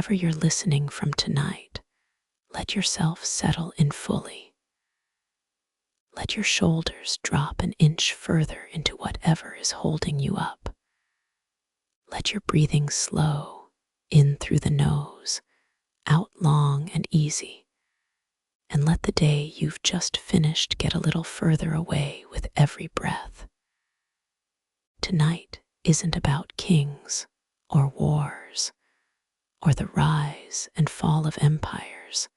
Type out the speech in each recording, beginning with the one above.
wherever you're listening from tonight, let yourself settle in fully. Let your shoulders drop an inch further into whatever is holding you up. Let your breathing slow, in through the nose, out long and easy, and let the day you've just finished get a little further away with every breath. Tonight isn't about kings or wars or the rise and fall of empires,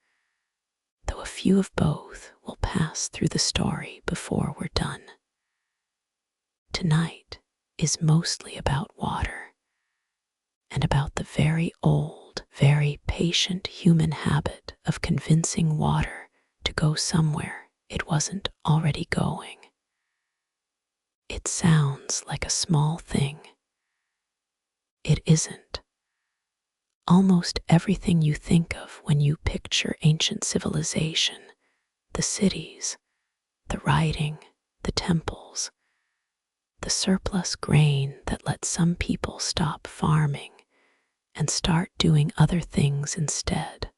though a few of both will pass through the story before we're done. Tonight is mostly about water, and about the very old, very patient human habit of convincing water to go somewhere it wasn't already going. It sounds like a small thing. It isn't. Almost everything you think of when you picture ancient civilization, the cities, the writing, the temples, the surplus grain that let some people stop farming and start doing other things instead.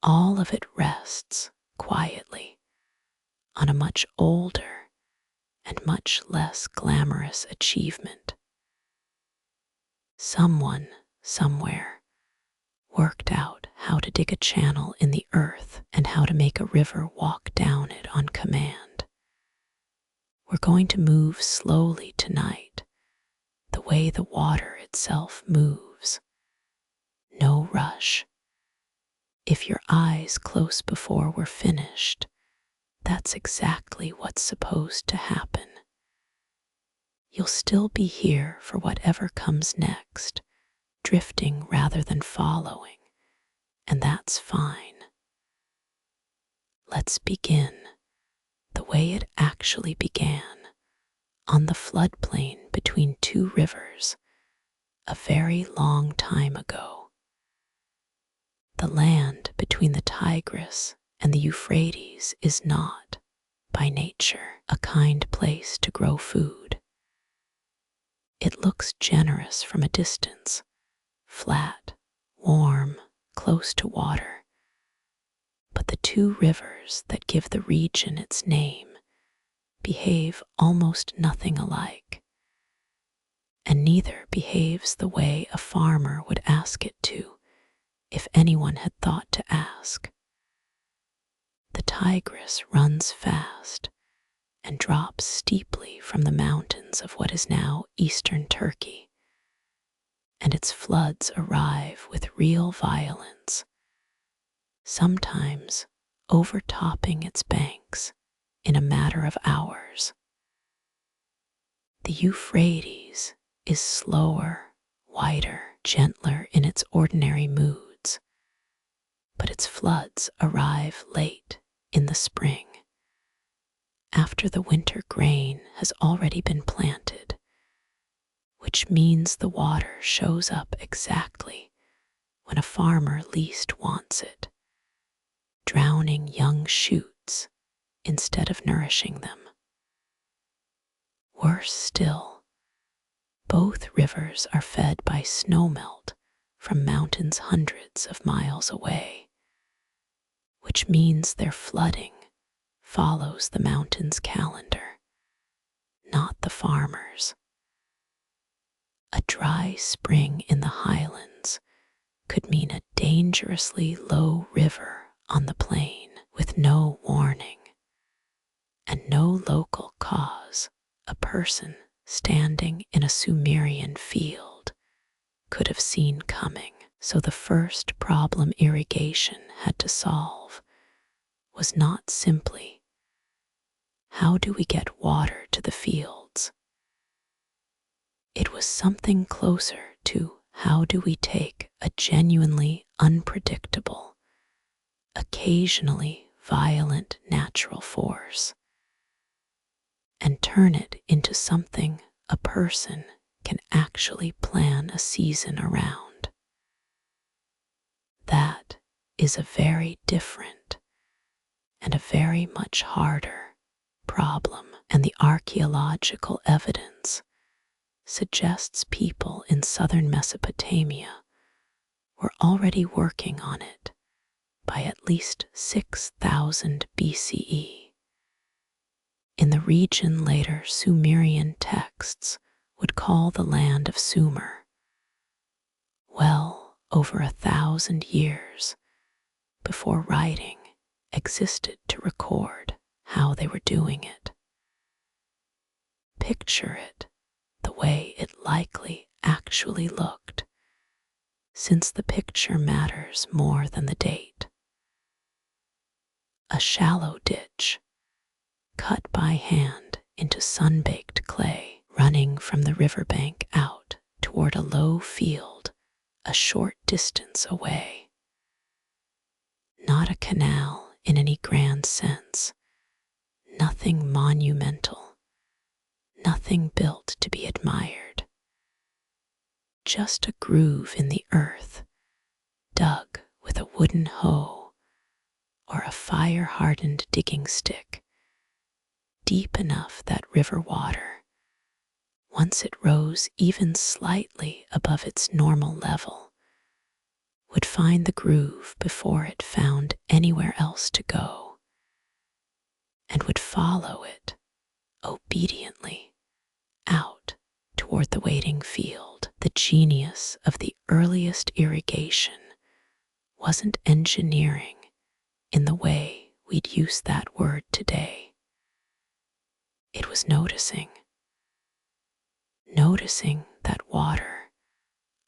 All of it rests quietly on a much older and much less glamorous achievement. Someone, somewhere, worked out how to dig a channel in the earth and how to make a river walk down it on command. We're going to move slowly tonight, the way the water itself moves. No rush. If your eyes close before we're finished, that's exactly what's supposed to happen. You'll still be here for whatever comes next, drifting rather than following, and that's fine. Let's begin the way it actually began, on the floodplain between two rivers, a very long time ago. The land between the Tigris and the Euphrates is not, by nature, a kind place to grow food. It looks generous from a distance, flat, warm, close to water. But the two rivers that give the region its name behave almost nothing alike, and neither behaves the way a farmer would ask it to if anyone had thought to ask. The Tigris runs fast and drops steeply from the mountains of what is now eastern Turkey, and its floods arrive with real violence, sometimes overtopping its banks in a matter of hours. The Euphrates is slower, wider, gentler in its ordinary moods, but its floods arrive late in the spring, after the winter grain has already been planted, which means the water shows up exactly when a farmer least wants it, drowning young shoots instead of nourishing them. Worse still, both rivers are fed by snowmelt from mountains hundreds of miles away, which means their flooding follows the mountain's calendar, not the farmer's. A dry spring in the highlands could mean a dangerously low river on the plain with no warning, and no local cause a person standing in a Sumerian field could have seen coming. So the first problem irrigation had to solve was not simply, how do we get water to the fields? It was something closer to, how do we take a genuinely unpredictable, occasionally violent natural force and turn it into something a person can actually plan a season around. That is a very different and a very much harder problem, and the archaeological evidence suggests people in southern Mesopotamia were already working on it by at least 6,000 BCE. In the region later Sumerian texts would call the land of Sumer, well over 1,000 years before writing existed to record how they were doing it. Picture it the way it likely actually looked, since the picture matters more than the date. A shallow ditch, cut by hand into sun-baked clay, running from the riverbank out toward a low field a short distance away. Not a canal in any grand sense, nothing monumental, nothing built to be admired. Just a groove in the earth, dug with a wooden hoe or a fire-hardened digging stick, deep enough that river water, once it rose even slightly above its normal level, would find the groove before it found anywhere else to go, and would follow it obediently out toward the waiting field. The genius of the earliest irrigation wasn't engineering in the way we'd use that word today. It was noticing that water,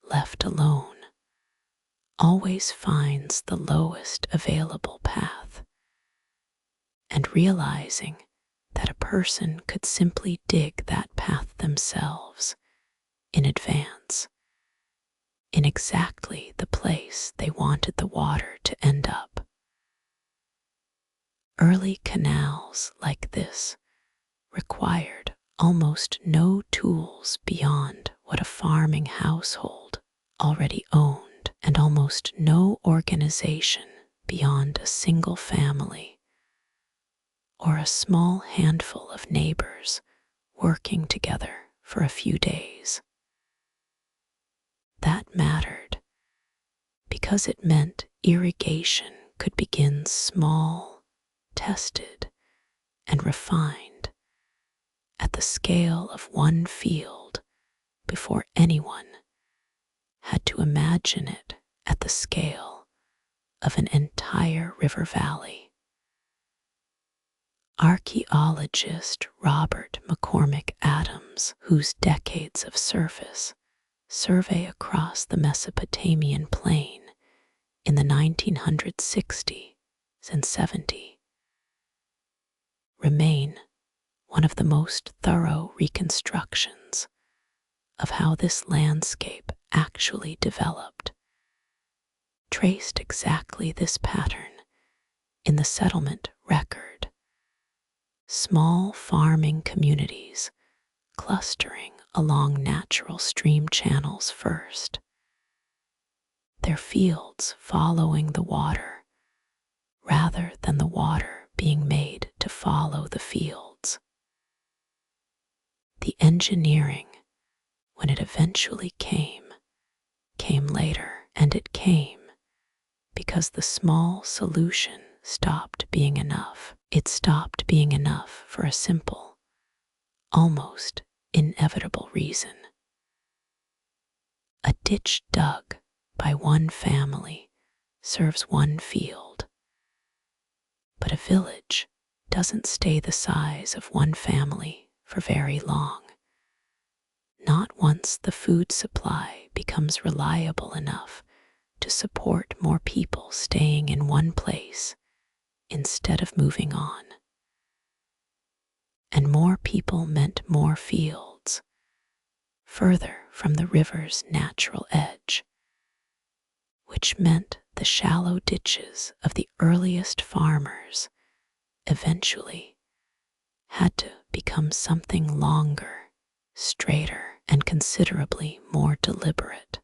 left alone, always finds the lowest available path, and realizing that a person could simply dig that path themselves in advance, in exactly the place they wanted the water to end up. Early canals like this required almost no tools beyond what a farming household already owned, and almost no organization beyond a single family or a small handful of neighbors working together for a few days. That mattered because it meant irrigation could begin small, tested, and refined at the scale of one field before anyone had to imagine it at the scale of an entire river valley. Archaeologist Robert McCormick Adams, whose decades of surface survey across the Mesopotamian plain in the 1960s and 70s, remain one of the most thorough reconstructions of how this landscape actually developed, traced exactly this pattern in the settlement record. Small farming communities clustering along natural stream channels first, their fields following the water rather than the water being made to follow the fields. The engineering, when it eventually came later, and it came because the small solution stopped being enough. It stopped being enough for a simple, almost inevitable reason. A ditch dug by one family serves one field, but a village doesn't stay the size of one family for very long. Not once the food supply becomes reliable enough to support more people staying in one place instead of moving on. And more people meant more fields, further from the river's natural edge, which meant the shallow ditches of the earliest farmers eventually had to become something longer, straighter, and considerably more deliberate.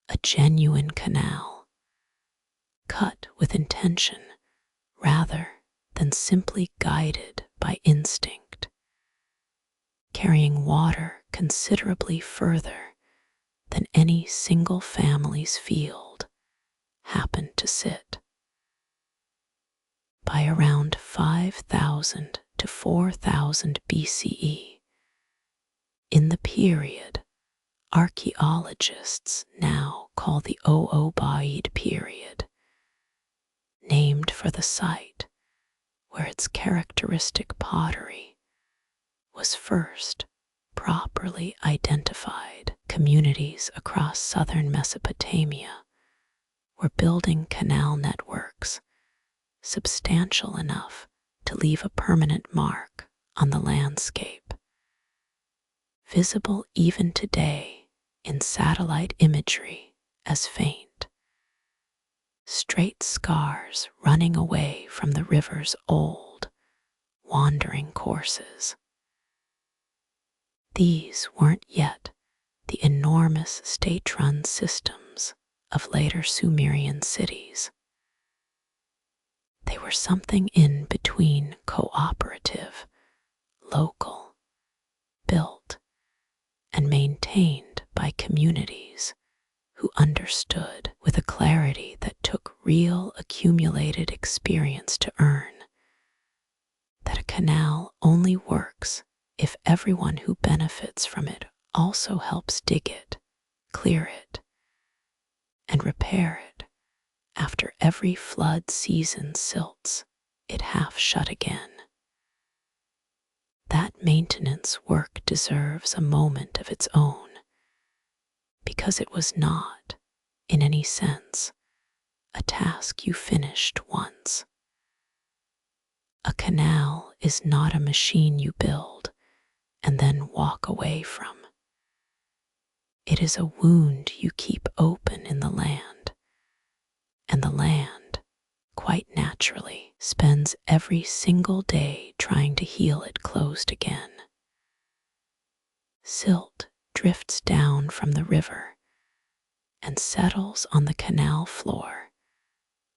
A genuine canal, cut with intention rather than simply guided by instinct, carrying water considerably further than any single family's field happened to sit. By around 5000 to 4000 BCE, in the period archaeologists now call the Hohokam period, named for the site where its characteristic pottery was first properly identified, communities across southern Mesopotamia were building canal networks substantial enough to leave a permanent mark on the landscape, visible even today in satellite imagery as faint, straight scars running away from the river's old, wandering courses. These weren't yet the enormous state-run systems of later Sumerian cities. They were something in between cooperative, local, built, and maintained by communities who understood with a clarity that took real accumulated experience to earn that a canal only works if everyone who benefits from it also helps dig it, clear it, and repair it after every flood season silts it half shut again. That maintenance work deserves a moment of its own, because it was not, in any sense, a task you finished once. A canal is not a machine you build and then walk away from. It is a wound you keep open in the land, and the land, quite naturally, spends every single day trying to heal it closed again. Silt drifts down from the river and settles on the canal floor,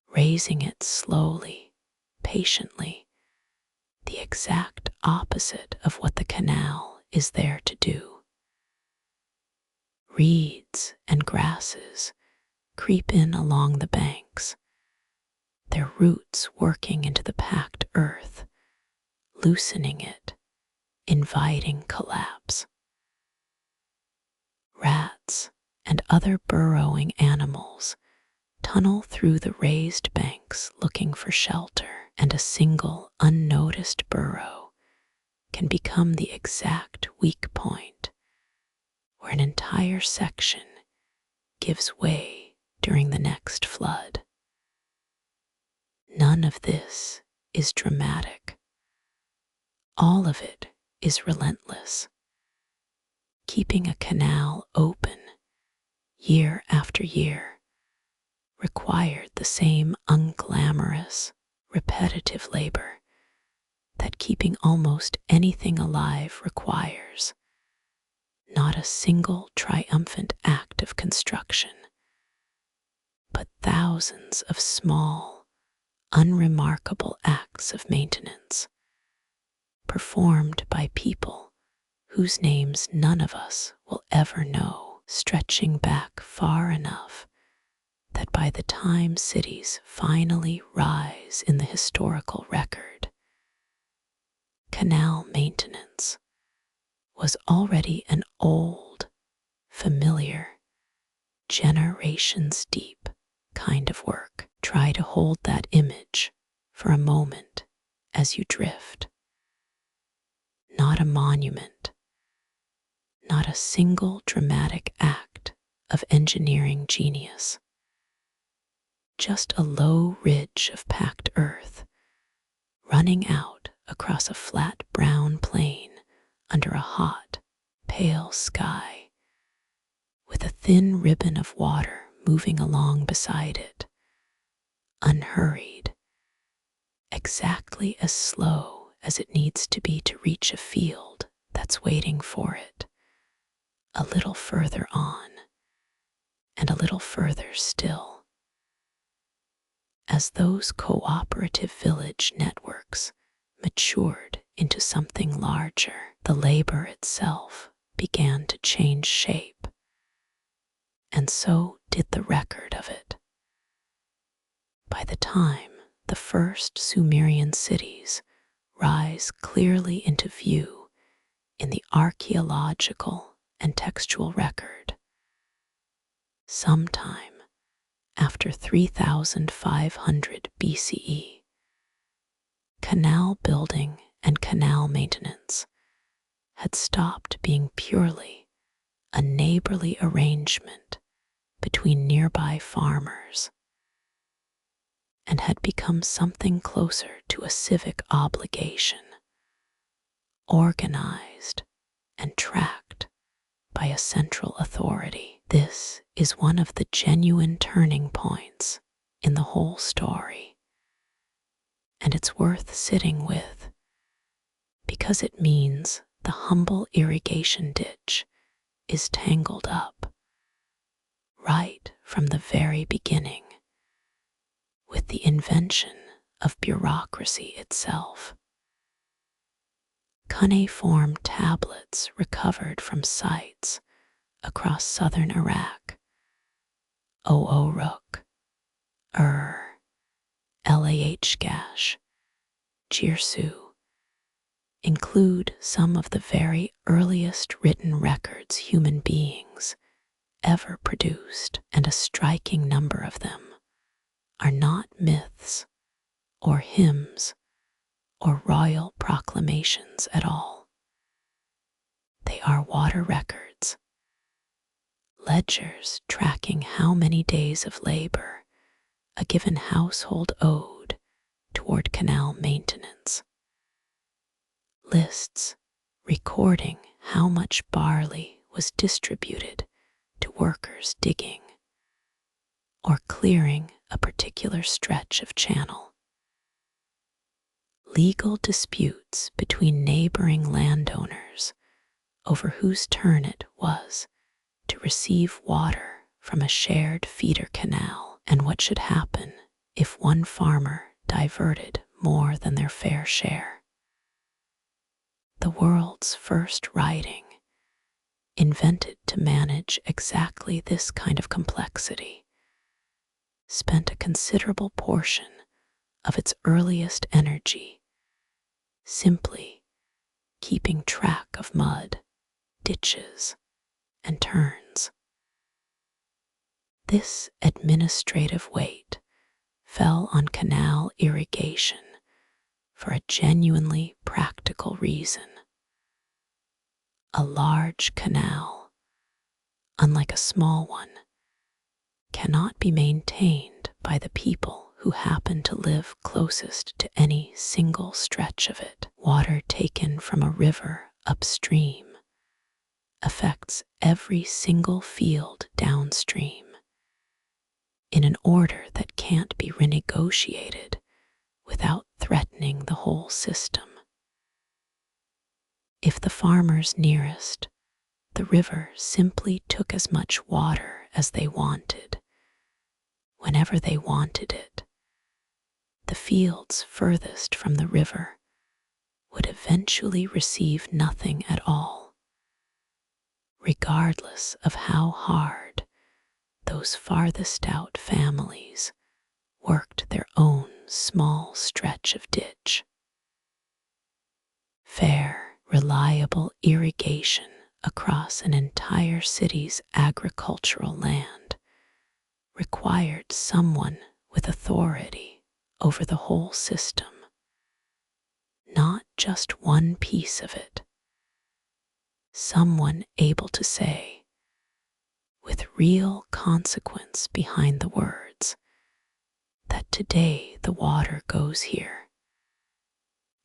raising it slowly, patiently, the exact opposite of what the canal is there to do. Reeds and grasses creep in along the banks, their roots working into the packed earth, loosening it, inviting collapse. Rats and other burrowing animals tunnel through the raised banks looking for shelter, and a single unnoticed burrow can become the exact weak point where an entire section gives way during the next flood. None of this is dramatic. All of it is relentless. Keeping a canal open year after year required the same unglamorous, repetitive labor that keeping almost anything alive requires. Not a single triumphant act of construction, but thousands of small, unremarkable acts of maintenance, performed by people whose names none of us will ever know, stretching back far enough that by the time cities finally rise in the historical record, canal maintenance was already an old, familiar, generations deep kind of work. Try to hold that image for a moment as you drift. Not a monument, not a single dramatic act of engineering genius. Just a low ridge of packed earth running out across a flat brown plain under a hot, pale sky, with a thin ribbon of water moving along beside it, unhurried, exactly as slow as it needs to be to reach a field that's waiting for it, a little further on, and a little further still. As those cooperative village networks matured into something larger, the labor itself began to change shape. and so did the record of it. By the time the first Sumerian cities rise clearly into view in the archaeological and textual record, sometime after 3500 BCE, canal building and canal maintenance had stopped being purely a neighborly arrangement between nearby farmers and had become something closer to a civic obligation, organized and tracked by a central authority. This is one of the genuine turning points in the whole story, and it's worth sitting with because it means the humble irrigation ditch is tangled up right from the very beginning with the invention of bureaucracy itself. Cuneiform tablets recovered from sites across southern Iraq, Uruk, Lahgash, Jirsu, include some of the very earliest written records human beings ever produced, and a striking number of them are not myths or hymns or royal proclamations at all. They are water records, ledgers tracking how many days of labor a given household owed toward canal maintenance, lists recording how much barley was distributed to workers digging or clearing a particular stretch of channel. Legal disputes between neighboring landowners over whose turn it was to receive water from a shared feeder canal, and what should happen if one farmer diverted more than their fair share. The world's first writing, invented to manage exactly this kind of complexity, spent a considerable portion of its earliest energy simply keeping track of mud, ditches, and turns. This administrative weight fell on canal irrigation for a genuinely practical reason. A large canal, unlike a small one, cannot be maintained by the people who happen to live closest to any single stretch of it. Water taken from a river upstream affects every single field downstream in an order that can't be renegotiated without threatening the whole system. If the farmers nearest the river simply took as much water as they wanted, whenever they wanted it, the fields furthest from the river would eventually receive nothing at all, regardless of how hard those farthest out families worked their own small stretch of ditch. Fair, reliable irrigation across an entire city's agricultural land required someone with authority over the whole system, not just one piece of it. Someone able to say, with real consequence behind the words, that today the water goes here,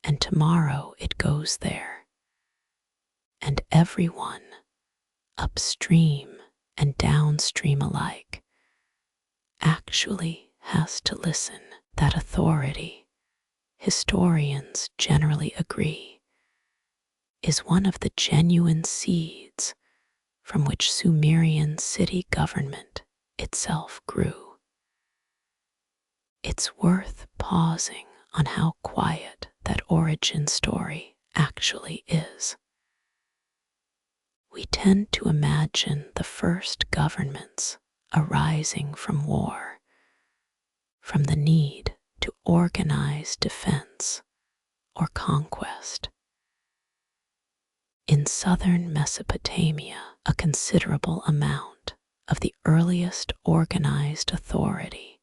and tomorrow it goes there, and everyone, upstream and downstream alike, actually has to listen. That authority, historians generally agree, is one of the genuine seeds from which Sumerian city government itself grew. It's worth pausing on how quiet that origin story actually is. We tend to imagine the first governments arising from war, from the need to organize defense or conquest. In southern Mesopotamia, a considerable amount of the earliest organized authority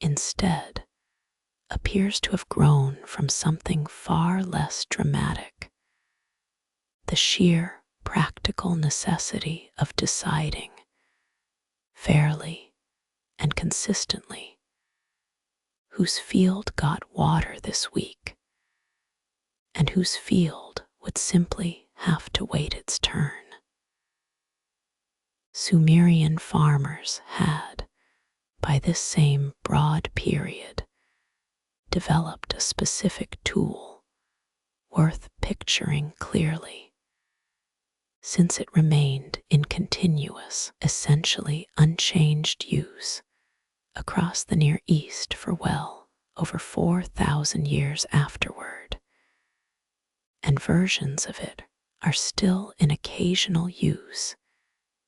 instead appears to have grown from something far less dramatic: the sheer practical necessity of deciding fairly and consistently whose field got water this week and whose field would simply have to wait its turn. Sumerian farmers had, by this same broad period, developed a specific tool worth picturing clearly, since it remained in continuous, essentially unchanged use across the Near East for well over 4,000 years afterward, and versions of it are still in occasional use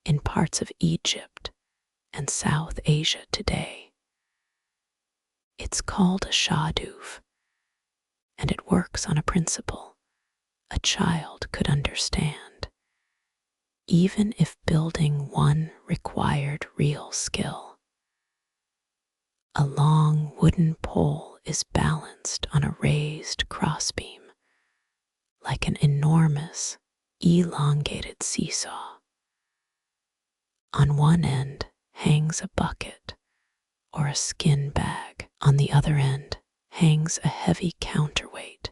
in parts of Egypt and South Asia today. It's called a shaduf, and it works on a principle a child could understand, even if building one required real skill. A long wooden pole is balanced on a raised crossbeam, like an enormous, elongated seesaw. On one end hangs a bucket or a skin bag. On the other end hangs a heavy counterweight,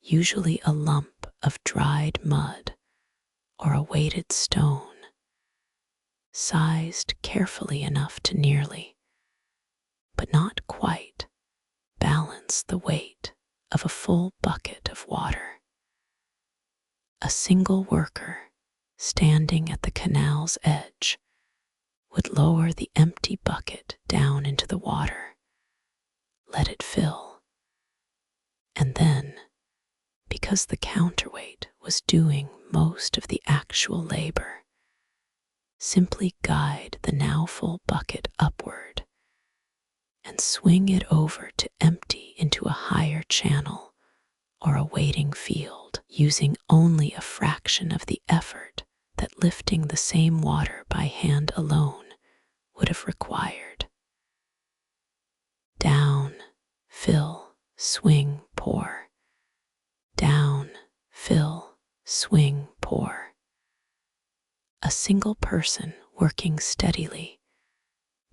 usually a lump of dried mud or a weighted stone, sized carefully enough to nearly, but not quite, balance the weight of a full bucket of water. A single worker standing at the canal's edge would lower the empty bucket down into the water, let it fill, and then, because the counterweight was doing most of the actual labor, simply guide the now full bucket upward and swing it over to empty into a higher channel or a waiting field, using only a fraction of the effort that lifting the same water by hand alone would have required. Down, fill, swing, pour. Down, fill, swing, pour. A single person working steadily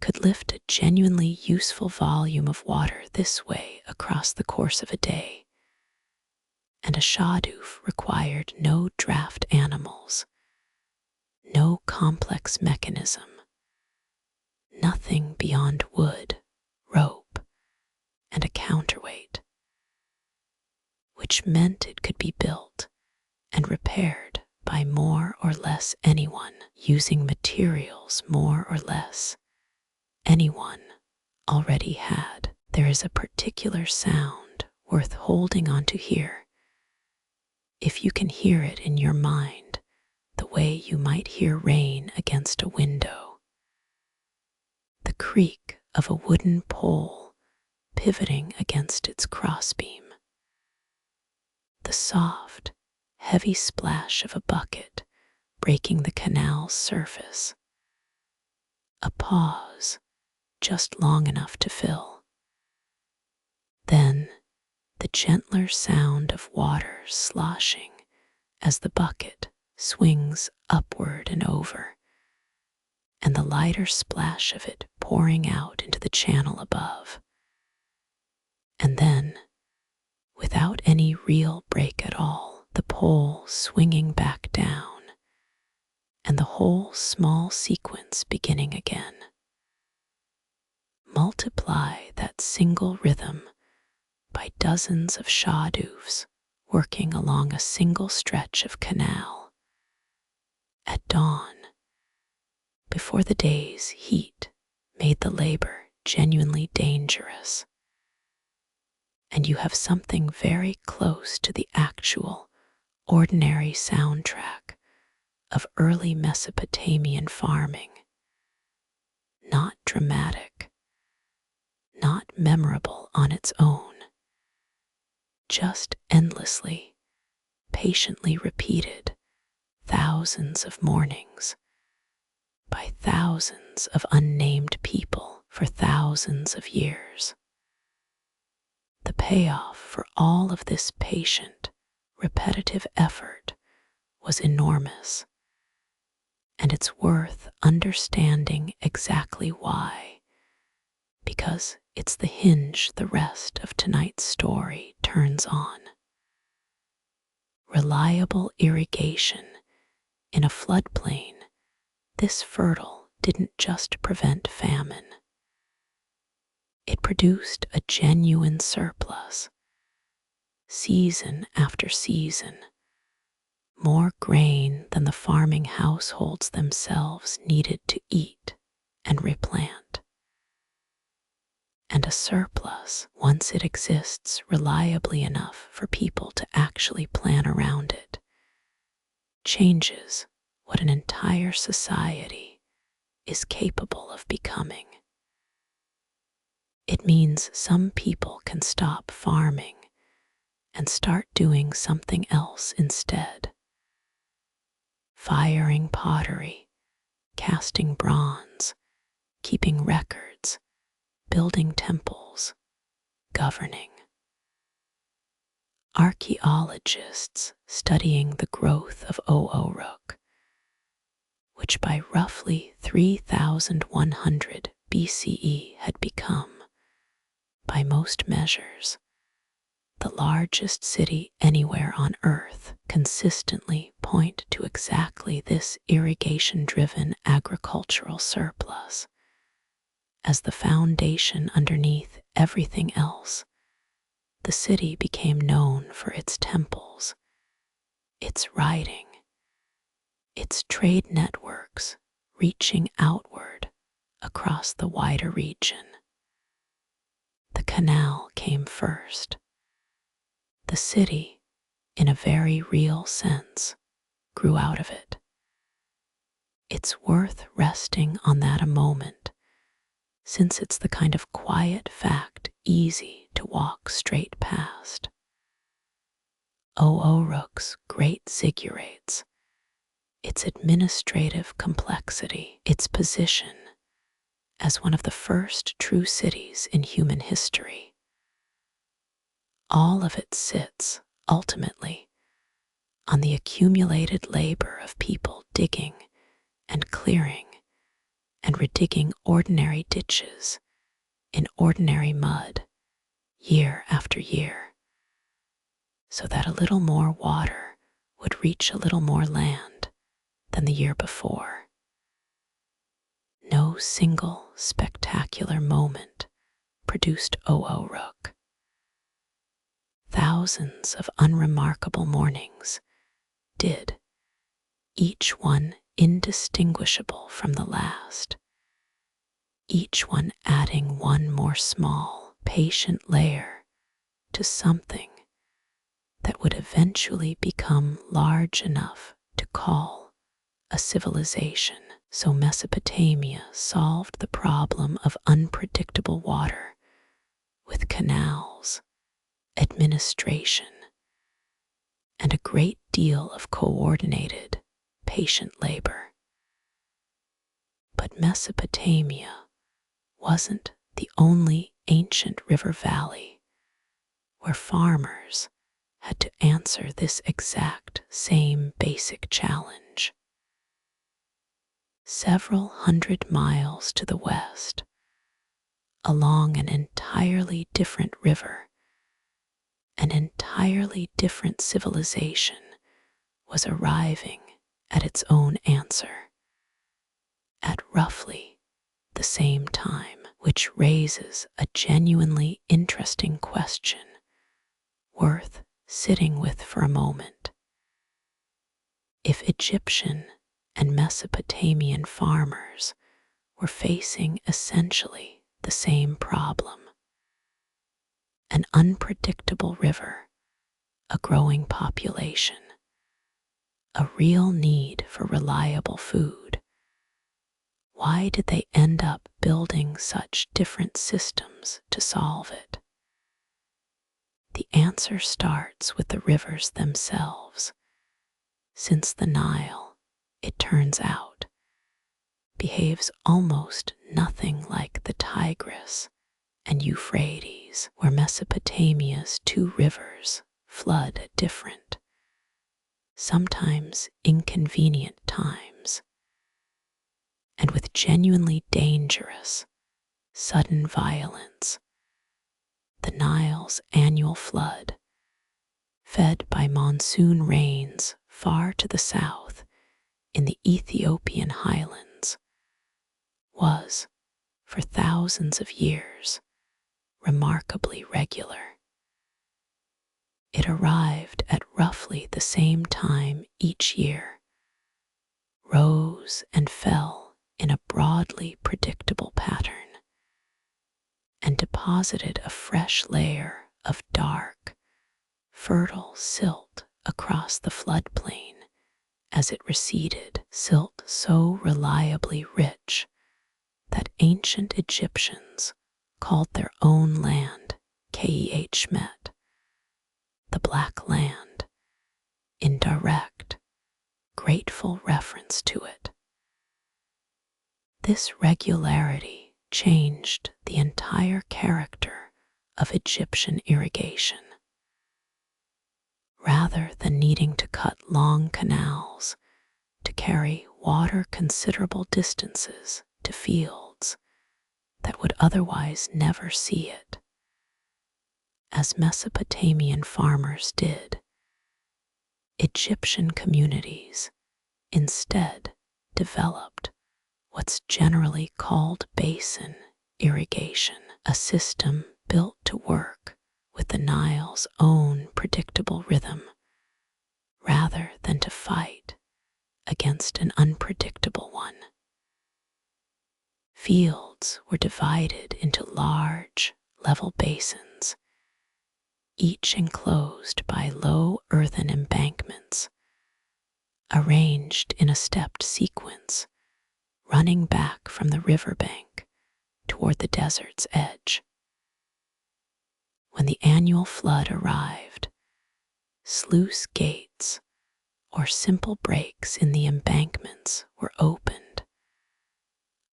could lift a genuinely useful volume of water this way across the course of a day, and a shaduf required no draft animals, no complex mechanism, nothing beyond wood, rope, and a counterweight, which meant it could be built and repaired by more or less anyone, using materials more or less anyone already had. There is a particular sound worth holding on to here, if you can hear it in your mind the way you might hear rain against a window. The creak of a wooden pole pivoting against its crossbeam. The soft, heavy splash of a bucket breaking the canal's surface. A pause, just long enough to fill. Then the gentler sound of water sloshing as the bucket swings upward and over, and the lighter splash of it pouring out into the channel above. And then, without any real break at all, the pole swinging back down, and the whole small sequence beginning again. Multiply that single rhythm by dozens of shadufs working along a single stretch of canal. At dawn, before the day's heat made the labor genuinely dangerous, and you have something very close to the actual, ordinary soundtrack of early Mesopotamian farming, not dramatic, not memorable on its own, just endlessly, patiently repeated thousands of mornings by thousands of unnamed people for thousands of years. The payoff for all of this patient, repetitive effort was enormous, and it's worth understanding exactly why, because it's the hinge the rest of tonight's story turns on. Reliable irrigation in a floodplain this fertile didn't just prevent famine. It produced a genuine surplus, season after season, more grain than the farming households themselves needed to eat and replant. And a surplus, once it exists reliably enough for people to actually plan around it, changes what an entire society is capable of becoming. It means some people can stop farming and start doing something else instead. Firing pottery, casting bronze, keeping records, building temples, governing. Archaeologists studying the growth of Uruk, which by roughly 3100 BCE had become, by most measures, the largest city anywhere on Earth, consistently point to exactly this irrigation-driven agricultural surplus as the foundation underneath everything else. The city became known for its temples, its writing, its trade networks reaching outward across the wider region. The canal came first. The city, in a very real sense, grew out of it. It's worth resting on that a moment, since it's the kind of quiet fact easy to walk straight past. Uruk's great ziggurats, its administrative complexity, its position as one of the first true cities in human history. All of it sits, ultimately, on the accumulated labor of people digging and clearing and redigging ordinary ditches in ordinary mud year after year, so that a little more water would reach a little more land than the year before. No single spectacular moment produced Uruk. Thousands of unremarkable mornings did, each one indistinguishable from the last, each one adding one more small, patient layer to something that would eventually become large enough to call a civilization. So Mesopotamia solved the problem of unpredictable water with canals, administration, and a great deal of coordinated, patient labor. But Mesopotamia wasn't the only ancient river valley where farmers had to answer this exact same basic challenge. Several hundred miles to the west, along an entirely different river, an entirely different civilization was arriving at its own answer at roughly the same time, which raises a genuinely interesting question worth sitting with for a moment. If Egyptian and Mesopotamian farmers were facing essentially the same problem, an unpredictable river, a growing population, a real need for reliable food, why why did they end up building such different systems to solve it? The answer starts with the rivers themselves, since the Nile, it turns out, behaves almost nothing like the Tigris and Euphrates, where Mesopotamia's two rivers flood at different, sometimes inconvenient times, and with genuinely dangerous, sudden violence. The Nile's annual flood, fed by monsoon rains far to the south in the Ethiopian highlands, was, for thousands of years, remarkably regular. It arrived at roughly the same time each year, rose and fell in a broadly predictable pattern, and deposited a fresh layer of dark, fertile silt across the floodplain as it receded, silt so reliably rich that ancient Egyptians called their own land Khet, the Black Land, in direct, grateful reference to it. This regularity changed the entire character of Egyptian irrigation. Rather than needing to cut long canals to carry water considerable distances to fields that would otherwise never see it, as Mesopotamian farmers did, Egyptian communities instead developed what's generally called basin irrigation, a system built to work with the Nile's own predictable rhythm, rather than to fight against an unpredictable one. Fields were divided into large, level basins, each enclosed by low earthen embankments, arranged in a stepped sequence, running back from the riverbank toward the desert's edge. When the annual flood arrived, sluice gates or simple breaks in the embankments were opened,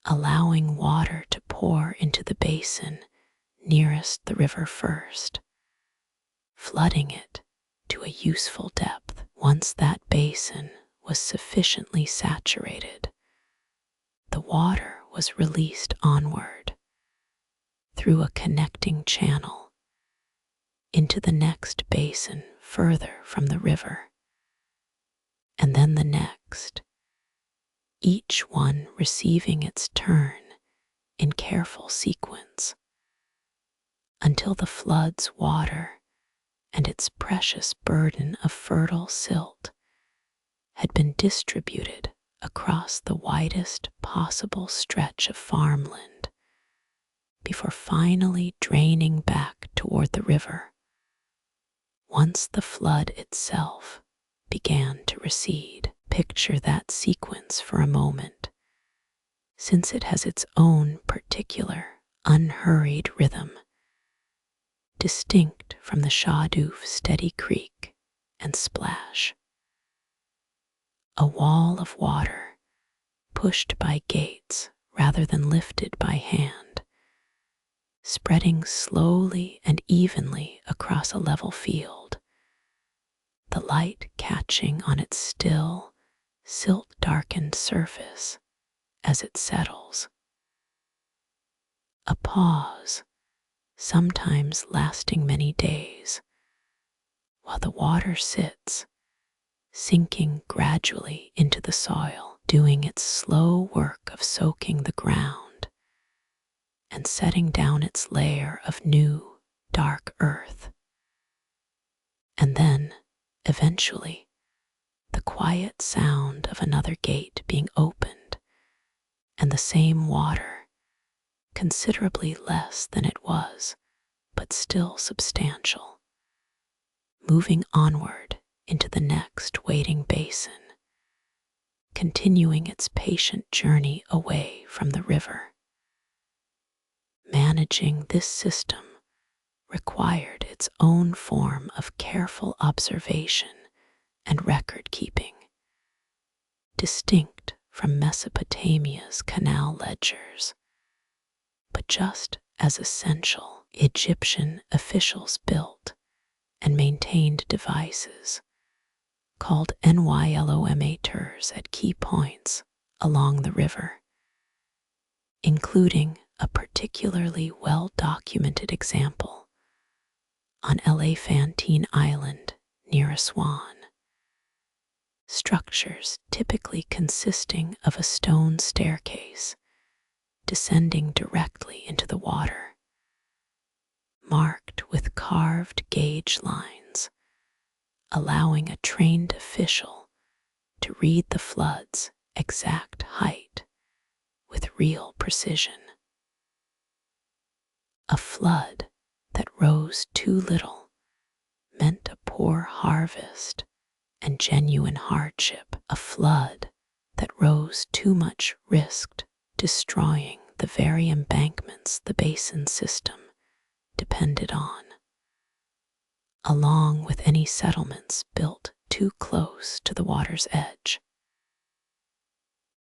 allowing water to pour into the basin nearest the river first, flooding it to a useful depth. Once that basin was sufficiently saturated, the water was released onward through a connecting channel into the next basin further from the river, and then the next, each one receiving its turn in careful sequence, until the flood's water and its precious burden of fertile silt had been distributed across the widest possible stretch of farmland before finally draining back toward the river once the flood itself began to recede. Picture that sequence for a moment, since it has its own particular, unhurried rhythm, distinct from the Shadoof steady creak and splash. A wall of water, pushed by gates rather than lifted by hand, spreading slowly and evenly across a level field, the light catching on its still, silt-darkened surface as it settles. A pause, sometimes lasting many days, while the water sits, sinking gradually into the soil, doing its slow work of soaking the ground and setting down its layer of new, dark earth. And then, eventually, the quiet sound of another gate being opened, and the same water, considerably less than it was, but still substantial, moving onward into the next waiting basin, continuing its patient journey away from the river. Managing this system required its own form of careful observation and record keeping, distinct from Mesopotamia's canal ledgers, but just as essential. Egyptian officials built and maintained devices called nilometers at key points along the river, including a particularly well-documented example on Elephantine Island near Aswan. Structures typically consisting of a stone staircase descending directly into the water, marked with carved gauge lines, allowing a trained official to read the flood's exact height with real precision. A flood that rose too little meant a poor harvest and genuine hardship. A flood that rose too much risked destroying the very embankments the basin system depended on, along with any settlements built too close to the water's edge.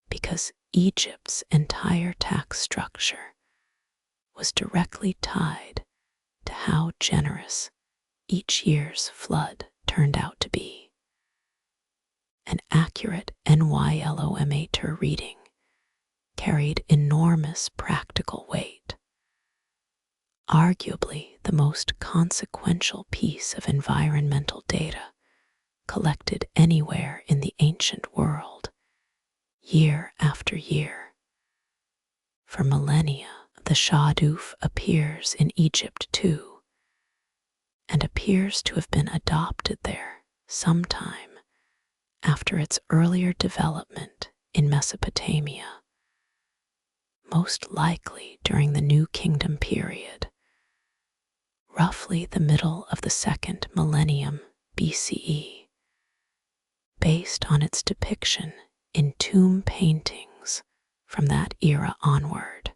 Because Egypt's entire tax structure was directly tied to how generous each year's flood turned out to be. An accurate nilometer reading carried enormous practical weight. Arguably the most consequential piece of environmental data collected anywhere in the ancient world, year after year. For millennia, the Shaduf appears in Egypt too, and appears to have been adopted there sometime after its earlier development in Mesopotamia, most likely during the New Kingdom period, roughly the middle of the 2nd millennium BCE, based on its depiction in tomb paintings from that era onward.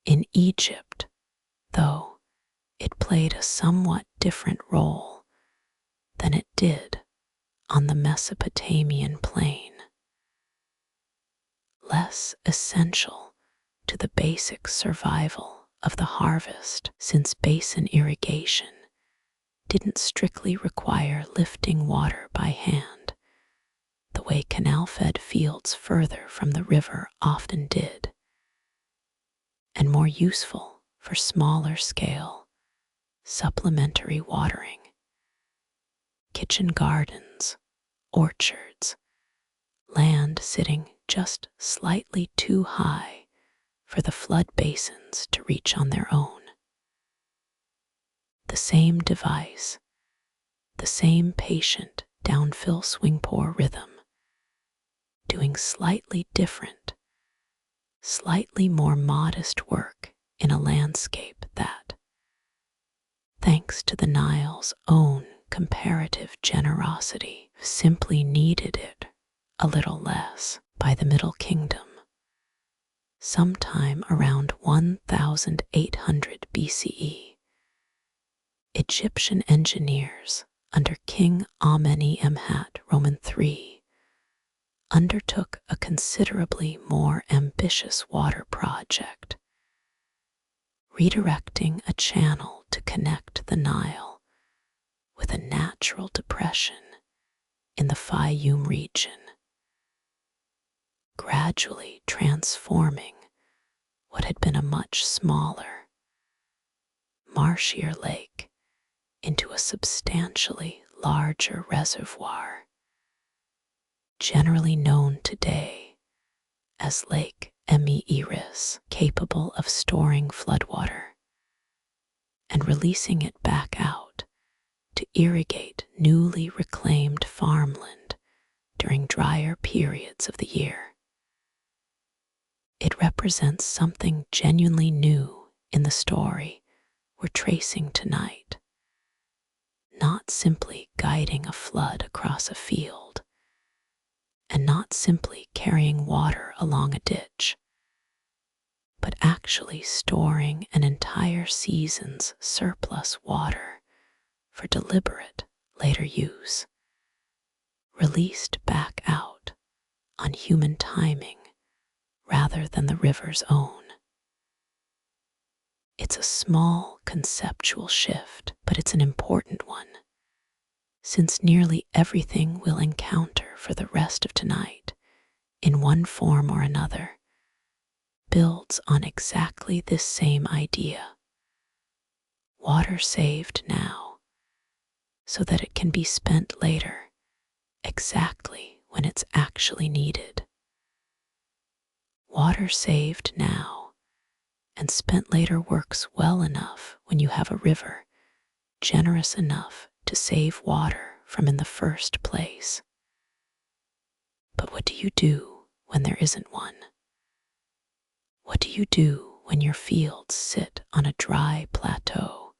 In Egypt, though, it played a somewhat different role than it did on the Mesopotamian plain. Less essential to the basic survival of the harvest, since basin irrigation didn't strictly require lifting water by hand the way canal-fed fields further from the river often did, and more useful for smaller scale supplementary watering. Kitchen gardens, orchards, land sitting just slightly too high for the flood basins to reach on their own. The same device, the same patient downfill swing pour rhythm, doing slightly different, slightly more modest work in a landscape that, thanks to the Nile's own comparative generosity, simply needed it a little less. By the Middle Kingdom, sometime around 1800 BCE, Egyptian engineers under King Amenemhat III undertook a considerably more ambitious water project, redirecting a channel to connect the Nile with a natural depression in the Fayum region, gradually transforming what had been a much smaller, marshier lake into a substantially larger reservoir, generally known today as Lake Emi-Iris, capable of storing floodwater and releasing it back out to irrigate newly reclaimed farmland during drier periods of the year. It represents something genuinely new in the story we're tracing tonight, not simply guiding a flood across a field, and not simply carrying water along a ditch, but actually storing an entire season's surplus water for deliberate later use, released back out on human timing rather than the river's own. It's a small conceptual shift, but it's an important one, since nearly everything we'll encounter for the rest of tonight, in one form or another, builds on exactly this same idea. Water saved now, so that it can be spent later, exactly when it's actually needed. Water saved now and spent later works well enough when you have a river generous enough to save water from in the first place. But what do you do when there isn't one? What do you do when your fields sit on a dry plateau,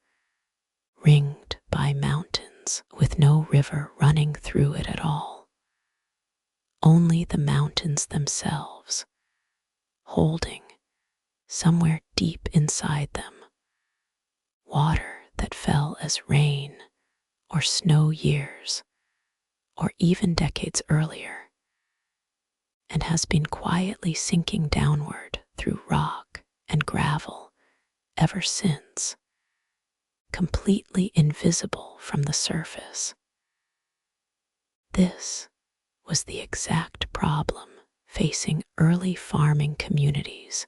ringed by mountains with no river running through it at all? Only the mountains themselves, holding, somewhere deep inside them, water that fell as rain or snow years, or even decades earlier, and has been quietly sinking downward through rock and gravel ever since, completely invisible from the surface. This was the exact problem facing early farming communities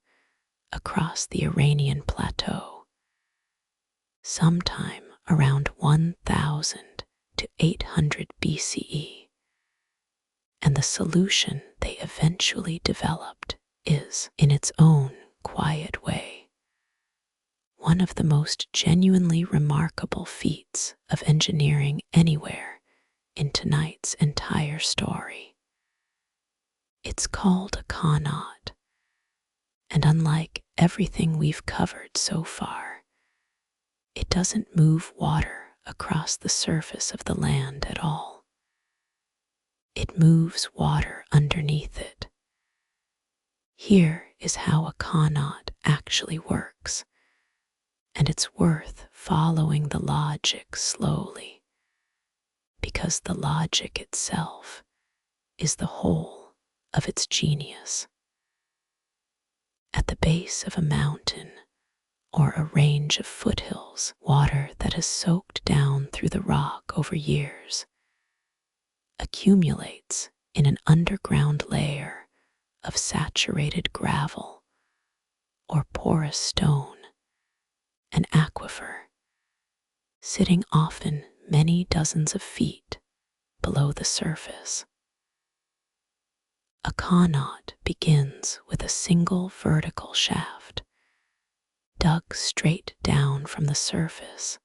across the Iranian plateau, sometime around 1000 to 800 BCE. And the solution they eventually developed is, in its own quiet way, one of the most genuinely remarkable feats of engineering anywhere in tonight's entire story. It's called a qanat, and unlike everything we've covered so far, it doesn't move water across the surface of the land at all. It moves water underneath it. Here is how a qanat actually works, and it's worth following the logic slowly, because the logic itself is the whole of its genius. At the base of a mountain or a range of foothills, water that has soaked down through the rock over years accumulates in an underground layer of saturated gravel or porous stone, an aquifer, sitting often many dozens of feet below the surface. A qanat begins with a single vertical shaft, dug straight down from the surface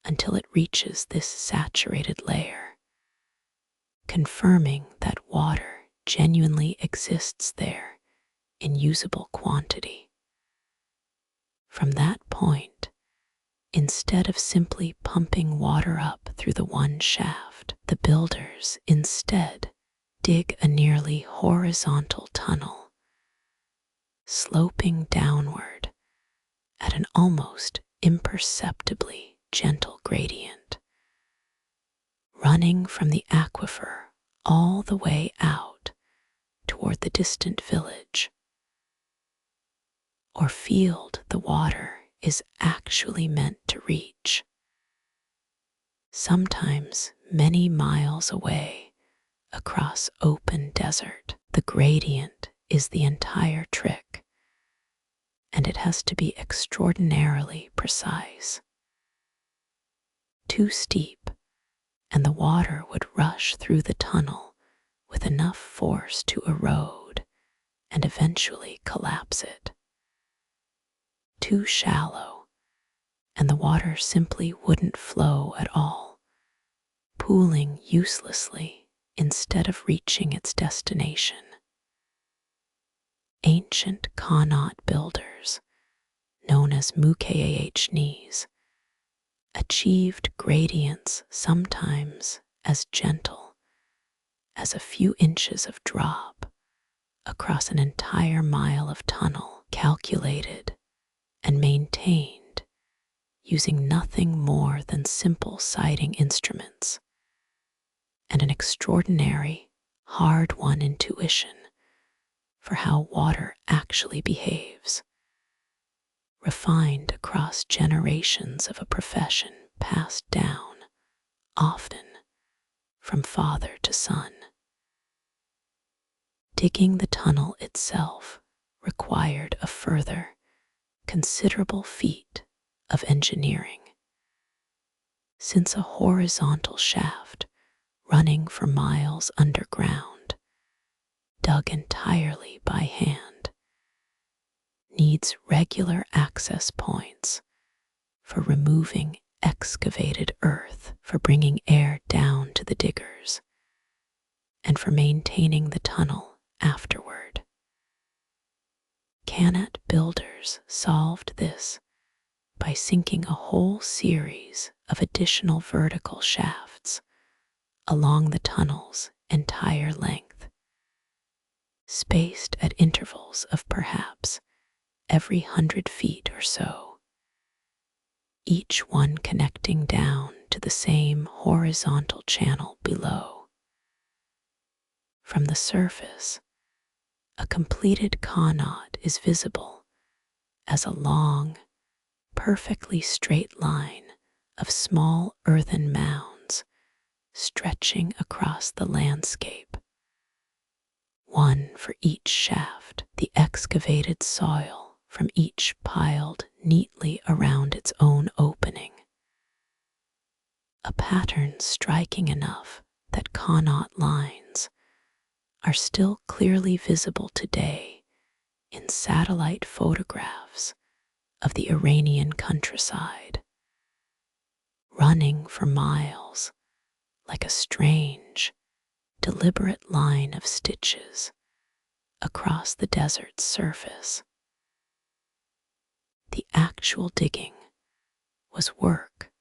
until it reaches this saturated layer, confirming that water genuinely exists there in usable quantity. From that point, instead of simply pumping water up through the one shaft, the builders instead dig a nearly horizontal tunnel, sloping downward at an almost imperceptibly gentle gradient, running from the aquifer all the way out toward the distant village, or field the water is actually meant to reach. Sometimes many miles away across open desert, the gradient is the entire trick, and it has to be extraordinarily precise. Too steep, and the water would rush through the tunnel with enough force to erode and eventually collapse it. Too shallow, and the water simply wouldn't flow at all, pooling uselessly instead of reaching its destination. Ancient qanat builders, known as mukhnis, achieved gradients sometimes as gentle as a few inches of drop across an entire mile of tunnel, calculated and maintained using nothing more than simple sighting instruments and an extraordinary, hard-won intuition for how water actually behaves, refined across generations of a profession passed down, often from father to son. Digging the tunnel itself required a further, considerable feat of engineering, since a horizontal shaft running for miles underground, dug entirely by hand, needs regular access points for removing excavated earth, for bringing air down to the diggers, and for maintaining the tunnel afterward. Qanat builders solved this by sinking a whole series of additional vertical shafts along the tunnel's entire length, spaced at intervals of perhaps every 100 feet or so, each one connecting down to the same horizontal channel below. From the surface, a completed qanat is visible as a long, perfectly straight line of small earthen mounds stretching across the landscape, one for each shaft, the excavated soil from each piled neatly around its own opening. A pattern striking enough that qanat lines are still clearly visible today in satellite photographs of the Iranian countryside, running for miles like a strange, deliberate line of stitches across the desert's surface. The actual digging was work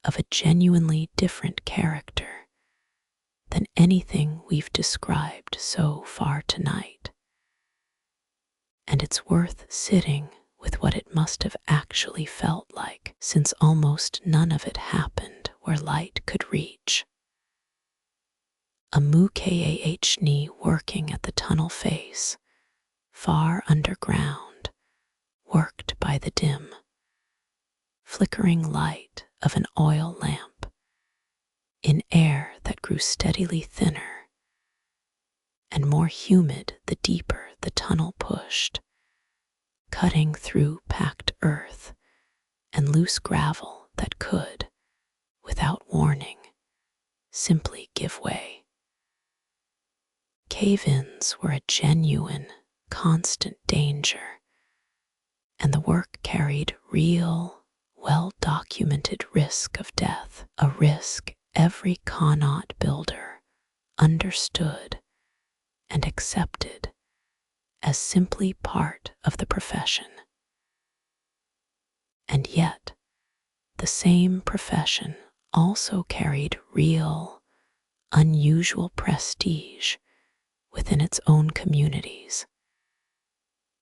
of a genuinely different character than anything we've described so far tonight, and it's worth sitting with what it must have actually felt like, since almost none of it happened where light could reach. A mukahni working at the tunnel face, far underground, worked by the dim, flickering light of an oil lamp, in air that grew steadily thinner and more humid the deeper the tunnel pushed, cutting through packed earth and loose gravel that could, without warning, simply give way. Cave-ins were a genuine, constant danger, and the work carried real, well-documented risk of death, a risk every qanat builder understood and accepted as simply part of the profession. And yet, the same profession also carried real, unusual prestige within its own communities,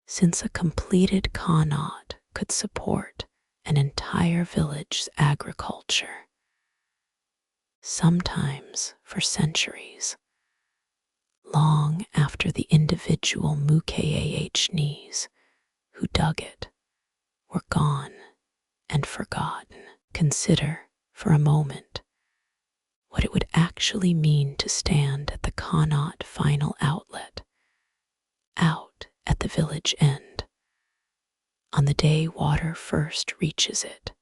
since a completed qanat could support an entire village's agriculture, sometimes for centuries, long after the individual mukahnis who dug it were gone and forgotten. Consider, for a moment, what it would actually mean to stand at the qanat final outlet, out at the village end, on the day water first reaches it.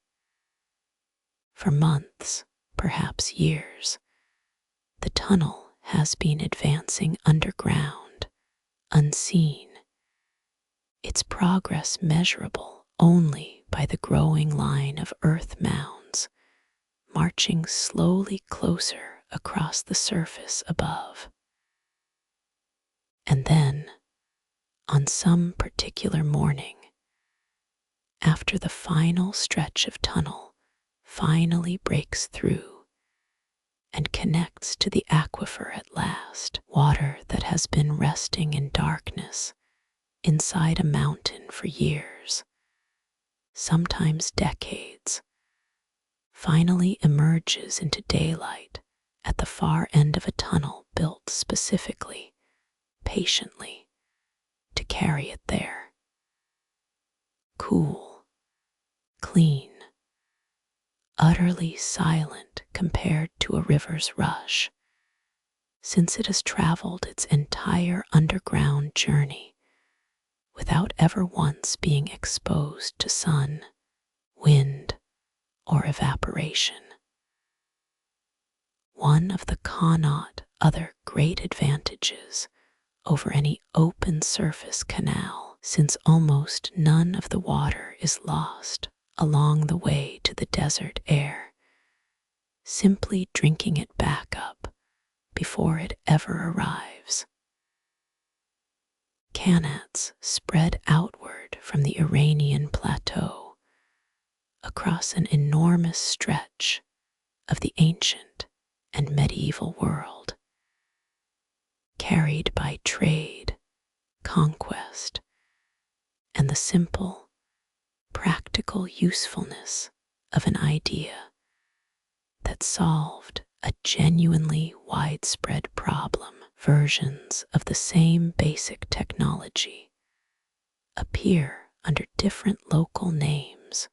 For months, perhaps years, the tunnel has been advancing underground, unseen, its progress measurable only by the growing line of earth mounds marching slowly closer across the surface above. And then, on some particular morning, after the final stretch of tunnel finally breaks through and connects to the aquifer at last, water that has been resting in darkness inside a mountain for years, sometimes decades, finally emerges into daylight at the far end of a tunnel built specifically, patiently, to carry it there. Cool, clean, utterly silent compared to a river's rush, since it has traveled its entire underground journey without ever once being exposed to sun, wind, or evaporation. One of the other great advantages over any open surface canal, since almost none of the water is lost along the way to the desert air, simply drinking it back up before it ever arrives. Qanats spread outward from the Iranian plateau across an enormous stretch of the ancient and medieval world, carried by trade, conquest, and the simple, practical usefulness of an idea that solved a genuinely widespread problem. Versions of the same basic technology appear under different local names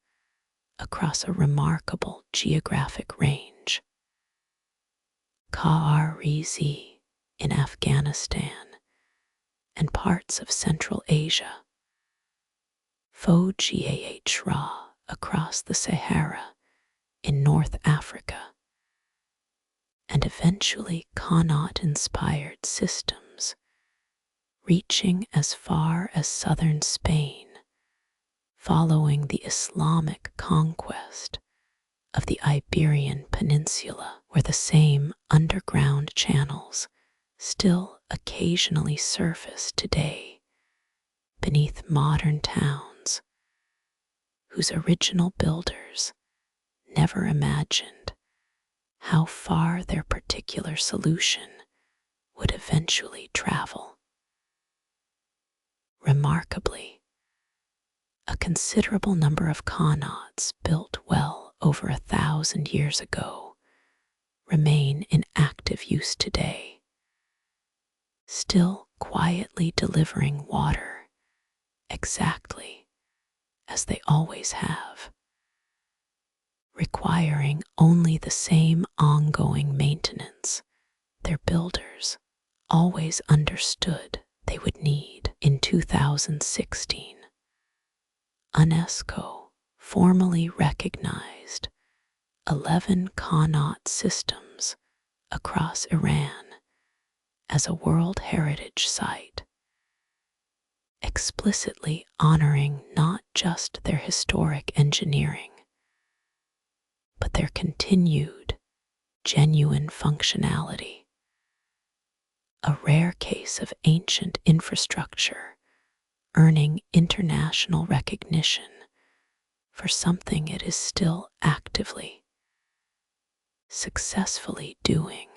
across a remarkable geographic range. Karizi in Afghanistan and parts of Central Asia, Fogiahra across the Sahara in North Africa, and eventually qanat-inspired systems reaching as far as southern Spain following the Islamic conquest of the Iberian Peninsula, where the same underground channels still occasionally surface today beneath modern towns whose original builders never imagined how far their particular solution would eventually travel. Remarkably, a considerable number of qanats built well over 1,000 years ago remain in active use today, still quietly delivering water exactly as they always have, requiring only the same ongoing maintenance their builders always understood they would need. In 2016, UNESCO formally recognized 11 qanat systems across Iran as a World Heritage Site, explicitly honoring not just their historic engineering, but their continued, genuine functionality. A rare case of ancient infrastructure earning international recognition for something it is still actively, successfully doing,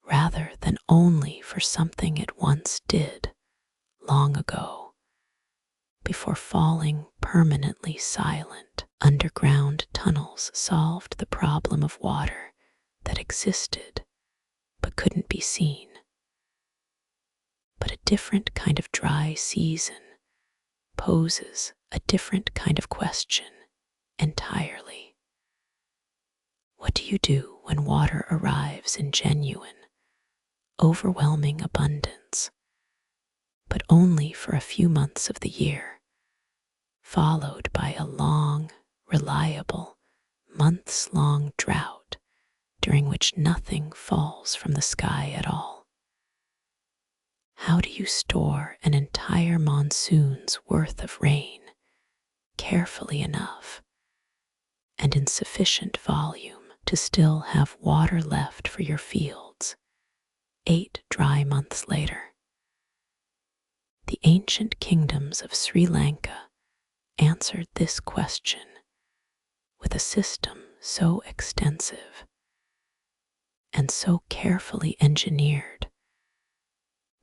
rather than only for something it once did long ago, before falling permanently silent. Underground tunnels solved the problem of water that existed but couldn't be seen. But a different kind of dry season poses a different kind of question entirely. What do you do when water arrives in genuine, overwhelming abundance, but only for a few months of the year, followed by a long, reliable, months-long drought during which nothing falls from the sky at all? How do you store an entire monsoon's worth of rain carefully enough and in sufficient volume to still have water left for your fields 8 dry months later? The ancient kingdoms of Sri Lanka answered this question with a system so extensive and so carefully engineered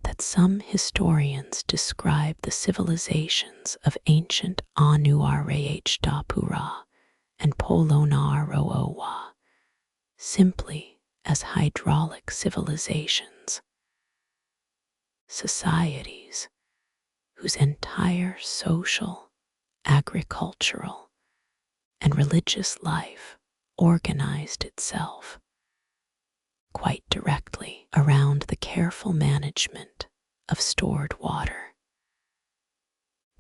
that some historians describe the civilizations of ancient Anu-Arhapura and Polonnaruwa simply as hydraulic civilizations, societies whose entire social, agricultural, and religious life organized itself quite directly around the careful management of stored water.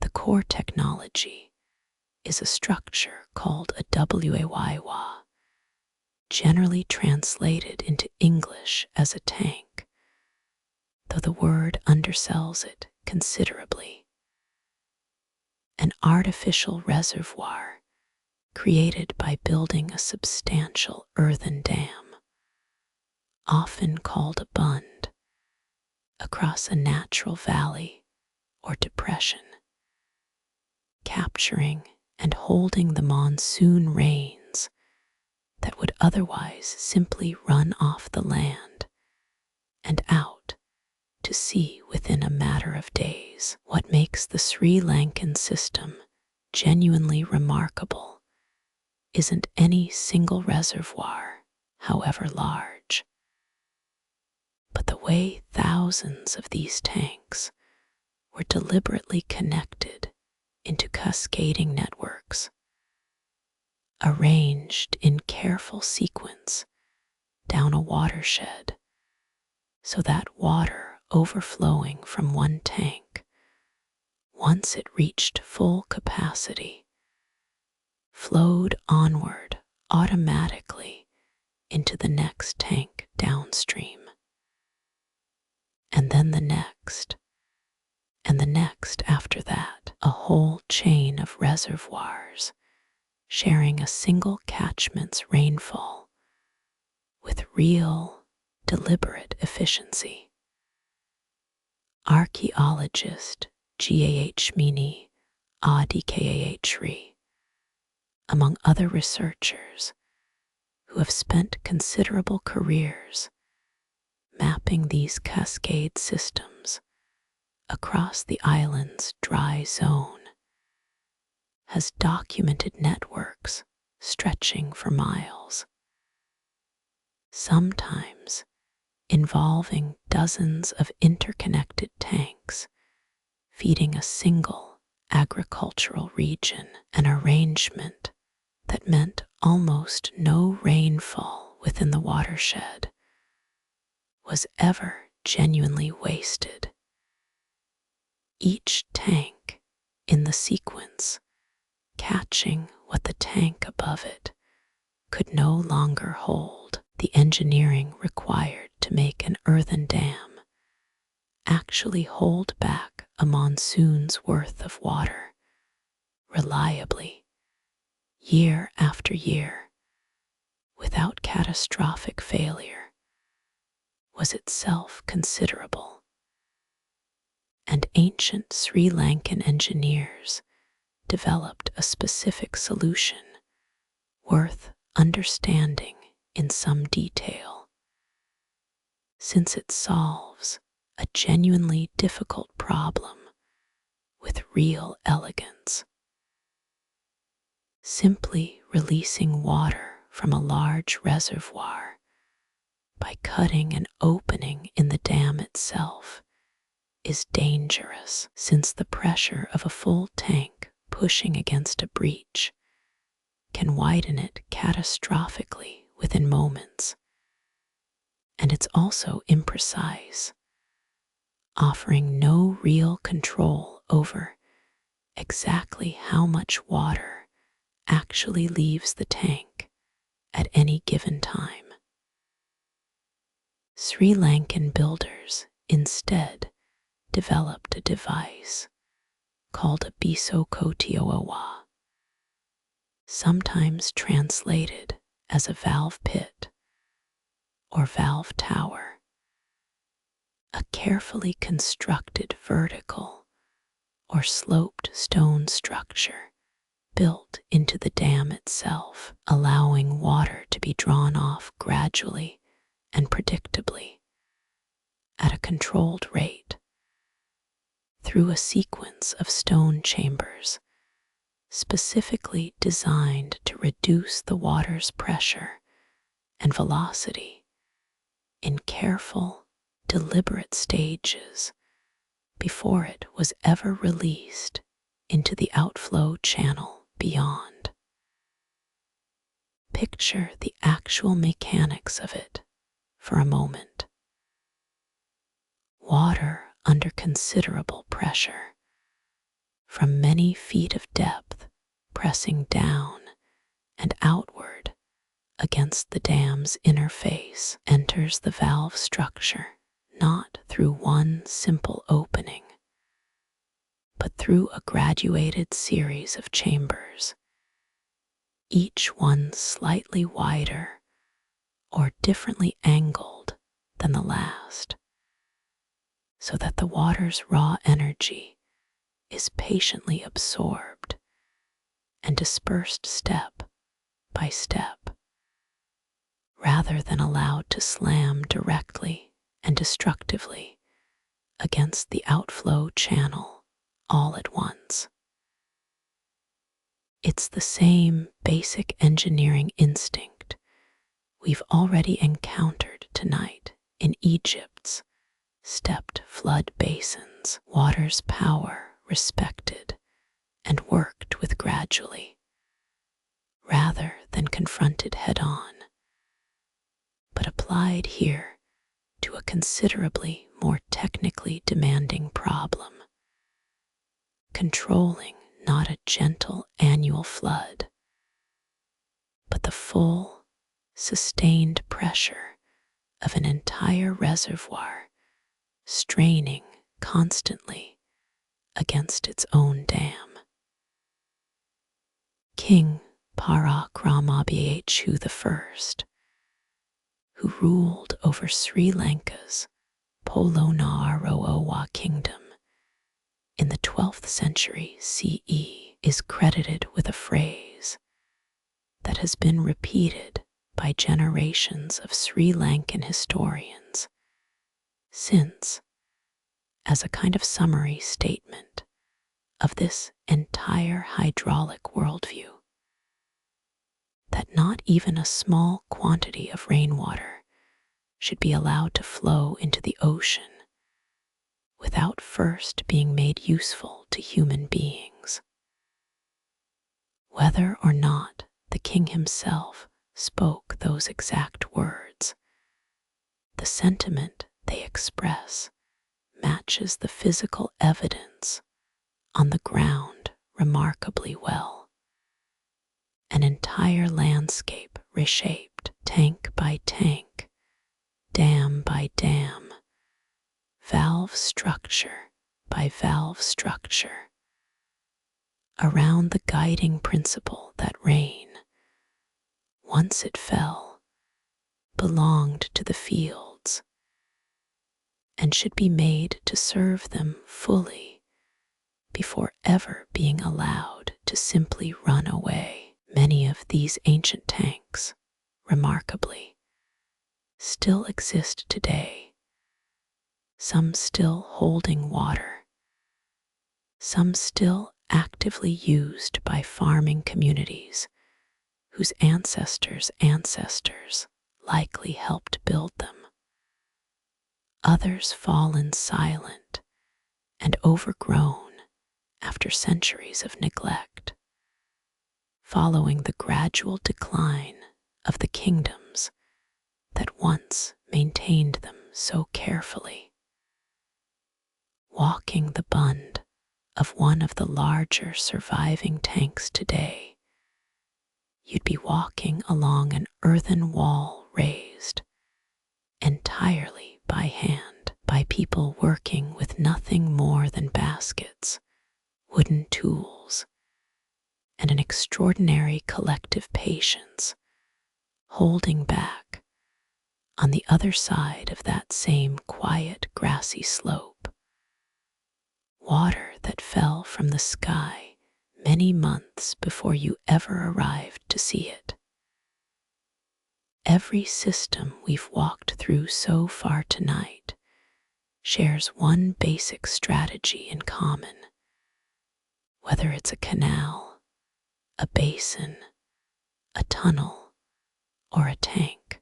The core technology is a structure called a waywa, generally translated into English as a tank, though the word undersells it considerably. An artificial reservoir created by building a substantial earthen dam, often called a bund, across a natural valley or depression, capturing and holding the monsoon rains that would otherwise simply run off the land and out to sea within a matter of days. What makes the Sri Lankan system genuinely remarkable isn't any single reservoir, however large, but the way thousands of these tanks were deliberately connected into cascading networks, arranged in careful sequence down a watershed, so that water overflowing from one tank, once it reached full capacity, flowed onward automatically into the next tank downstream, and then the next, and the next after that, a whole chain of reservoirs sharing a single catchment's rainfall with real, deliberate efficiency. Archaeologist G.A.H. Adikahri, among other researchers who have spent considerable careers mapping these cascade systems across the island's dry zone, has documented networks stretching for miles, sometimes involving dozens of interconnected tanks feeding a single agricultural region, an arrangement that meant almost no rainfall within the watershed was ever genuinely wasted. Each tank in the sequence catching what the tank above it could no longer hold. The engineering required to make an earthen dam actually hold back a monsoon's worth of water reliably, year after year, without catastrophic failure, was itself considerable. And ancient Sri Lankan engineers developed a specific solution worth understanding in some detail, since it solves a genuinely difficult problem with real elegance. Simply releasing water from a large reservoir by cutting an opening in the dam itself is dangerous, since the pressure of a full tank pushing against a breach can widen it catastrophically within moments. And it's also imprecise, offering no real control over exactly how much water actually leaves the tank at any given time. Sri Lankan builders instead developed a device called a bisokotioawa, sometimes translated as a valve pit or valve tower, a carefully constructed vertical or sloped stone structure built into the dam itself, allowing water to be drawn off gradually and predictably, at a controlled rate, through a sequence of stone chambers specifically designed to reduce the water's pressure and velocity in careful, deliberate stages before it was ever released into the outflow channel beyond. Picture the actual mechanics of it for a moment. Water under considerable pressure, from many feet of depth, pressing down and outward against the dam's inner face, enters the valve structure not through one simple opening, but through a graduated series of chambers, each one slightly wider or differently angled than the last, so that the water's raw energy is patiently absorbed and dispersed step by step, rather than allowed to slam directly and destructively against the outflow channel all at once. It's the same basic engineering instinct we've already encountered tonight in Egypt's stepped flood basins, water's power respected and worked with gradually, rather than confronted head-on, but applied here to a considerably more technically demanding problem, controlling not a gentle annual flood, but the full, sustained pressure of an entire reservoir straining constantly against its own dam. King Parakramabihu I, who ruled over Sri Lanka's Polonnaruwa kingdom in the 12th century CE, is credited with a phrase that has been repeated by generations of Sri Lankan historians since, as a kind of summary statement of this entire hydraulic worldview, that not even a small quantity of rainwater should be allowed to flow into the ocean without first being made useful to human beings. Whether or not the king himself spoke those exact words, the sentiment they express matches the physical evidence on the ground remarkably well. An entire landscape reshaped, tank by tank, dam by dam, valve structure by valve structure, around the guiding principle that rain, once it fell, belonged to the fields and should be made to serve them fully before ever being allowed to simply run away. Many of these ancient tanks, remarkably, still exist today, some still holding water, some still actively used by farming communities whose ancestors' ancestors likely helped build them. Others fallen silent and overgrown after centuries of neglect, following the gradual decline of the kingdoms that once maintained them so carefully. Walking the bund of one of the larger surviving tanks today, you'd be walking along an earthen wall raised entirely by hand by people working with nothing more than baskets, wooden tools, and an extraordinary collective patience, holding back on the other side of that same quiet grassy slope, water that fell from the sky many months before you ever arrived to see it. Every system we've walked through so far tonight shares one basic strategy in common. Whether it's a canal, a basin, a tunnel, or a tank,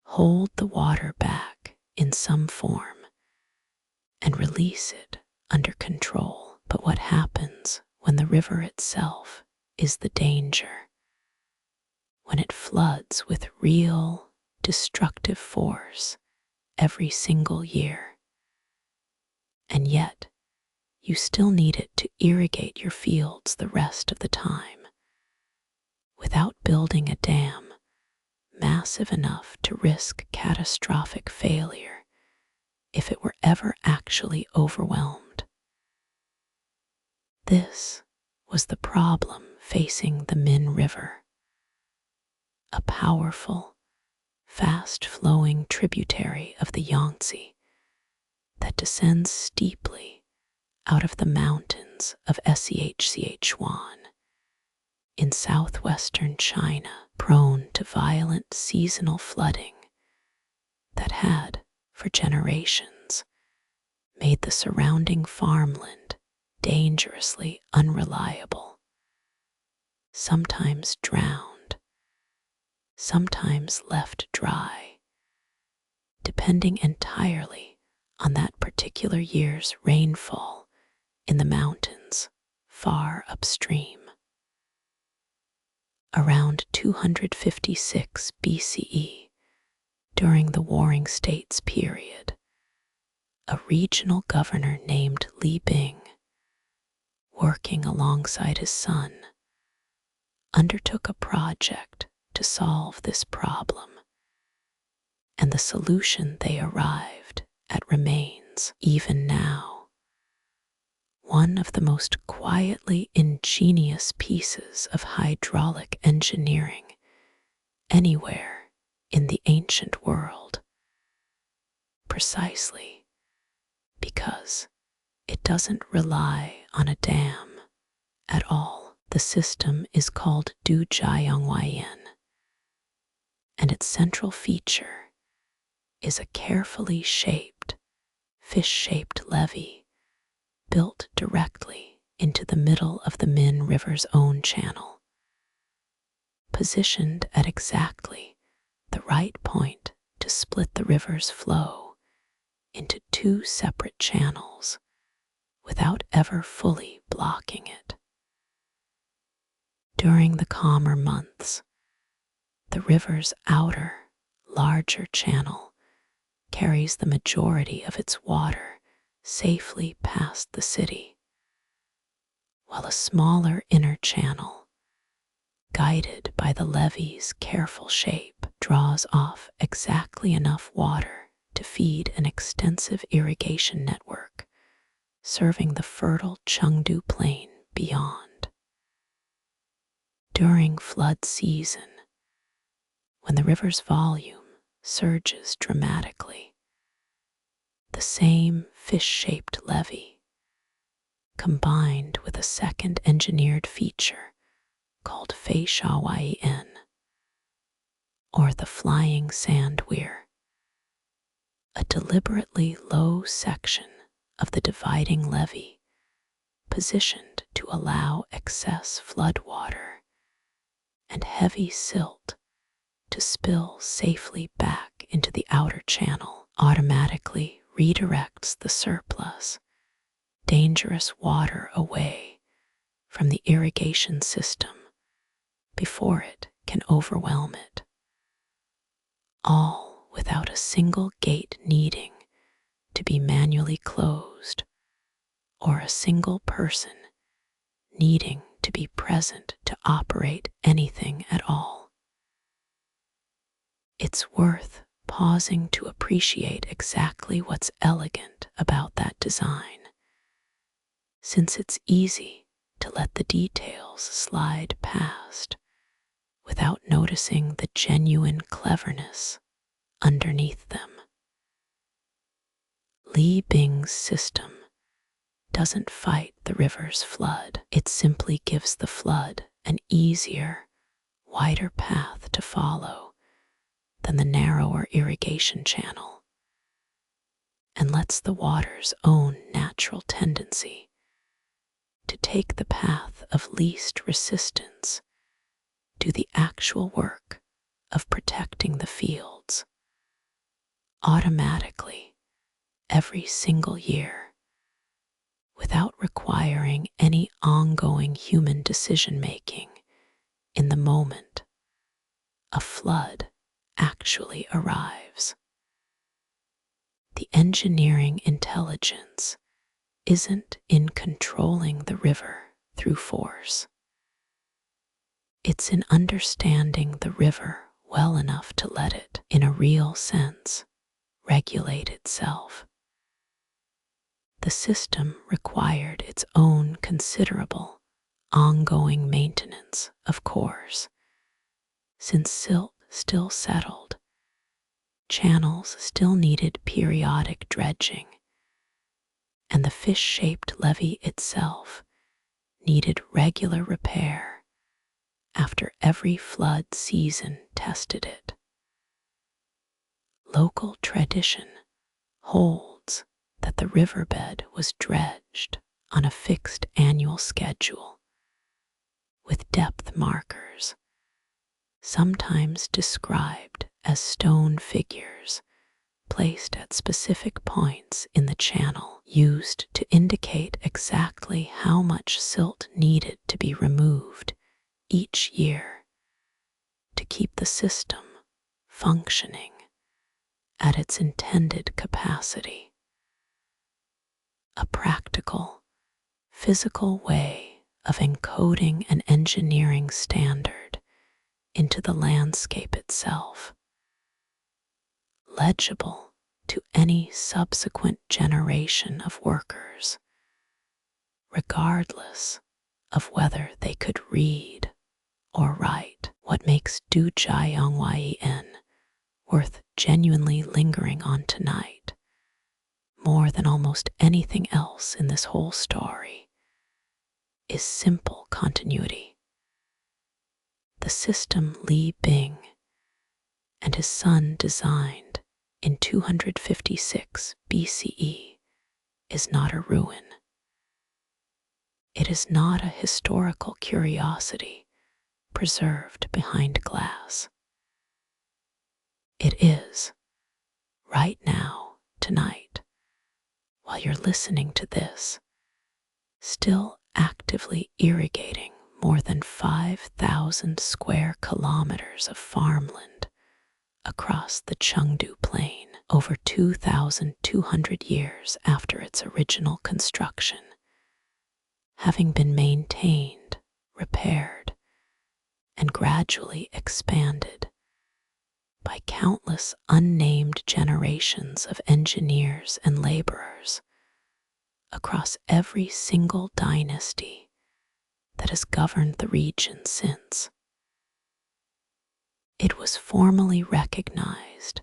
hold the water back in some form and release it under control. But what happens when the river itself is the danger? When it floods with real, destructive force every single year. And yet, you still need it to irrigate your fields the rest of the time, without building a dam massive enough to risk catastrophic failure if it were ever actually overwhelmed. This was the problem facing the Min River, a powerful, fast-flowing tributary of the Yangtze that descends steeply out of the mountains of Sichuan in southwestern China, prone to violent seasonal flooding that had, for generations, made the surrounding farmland dangerously unreliable, sometimes drowned, sometimes left dry, depending entirely on that particular year's rainfall in the mountains far upstream. Around 256 BCE, during the Warring States period, a regional governor named Li Bing, working alongside his son, undertook a project to solve this problem, and the solution they arrived at remains, even now, one of the most quietly ingenious pieces of hydraulic engineering anywhere in the ancient world, precisely because it doesn't rely on a dam at all. The system is called Dujiangyan, and its central feature is a carefully shaped, fish-shaped levee built directly into the middle of the Min River's own channel, positioned at exactly the right point to split the river's flow into two separate channels without ever fully blocking it. During the calmer months, the river's outer, larger channel carries the majority of its water safely past the city, while a smaller inner channel, guided by the levee's careful shape, draws off exactly enough water to feed an extensive irrigation network, serving the fertile Chengdu Plain beyond. During flood season, when the river's volume surges dramatically, the same fish-shaped levee, combined with a second engineered feature called Feishawayen, or the flying sand weir, a deliberately low section of the dividing levee positioned to allow excess floodwater and heavy silt to spill safely back into the outer channel, automatically redirects the surplus, dangerous water away from the irrigation system before it can overwhelm it, all without a single gate needing to be manually closed or a single person needing to be present to operate anything at all. It's worth pausing to appreciate exactly what's elegant about that design, since it's easy to let the details slide past without noticing the genuine cleverness underneath them. Li Bing's system doesn't fight the river's flood. It simply gives the flood an easier, wider path to follow than the narrower irrigation channel, and lets the water's own natural tendency to take the path of least resistance do the actual work of protecting the fields automatically every single year, without requiring any ongoing human decision-making in the moment a flood actually arrives. The engineering intelligence isn't in controlling the river through force. It's in understanding the river well enough to let it, in a real sense, regulate itself. The system required its own considerable, ongoing maintenance, of course, since silt still settled, channels still needed periodic dredging, and the fish-shaped levee itself needed regular repair after every flood season tested it. Local tradition holds that the riverbed was dredged on a fixed annual schedule, with depth markers, sometimes described as stone figures placed at specific points in the channel, used to indicate exactly how much silt needed to be removed each year to keep the system functioning at its intended capacity. A practical, physical way of encoding an engineering standard into the landscape itself, legible to any subsequent generation of workers, regardless of whether they could read or write. What makes Dujiangyan worth genuinely lingering on tonight, more than almost anything else in this whole story, is simple continuity. The system Li Bing and his son designed in 256 BCE is not a ruin. It is not a historical curiosity preserved behind glass. It is, right now, tonight, while you're listening to this, still actively irrigating more than 5,000 square kilometers of farmland across the Chengdu Plain over 2,200 years after its original construction, having been maintained, repaired, and gradually expanded by countless unnamed generations of engineers and laborers across every single dynasty that has governed the region since. It was formally recognized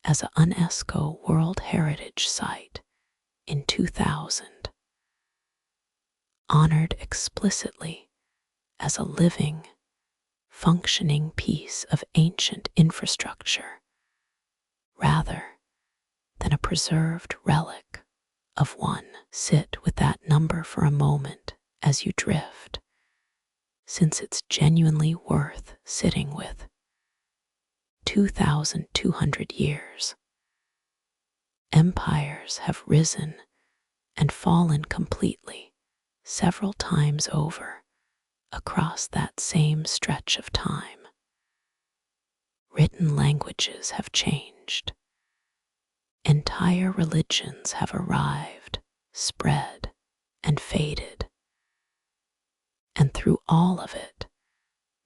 as a UNESCO World Heritage Site in 2000, honored explicitly as a living, functioning piece of ancient infrastructure, rather than a preserved relic of one. Sit with that number for a moment as you drift, since it's genuinely worth sitting with. 2,200 years. Empires have risen and fallen completely several times over across that same stretch of time. Written languages have changed. Entire religions have arrived, spread, and faded. And through all of it,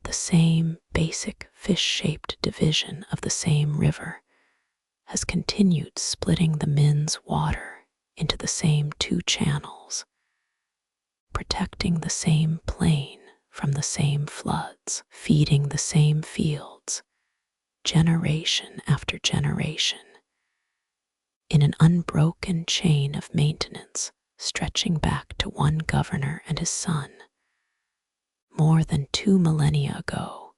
the same basic fish-shaped division of the same river has continued splitting the Min's water into the same two channels, protecting the same plain from the same floods, feeding the same fields, generation after generation, in an unbroken chain of maintenance stretching back to one governor and his son, more than 2 millennia ago,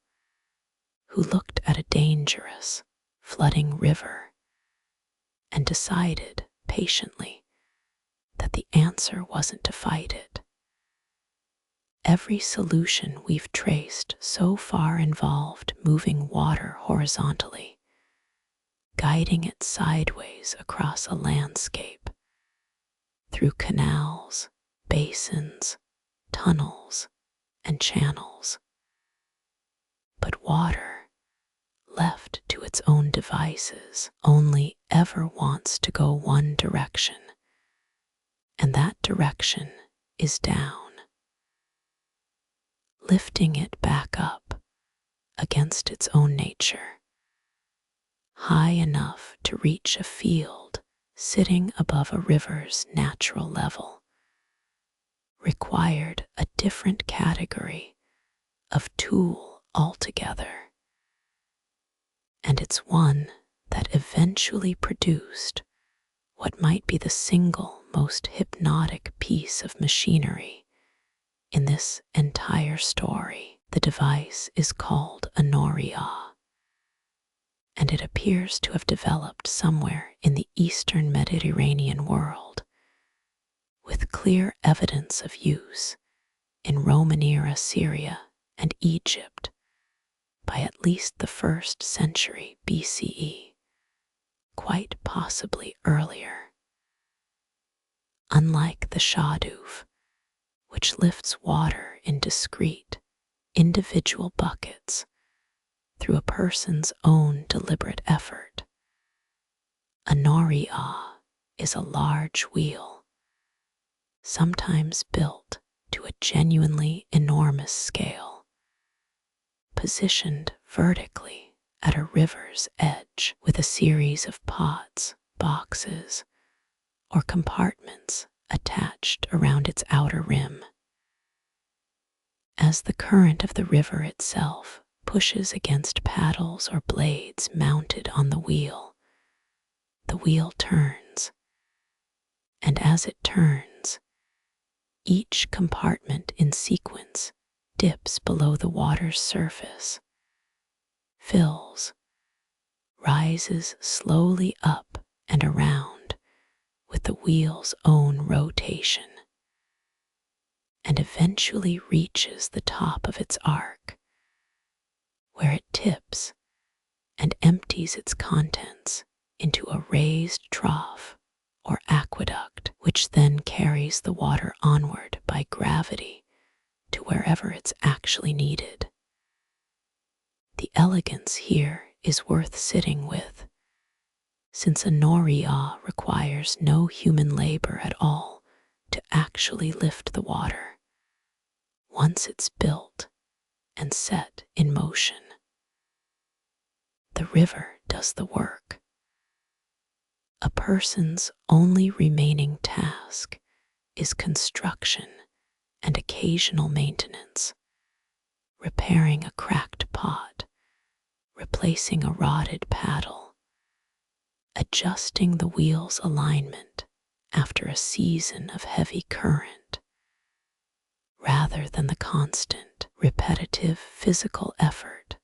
who looked at a dangerous, flooding river and decided patiently that the answer wasn't to fight it. Every solution we've traced so far involved moving water horizontally, guiding it sideways across a landscape, through canals, basins, tunnels, and channels. But water, left to its own devices, only ever wants to go one direction, and that direction is down. Lifting it back up against its own nature, high enough to reach a field sitting above a river's natural level, required a different category of tool altogether. And it's one that eventually produced what might be the single most hypnotic piece of machinery in this entire story. The device is called a noria, and it appears to have developed somewhere in the eastern Mediterranean world, with clear evidence of use in Roman-era Syria and Egypt by at least the 1st century BCE, quite possibly earlier. Unlike the shaduf, which lifts water in discrete, individual buckets through a person's own deliberate effort, a noria is a large wheel, sometimes built to a genuinely enormous scale, positioned vertically at a river's edge with a series of pots, boxes, or compartments attached around its outer rim. As the current of the river itself pushes against paddles or blades mounted on the wheel turns, and as it turns, each compartment in sequence dips below the water's surface, fills, rises slowly up and around with the wheel's own rotation, and eventually reaches the top of its arc, where it tips and empties its contents into a raised trough or aqueduct, which then carries the water onward by gravity to wherever it's actually needed. The elegance here is worth sitting with, since a noria requires no human labor at all to actually lift the water, once it's built and set in motion. The river does the work. A person's only remaining task is construction and occasional maintenance, repairing a cracked pot, replacing a rotted paddle, adjusting the wheel's alignment after a season of heavy current, rather than the constant, repetitive physical effort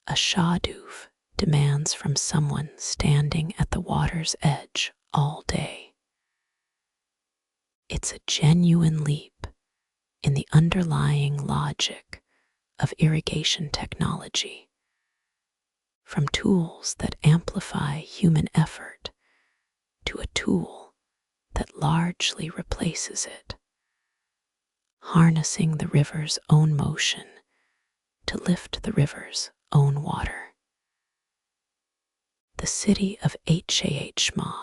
a shaduf demands from someone standing at the water's edge all day. It's a genuine leap in the underlying logic of irrigation technology, from tools that amplify human effort to a tool that largely replaces it, harnessing the river's own motion to lift the river's own water. The city of Shma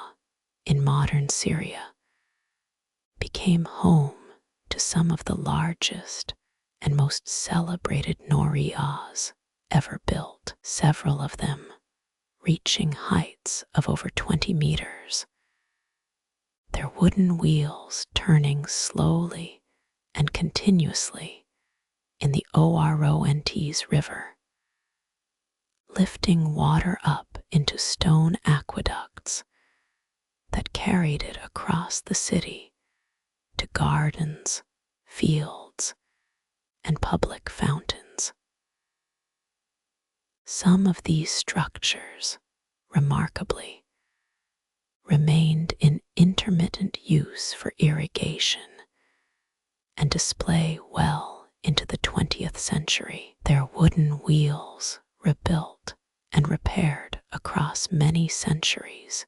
in modern Syria became home to some of the largest and most celebrated noriyas ever built, several of them reaching heights of over 20 meters, their wooden wheels turning slowly and continuously in the Oront's river, lifting water up into stone aqueducts that carried it across the city to gardens, fields, and public fountains. Some of these structures remarkably, remained in intermittent use for irrigation and display well into the 20th century. Their wooden wheels, rebuilt and repaired across many centuries,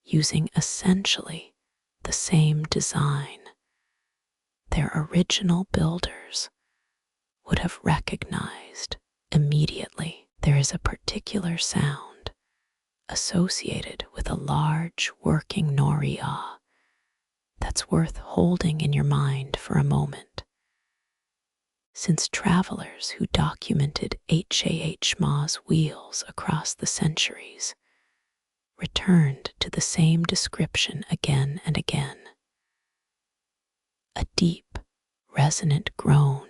using essentially the same design, their original builders would have recognized immediately. There is a particular sound associated with a large working noriya that's worth holding in your mind for a moment. Since travelers who documented Ma's wheels across the centuries returned to the same description again and again. A deep, resonant groan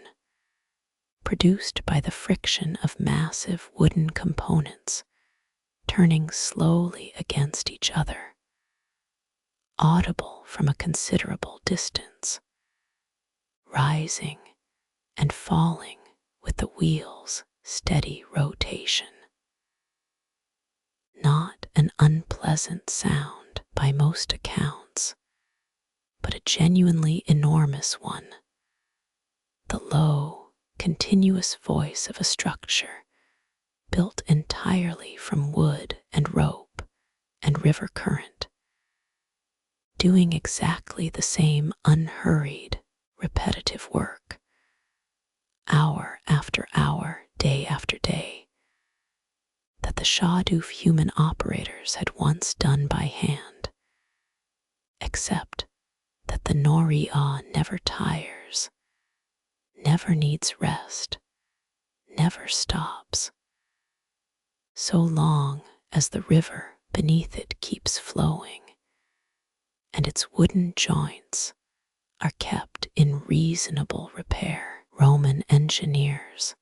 produced by the friction of massive wooden components turning slowly against each other, audible from a considerable distance, rising and falling with the wheel's steady rotation. Not an unpleasant sound by most accounts, but a genuinely enormous one. The low, continuous voice of a structure built entirely from wood and rope and river current, doing exactly the same unhurried, repetitive work, hour after hour, day after day, that the Shaduf human operators had once done by hand, except that the Noriya never tires, never needs rest, never stops, so long as the river beneath it keeps flowing, and its wooden joints are kept in reasonable repair. Roman engineers,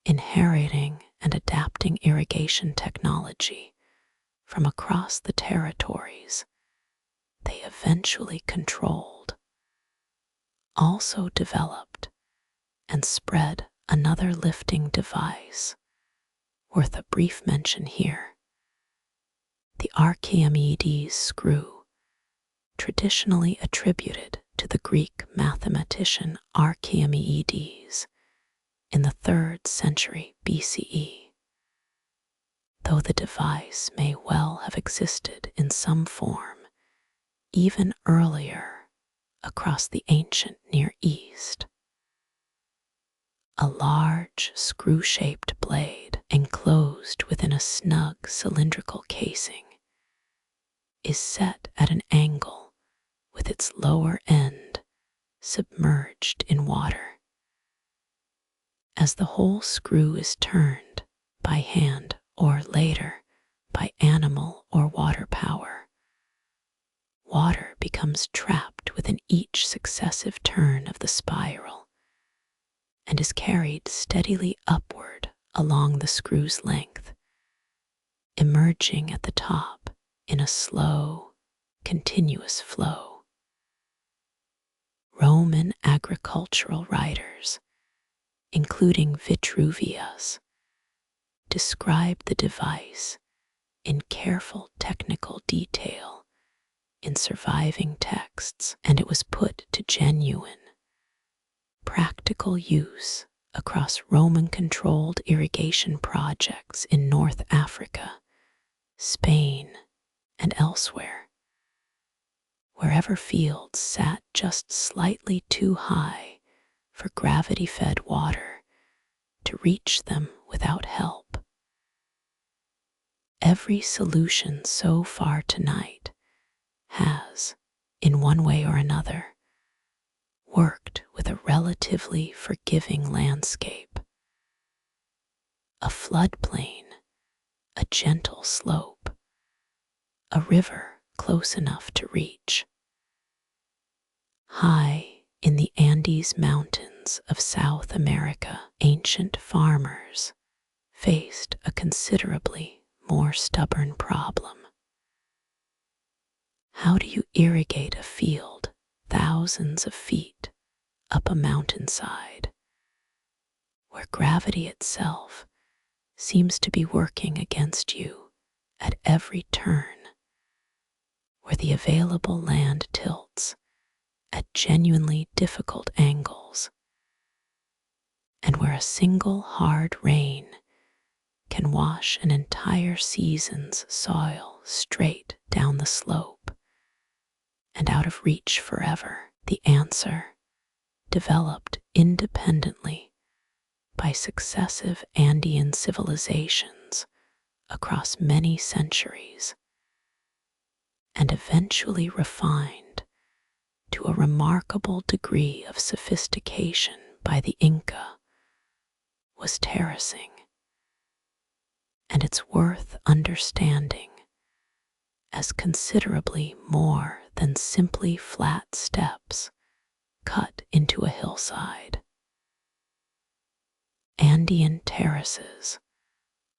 inheriting and adapting irrigation technology from across the territories they eventually controlled, also developed and spread another lifting device worth a brief mention here: the Archimedes screw, traditionally attributed to the Greek mathematician Archimedes in the 3rd century BCE, though the device may well have existed in some form even earlier across the ancient Near East. A large screw-shaped blade enclosed within a snug cylindrical casing is set at an angle with its lower end submerged in water. As the whole screw is turned by hand or later by animal or water power, water becomes trapped within each successive turn of the spiral and is carried steadily upward along the screw's length, emerging at the top in a slow, continuous flow. Roman agricultural writers, including Vitruvius, describe the device in careful technical detail in surviving texts, and it was put to genuine, practical use across Roman-controlled irrigation projects in North Africa, Spain, and elsewhere, wherever fields sat just slightly too high for gravity-fed water to reach them without help. Every solution so far tonight has, in one way or another, worked with a relatively forgiving landscape. A floodplain, a gentle slope, a river close enough to reach. High in the Andes mountains of South America, ancient farmers faced a considerably more stubborn problem. How do you irrigate a field thousands of feet up a mountainside, where gravity itself seems to be working against you at every turn, where the available land tilts at genuinely difficult angles, and where a single hard rain can wash an entire season's soil straight down the slope and out of reach forever. The answer, developed independently by successive Andean civilizations across many centuries, and eventually refined to a remarkable degree of sophistication by the Inca, was terracing. And it's worth understanding as considerably more than simply flat steps cut into a hillside. Andean terraces,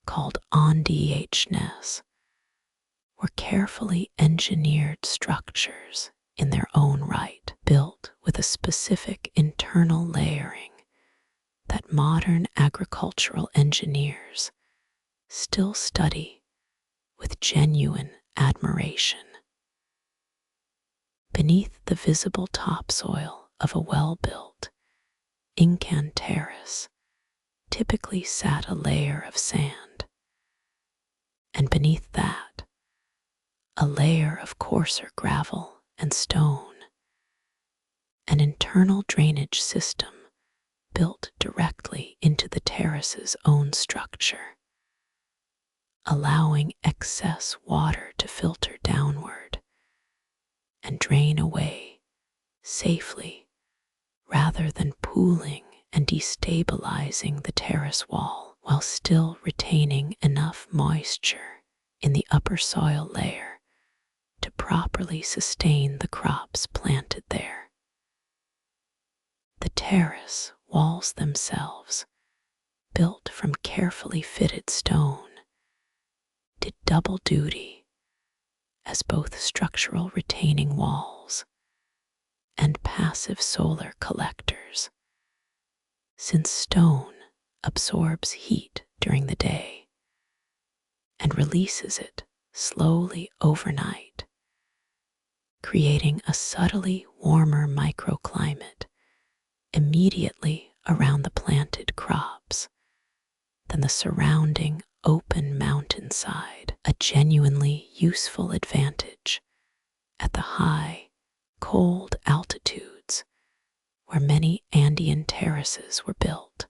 called ondiaches, were carefully engineered structures in their own right, built with a specific internal layering that modern agricultural engineers still study with genuine admiration. Beneath the visible topsoil of a well-built Incan terrace typically sat a layer of sand, and beneath that, a layer of coarser gravel and stone, an internal drainage system built directly into the terrace's own structure, allowing excess water to filter downward and drain away safely rather than pooling and destabilizing the terrace wall while still retaining enough moisture in the upper soil layer to properly sustain the crops planted there. The terrace walls themselves, built from carefully fitted stone, did double duty as both structural retaining walls and passive solar collectors, since stone absorbs heat during the day and releases it slowly overnight, creating a subtly warmer microclimate immediately around the planted crops than the surrounding open mountainside, a genuinely useful advantage at the high, cold altitudes where many Andean terraces were built.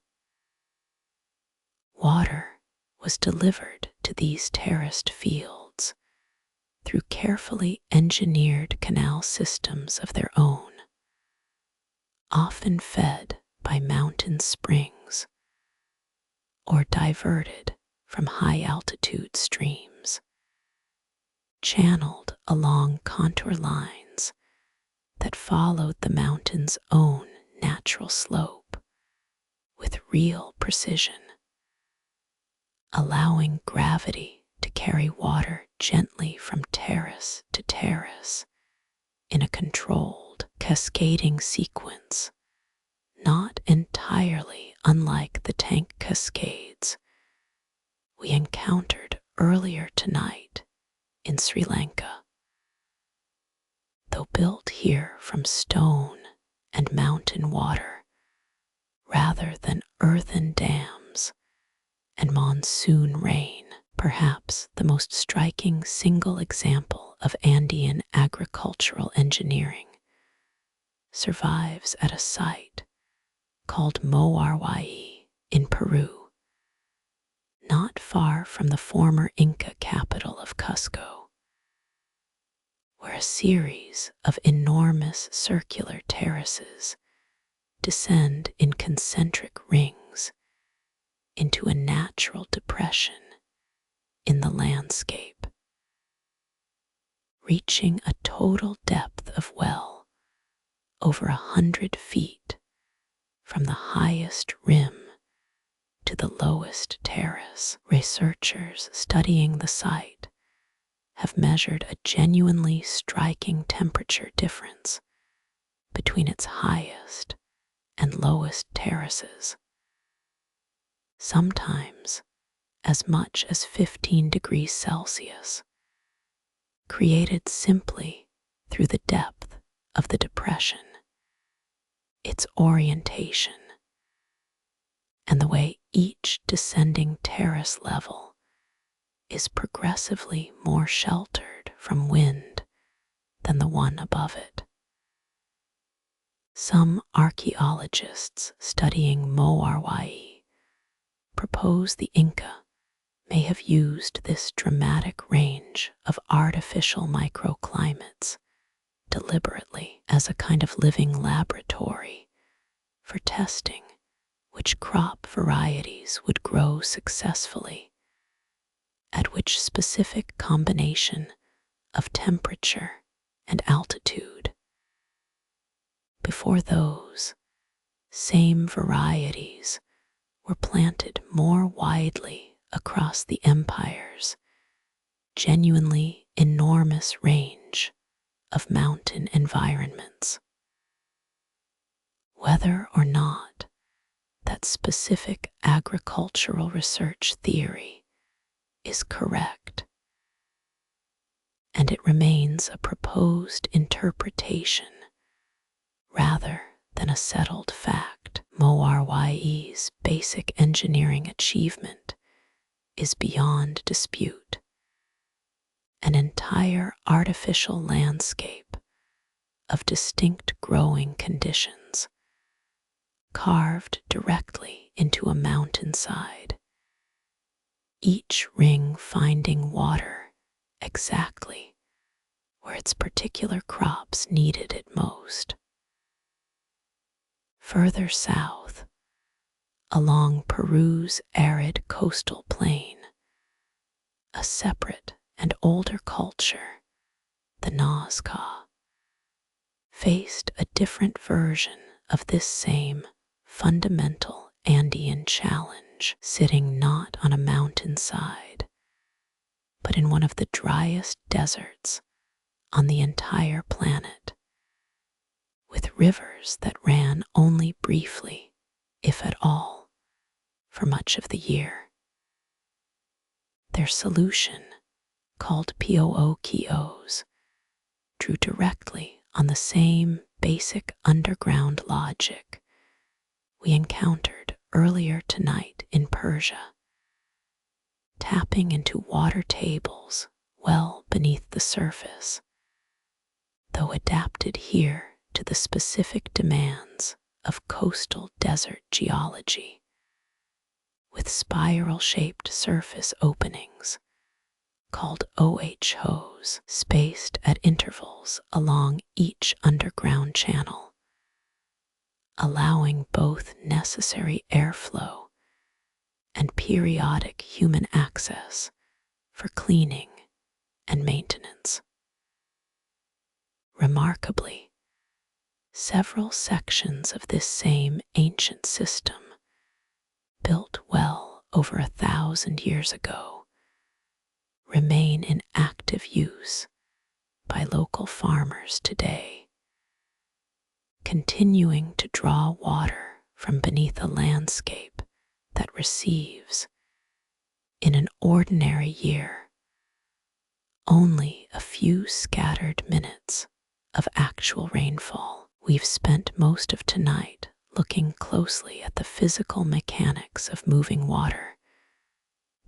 Water was delivered to these terraced fields through carefully engineered canal systems of their own, often fed by mountain springs or diverted from high-altitude streams, channeled along contour lines that followed the mountain's own natural slope with real precision, allowing gravity to carry water gently from terrace to terrace in a controlled, cascading sequence, not entirely unlike the tank cascades we encountered earlier tonight in Sri Lanka. Though built here from stone and mountain water rather than earthen dams and monsoon rain, perhaps the most striking single example of Andean agricultural engineering survives at a site called Moarwai in Peru, not far from the former Inca capital of Cusco, where a series of enormous circular terraces descend in concentric rings into a natural depression in the landscape, reaching a total depth of well over 100 feet from the highest rim to the lowest terrace. Researchers studying the site have measured a genuinely striking temperature difference between its highest and lowest terraces, sometimes as much as 15 degrees Celsius, created simply through the depth of the depression, its orientation, and the way each descending terrace level is progressively more sheltered from wind than the one above it. Some archaeologists studying Moarwai propose the Inca may have used this dramatic range of artificial microclimates deliberately as a kind of living laboratory for testing which crop varieties would grow successfully at which specific combination of temperature and altitude. Before those same varieties were planted more widely across the empire's genuinely enormous range of mountain environments. Whether or not that specific agricultural research theory is correct, and it remains a proposed interpretation rather than a settled fact, Moarwai's basic engineering achievement is beyond dispute. An entire artificial landscape of distinct growing conditions, carved directly into a mountainside, each ring finding water exactly where its particular crops needed it most. Further south, along Peru's arid coastal plain, a separate and older culture, the Nazca, faced a different version of this same fundamental Andean challenge, sitting not on a mountainside, but in one of the driest deserts on the entire planet, with rivers that ran only briefly, if at all, for much of the year. Their solution, called Pookios, drew directly on the same basic underground logic we encountered earlier tonight in Persia, tapping into water tables well beneath the surface, though adapted here to the specific demands of coastal desert geology, with spiral-shaped surface openings called OHOs spaced at intervals along each underground channel, allowing both necessary airflow and periodic human access for cleaning and maintenance. Remarkably, several sections of this same ancient system, built well over 1,000 years ago, remain in active use by local farmers today, continuing to draw water from beneath a landscape that receives, in an ordinary year, only a few scattered minutes of actual rainfall. We've spent most of tonight looking closely at the physical mechanics of moving water,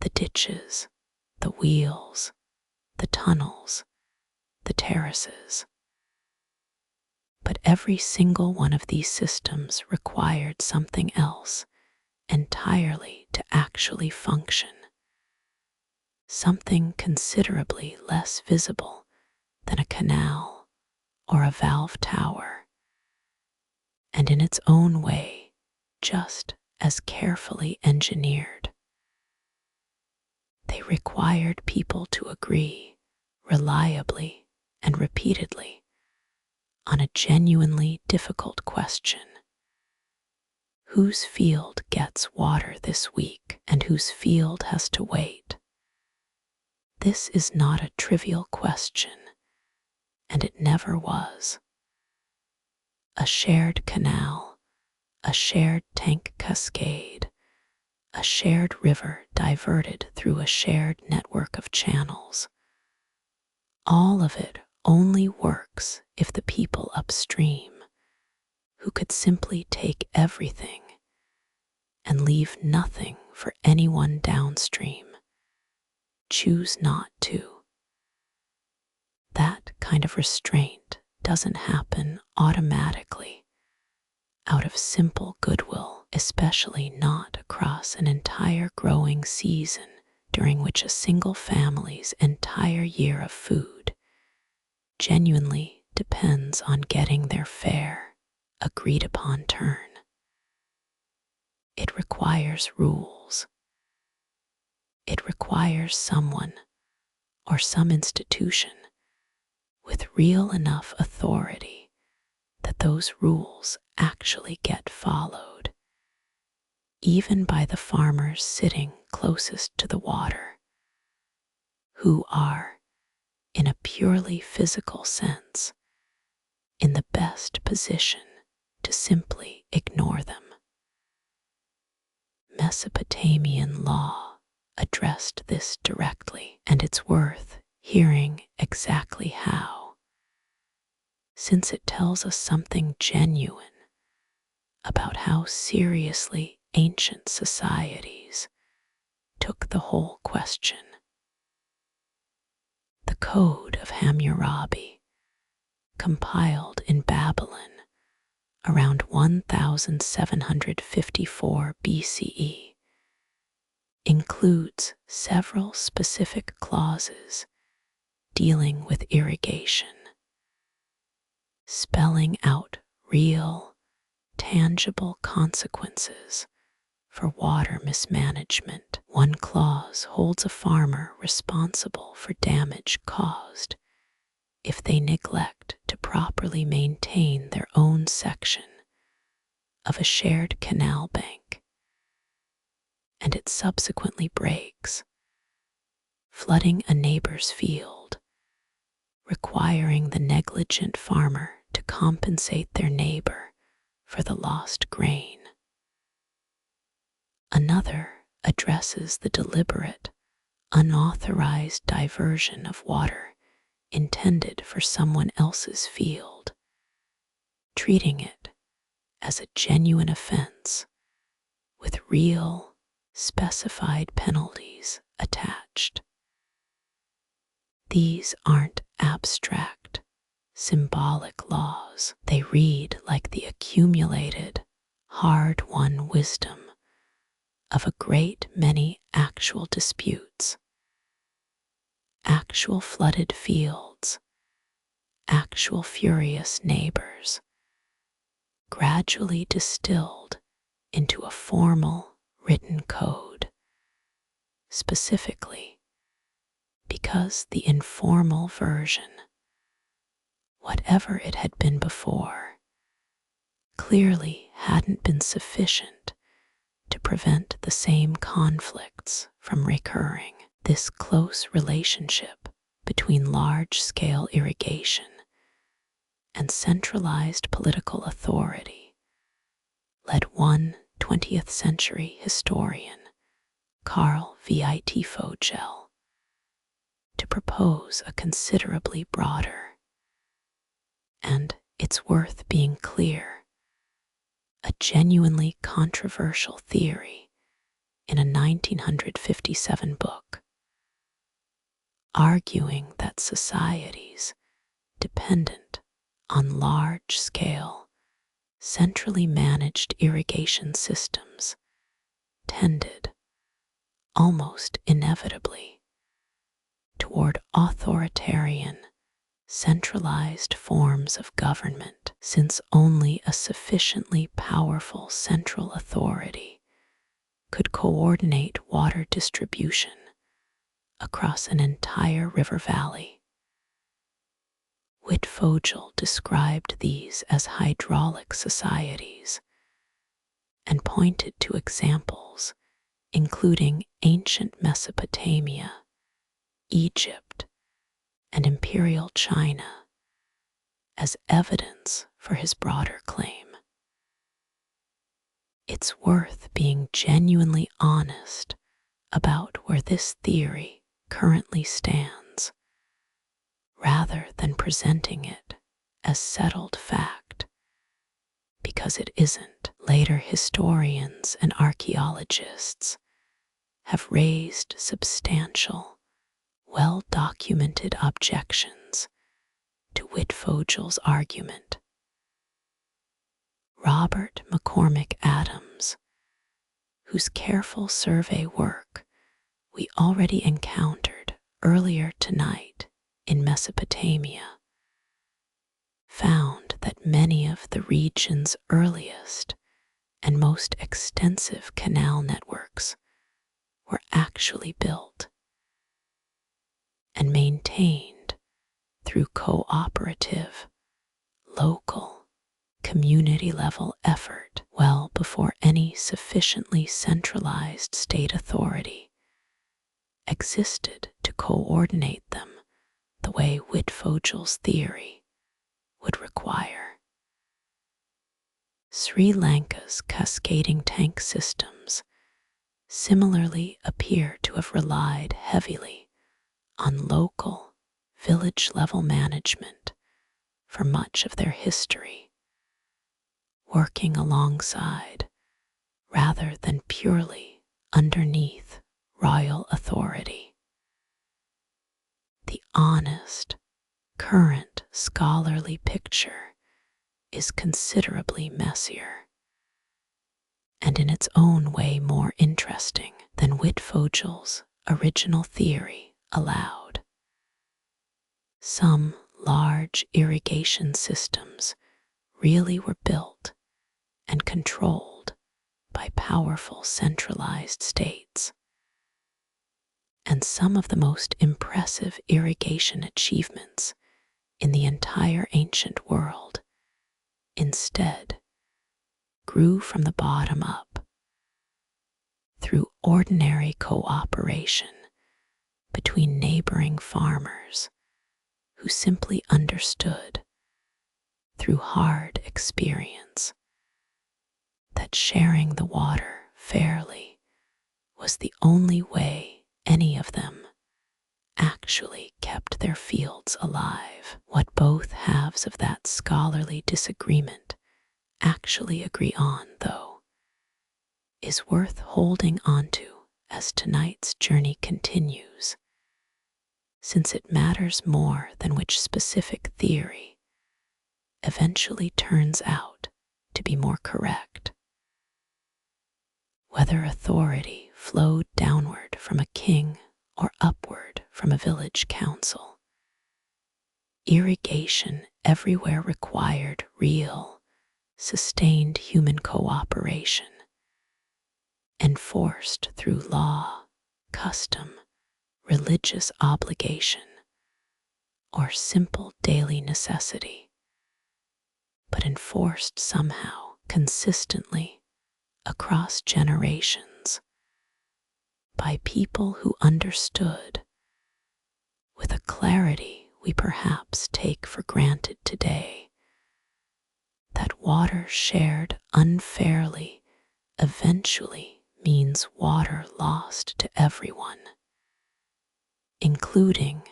the ditches, the wheels, the tunnels, the terraces. But every single one of these systems required something else entirely to actually function, something considerably less visible than a canal or a valve tower, and in its own way just as carefully engineered. They required people to agree reliably and repeatedly on a genuinely difficult question: whose field gets water this week and whose field has to wait? This is not a trivial question, and it never was. A shared canal, a shared tank cascade, a shared river diverted through a shared network of channels. All of it only works if the people upstream, who could simply take everything and leave nothing for anyone downstream, choose not to. That kind of restraint doesn't happen automatically out of simple goodwill, especially not across an entire growing season during which a single family's entire year of food genuinely depends on getting their fair, agreed upon turn. It requires rules. It requires someone or some institution with real enough authority that those rules actually get followed, even by the farmers sitting closest to the water, who are, in a purely physical sense, in the best position to simply ignore them. Mesopotamian law addressed this directly, and it's worth hearing exactly how, since it tells us something genuine about how seriously ancient societies took the whole question. The Code of Hammurabi, compiled in Babylon around 1754 BCE, includes several specific clauses dealing with irrigation, spelling out real, tangible consequences for water mismanagement. One clause holds a farmer responsible for damage caused if they neglect to properly maintain their own section of a shared canal bank, and it subsequently breaks, flooding a neighbor's field, requiring the negligent farmer to compensate their neighbor for the lost grain. Another addresses the deliberate, unauthorized diversion of water intended for someone else's field, treating it as a genuine offense with real, specified penalties attached. These aren't abstract, symbolic laws. They read like the accumulated, hard-won wisdom of a great many actual disputes, actual flooded fields, actual furious neighbors, gradually distilled into a formal written code, specifically because the informal version, whatever it had been before, clearly hadn't been sufficient to prevent the same conflicts from recurring. This close relationship between large-scale irrigation and centralized political authority led one 20th century historian, Carl Vit Fogel, to propose a considerably broader, and it's worth being clear, a genuinely controversial theory in a 1957 book, arguing that societies dependent on large-scale, centrally managed irrigation systems tended, almost inevitably, toward authoritarian, centralized forms of government, since only a sufficiently powerful central authority could coordinate water distribution across an entire river valley. Witt-Fogel described these as hydraulic societies and pointed to examples including ancient Mesopotamia, Egypt, and imperial China as evidence for his broader claim. it's worth being genuinely honest about where this theory currently stands, rather than presenting it as settled fact, because it isn't. Later historians and archaeologists have raised substantial, well-documented objections to Whitfogle's argument. Robert McCormick Adams, whose careful survey work we already encountered earlier tonight in Mesopotamia, found that many of the region's earliest and most extensive canal networks were actually built and maintained through cooperative, local, community-level effort well before any sufficiently centralized state authority existed to coordinate them the way Whitfogle's theory would require. Sri Lanka's cascading tank systems similarly appear to have relied heavily on local, village-level management for much of their history, working alongside rather than purely underneath royal authority. The honest, current scholarly picture is considerably messier, and in its own way more interesting than Whitfogle's original theory allowed. Some large irrigation systems really were built and controlled by powerful centralized states, and some of the most impressive irrigation achievements in the entire ancient world instead grew from the bottom up through ordinary cooperation between neighboring farmers who simply understood through hard experience that sharing the water fairly was the only way any of them actually kept their fields alive. What both halves of that scholarly disagreement actually agree on, though, is worth holding onto as tonight's journey continues, since it matters more than which specific theory eventually turns out to be more correct. Whether authority flowed downward from a king or upward from a village council, irrigation everywhere required real, sustained human cooperation, enforced through law, custom, religious obligation, or simple daily necessity, but enforced somehow consistently across generations by people who understood with a clarity we perhaps take for granted today that water shared unfairly eventually means water lost to everyone, including,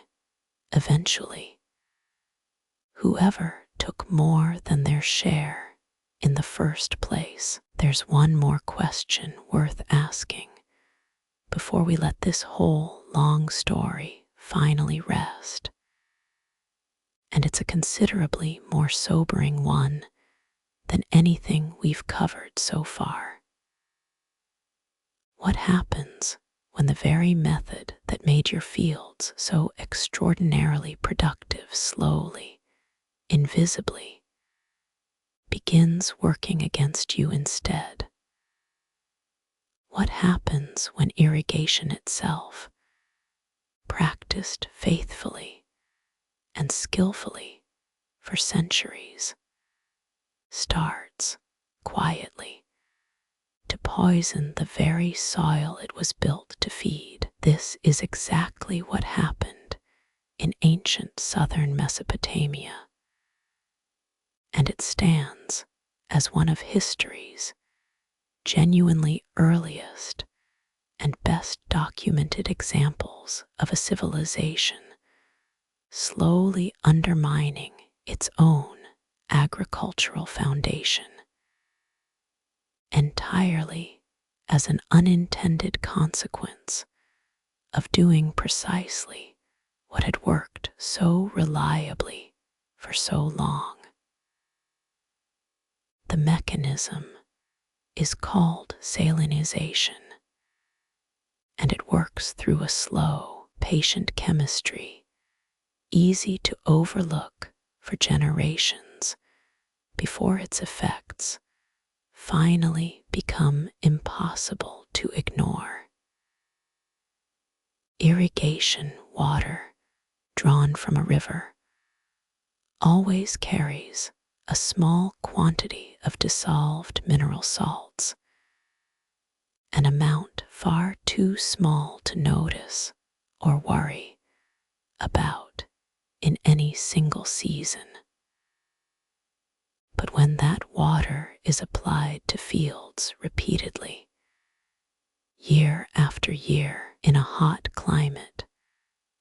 eventually, whoever took more than their share in the first place. There's one more question worth asking before we let this whole long story finally rest, and it's a considerably more sobering one than anything we've covered so far. What happens when the very method that made your fields so extraordinarily productive slowly, invisibly, begins working against you instead? What happens when irrigation itself, practiced faithfully and skillfully for centuries, starts quietly to poison the very soil it was built to feed? This is exactly what happened in ancient southern Mesopotamia, and it stands as one of history's genuinely earliest and best documented examples of a civilization slowly undermining its own agricultural foundation, entirely as an unintended consequence of doing precisely what had worked so reliably for so long. The mechanism is called salinization, and it works through a slow, patient chemistry, easy to overlook for generations before its effects finally become impossible to ignore. Irrigation water drawn from a river always carries a small quantity of dissolved mineral salts, an amount far too small to notice or worry about in any single season. But when that water is applied to fields repeatedly, year after year in a hot climate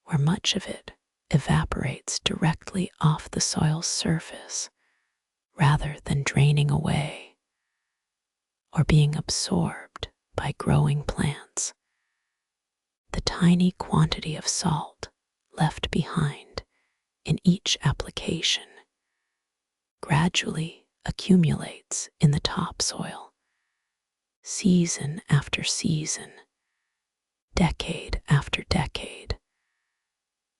where much of it evaporates directly off the soil's surface rather than draining away or being absorbed by growing plants, the tiny quantity of salt left behind in each application gradually accumulates in the topsoil, season after season, decade after decade,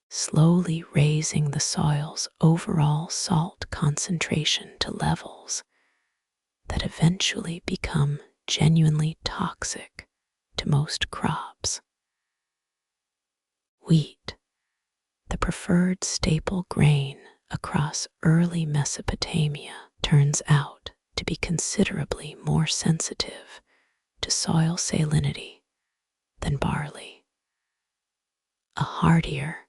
slowly raising the soil's overall salt concentration to levels that eventually become genuinely toxic to most crops. Wheat, the preferred staple grain across early Mesopotamia, turns out to be considerably more sensitive to soil salinity than barley. A hardier,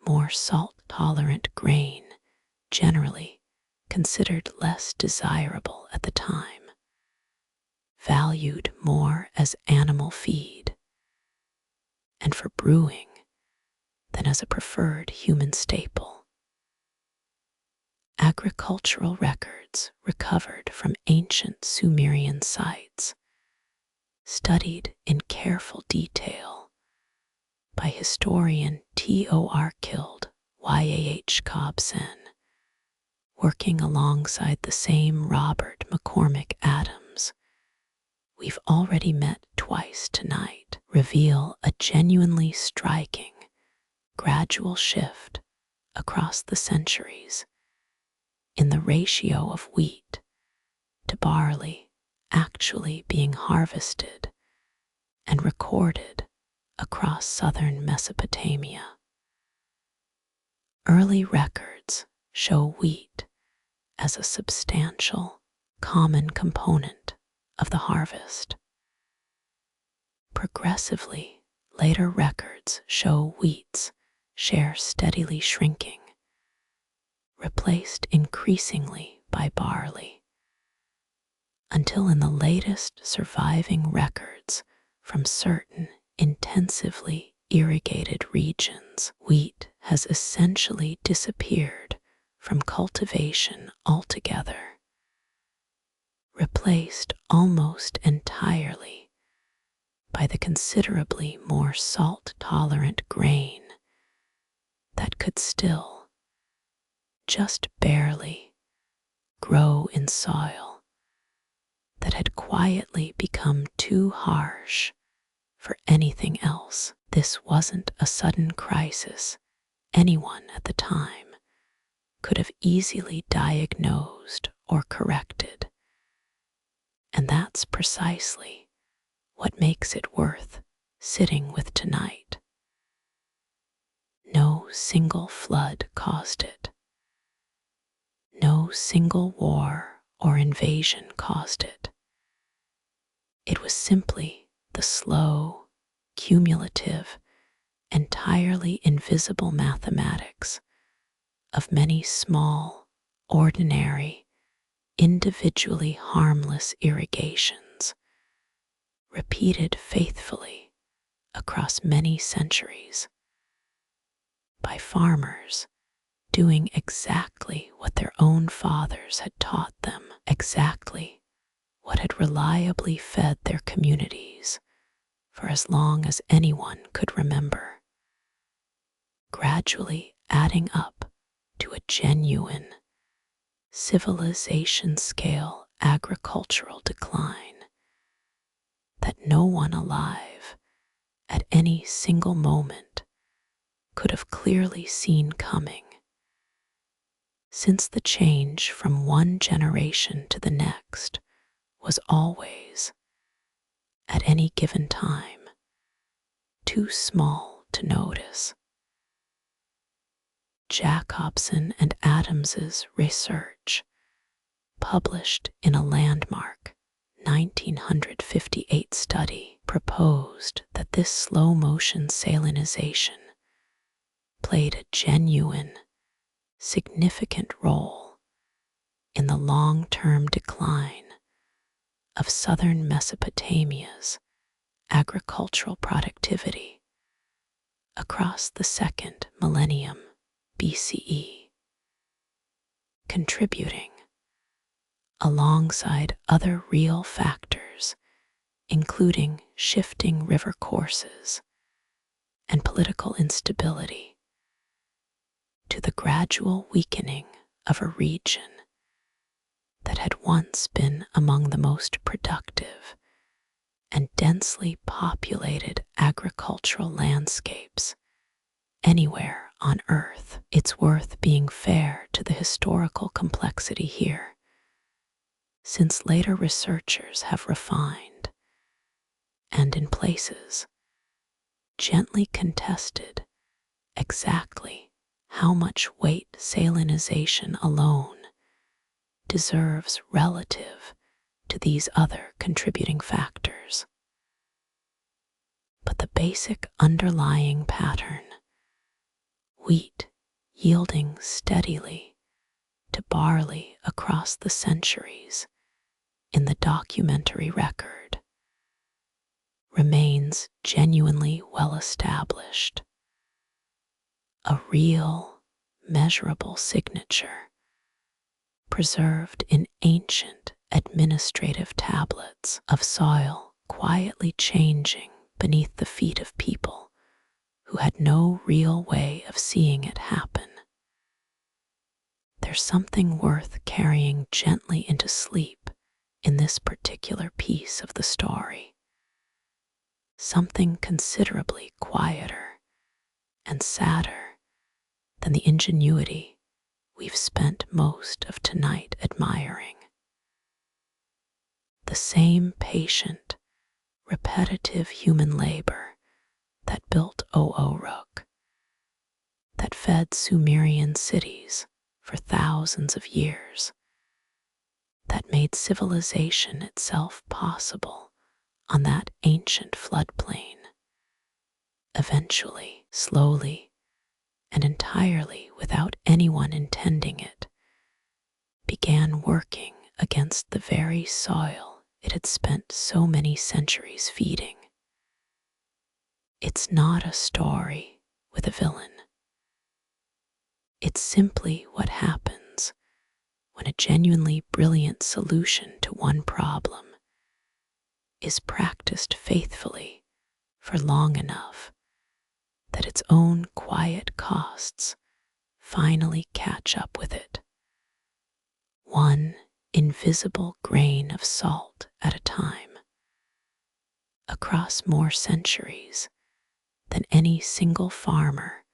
more salt-tolerant grain, generally considered less desirable at the time, valued more as animal feed, and for brewing than as a preferred human staple. Agricultural records recovered from ancient Sumerian sites, studied in careful detail by historian Tor Kild Yah Cobsen, working alongside the same Robert McCormick Adams we've already met twice tonight, reveal a genuinely striking, gradual shift across the centuries in the ratio of wheat to barley actually being harvested and recorded across southern Mesopotamia. Early records show wheat as a substantial, common component of the harvest. Progressively, later records show wheat's share steadily shrinking, replaced increasingly by barley, until in the latest surviving records from certain intensively irrigated regions, wheat has essentially disappeared from cultivation altogether, replaced almost entirely by the considerably more salt-tolerant grain that could still, just barely, grow in soil that had quietly become too harsh for anything else. This wasn't a sudden crisis anyone at the time could have easily diagnosed or corrected, and that's precisely what makes it worth sitting with tonight. No single flood caused it. No single war or invasion caused it. It was simply the slow, cumulative, entirely invisible mathematics of many small, ordinary, individually harmless irrigations repeated faithfully across many centuries by farmers doing exactly what their own fathers had taught them, exactly what had reliably fed their communities for as long as anyone could remember, gradually adding up to a genuine civilization-scale agricultural decline that no one alive at any single moment could have clearly seen coming, since the change from one generation to the next was always, at any given time, too small to notice. Jacobson and Adams's research, published in a landmark 1958 study, proposed that this slow-motion salinization played a genuine, significant role in the long-term decline of southern Mesopotamia's agricultural productivity across the second millennium BCE, contributing, alongside other real factors, including shifting river courses and political instability, to the gradual weakening of a region that had once been among the most productive and densely populated agricultural landscapes anywhere on Earth. It's worth being fair to the historical complexity here, since later researchers have refined and, in places, gently contested exactly how much weight salinization alone deserves relative to these other contributing factors. But the basic underlying pattern, wheat yielding steadily to barley across the centuries in the documentary record, remains genuinely well established, a real, measurable signature preserved in ancient administrative tablets of soil quietly changing beneath the feet of people who had no real way of seeing it happen. There's something worth carrying gently into sleep in this particular piece of the story, something considerably quieter and sadder than the ingenuity we've spent most of tonight admiring. The same patient, repetitive human labor that built Uruk, that fed Sumerian cities for thousands of years, that made civilization itself possible on that ancient floodplain, eventually, slowly, and entirely without anyone intending it, began working against the very soil it had spent so many centuries feeding. It's not a story with a villain. It's simply what happens when a genuinely brilliant solution to one problem is practiced faithfully for long enough that its own quiet costs finally catch up with it, one invisible grain of salt at a time, across more centuries than any single farmer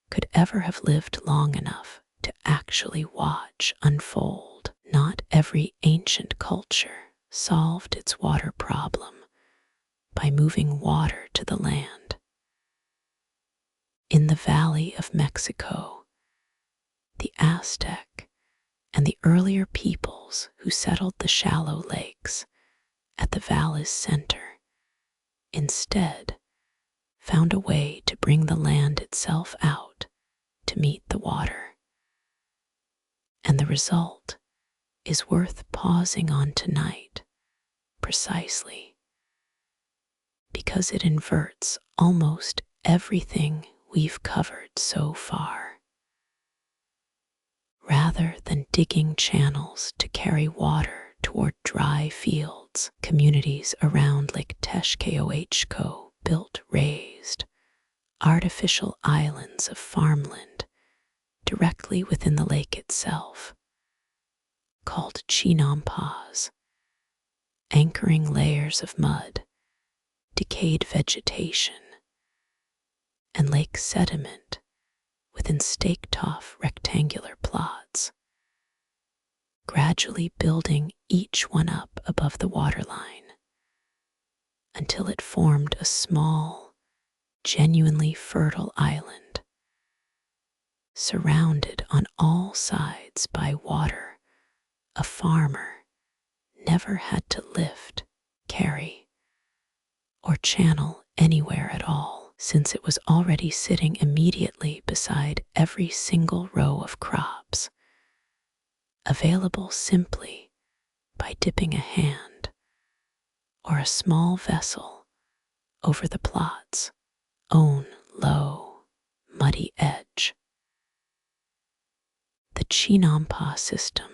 could ever have lived long enough to actually watch unfold. Not every ancient culture solved its water problem by moving water to the land. In the Valley of Mexico, the Aztec and the earlier peoples who settled the shallow lakes at the valley's center instead found a way to bring the land itself out to meet the water. And the result is worth pausing on tonight, precisely because it inverts almost everything we've covered so far. Rather than digging channels to carry water toward dry fields, communities around Lake Hohokam built raised, artificial islands of farmland directly within the lake itself, called chinampas, anchoring layers of mud, decayed vegetation, and lake sediment within staked-off rectangular plots, gradually building each one up above the waterline until it formed a small, genuinely fertile island, surrounded on all sides by water a farmer never had to lift, carry, or channel anywhere at all, since it was already sitting immediately beside every single row of crops, available simply by dipping a hand or a small vessel over the plot's own low, muddy edge. The chinampa system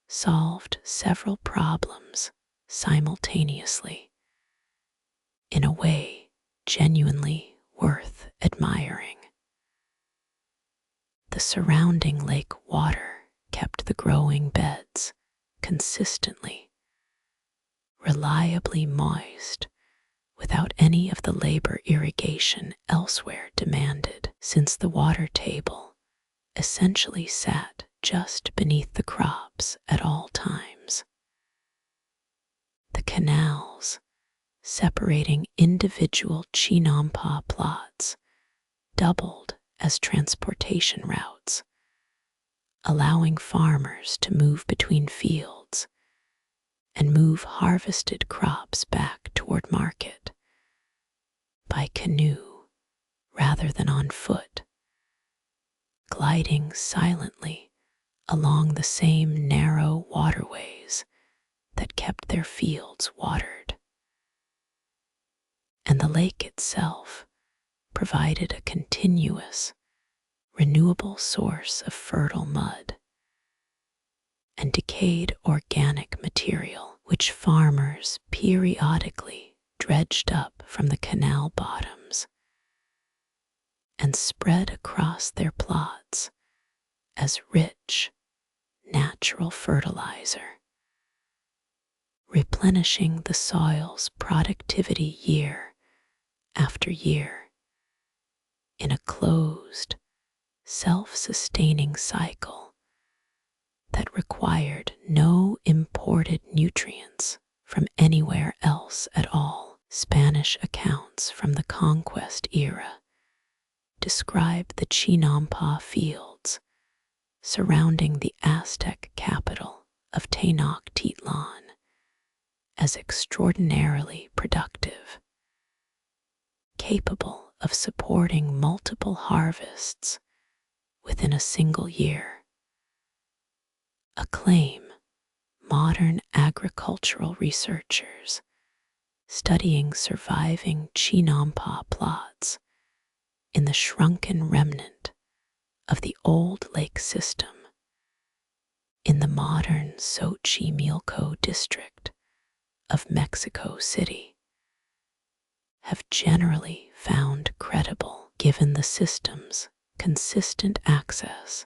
solved several problems simultaneously in a way genuinely worth admiring. The surrounding lake water kept the growing beds consistently, reliably moist without any of the labor irrigation elsewhere demanded, since the water table essentially sat just beneath the crops at all times. The canals separating individual chinampa plots doubled as transportation routes, allowing farmers to move between fields and move harvested crops back toward market by canoe rather than on foot, gliding silently along the same narrow waterways that kept their fields watered. And the lake itself provided a continuous, renewable source of fertile mud and decayed organic material, which farmers periodically dredged up from the canal bottoms and spread across their plots as rich, natural fertilizer, replenishing the soil's productivity year after year in a closed, self-sustaining cycle that required no imported nutrients from anywhere else at all. Spanish accounts from the conquest era describe the chinampa fields surrounding the Aztec capital of Tenochtitlan as extraordinarily productive, capable of supporting multiple harvests within a single year, a claim modern agricultural researchers studying surviving chinampa plots in the shrunken remnant of the old lake system in the modern Xochimilco district of Mexico City have generally found credible, given the system's consistent access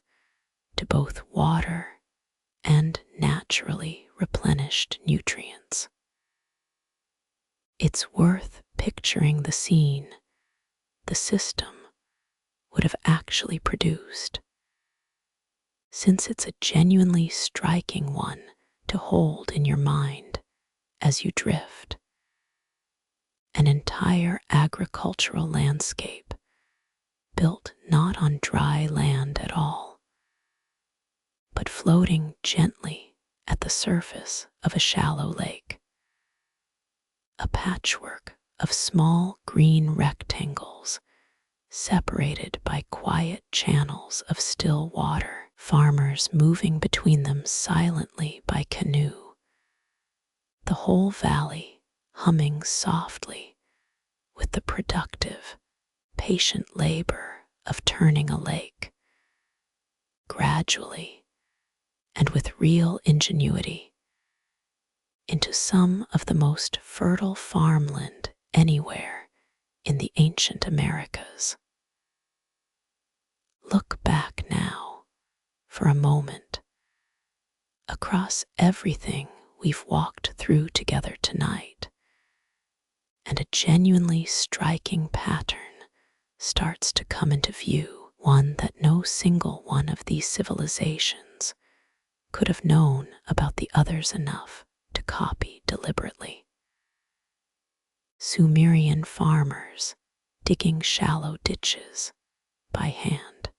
to both water and naturally replenished nutrients. It's worth picturing the scene the system would have actually produced, since it's a genuinely striking one to hold in your mind as you drift. An entire agricultural landscape built not on dry land at all, but floating gently at the surface of a shallow lake. A patchwork of small green rectangles separated by quiet channels of still water, farmers moving between them silently by canoe, the whole valley humming softly with the productive, patient labor of turning a lake, gradually and with real ingenuity, into some of the most fertile farmland anywhere in the ancient Americas. Look back now, for a moment, across everything we've walked through together tonight, and a genuinely striking pattern starts to come into view, one that no single one of these civilizations could have known about the others enough to copy deliberately. Sumerian farmers digging shallow ditches by hand.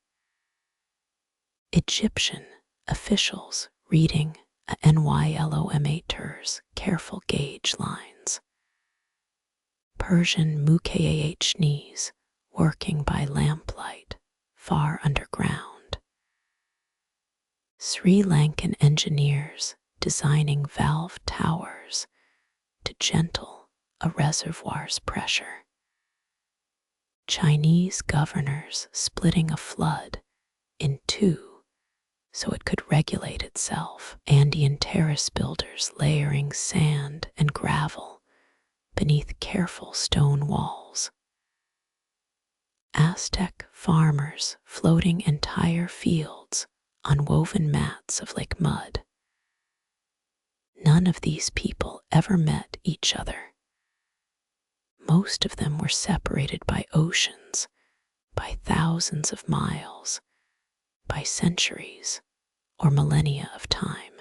Egyptian officials reading a nilometers careful gauge lines. Persian muqanats working by lamplight far underground. Sri Lankan engineers designing valve towers to gentle a reservoir's pressure. Chinese governors splitting a flood in two so it could regulate itself. Andean terrace builders layering sand and gravel beneath careful stone walls. Aztec farmers floating entire fields on woven mats of lake mud. None of these people ever met each other. Most of them were separated by oceans, by thousands of miles, by centuries or millennia of time.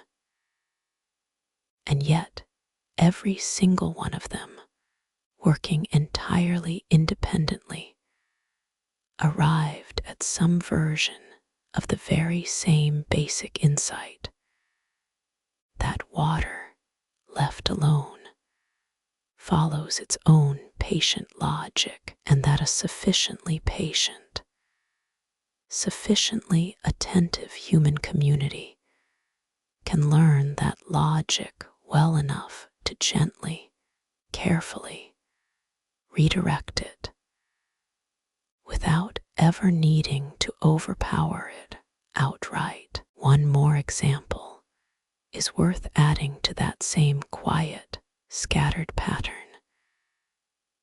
And yet, every single one of them, working entirely independently, arrived at some version of the very same basic insight that water, left alone, follows its own patient logic, and that a sufficiently patient, sufficiently attentive human community can learn that logic well enough to gently, carefully redirect it without ever needing to overpower it outright. One more example is worth adding to that same quiet, scattered pattern,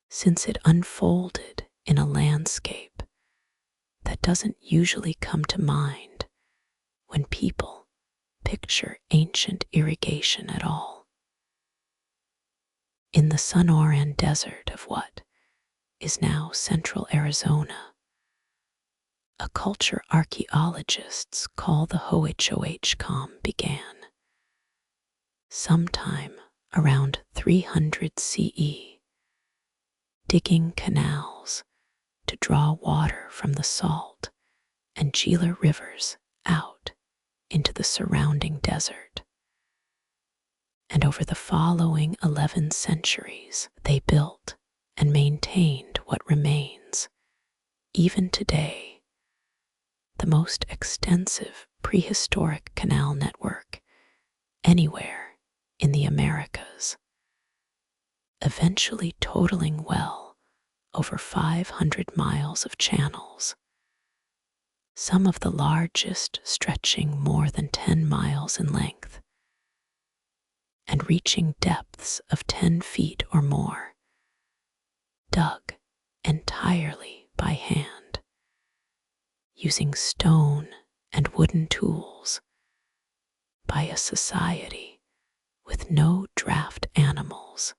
since it unfolded in a landscape that doesn't usually come to mind when people picture ancient irrigation at all. In the Sonoran Desert of what is now central Arizona, a culture archaeologists call the Hohokam began, sometime around 300 CE, digging canals to draw water from the Salt and Gila rivers out into the surrounding desert. And over the following 11 centuries, they built and maintained what remains, even today, the most extensive prehistoric canal network anywhere in the Americas, eventually totaling well over 500 miles of channels, some of the largest stretching more than 10 miles in length, and reaching depths of 10 feet or more, dug entirely by hand, using stone and wooden tools, by a society with no draft animals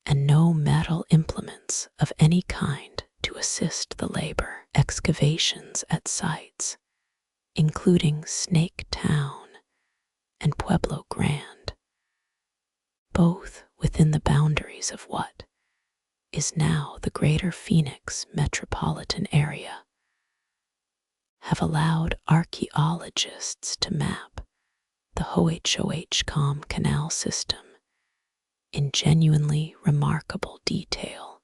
and no metal implements of any kind to assist the labor. Excavations at sites, including Snake Town and Pueblo Grande, both within the boundaries of what is now the Greater Phoenix metropolitan area, have allowed archaeologists to map the Hohokam canal system in genuinely remarkable detail,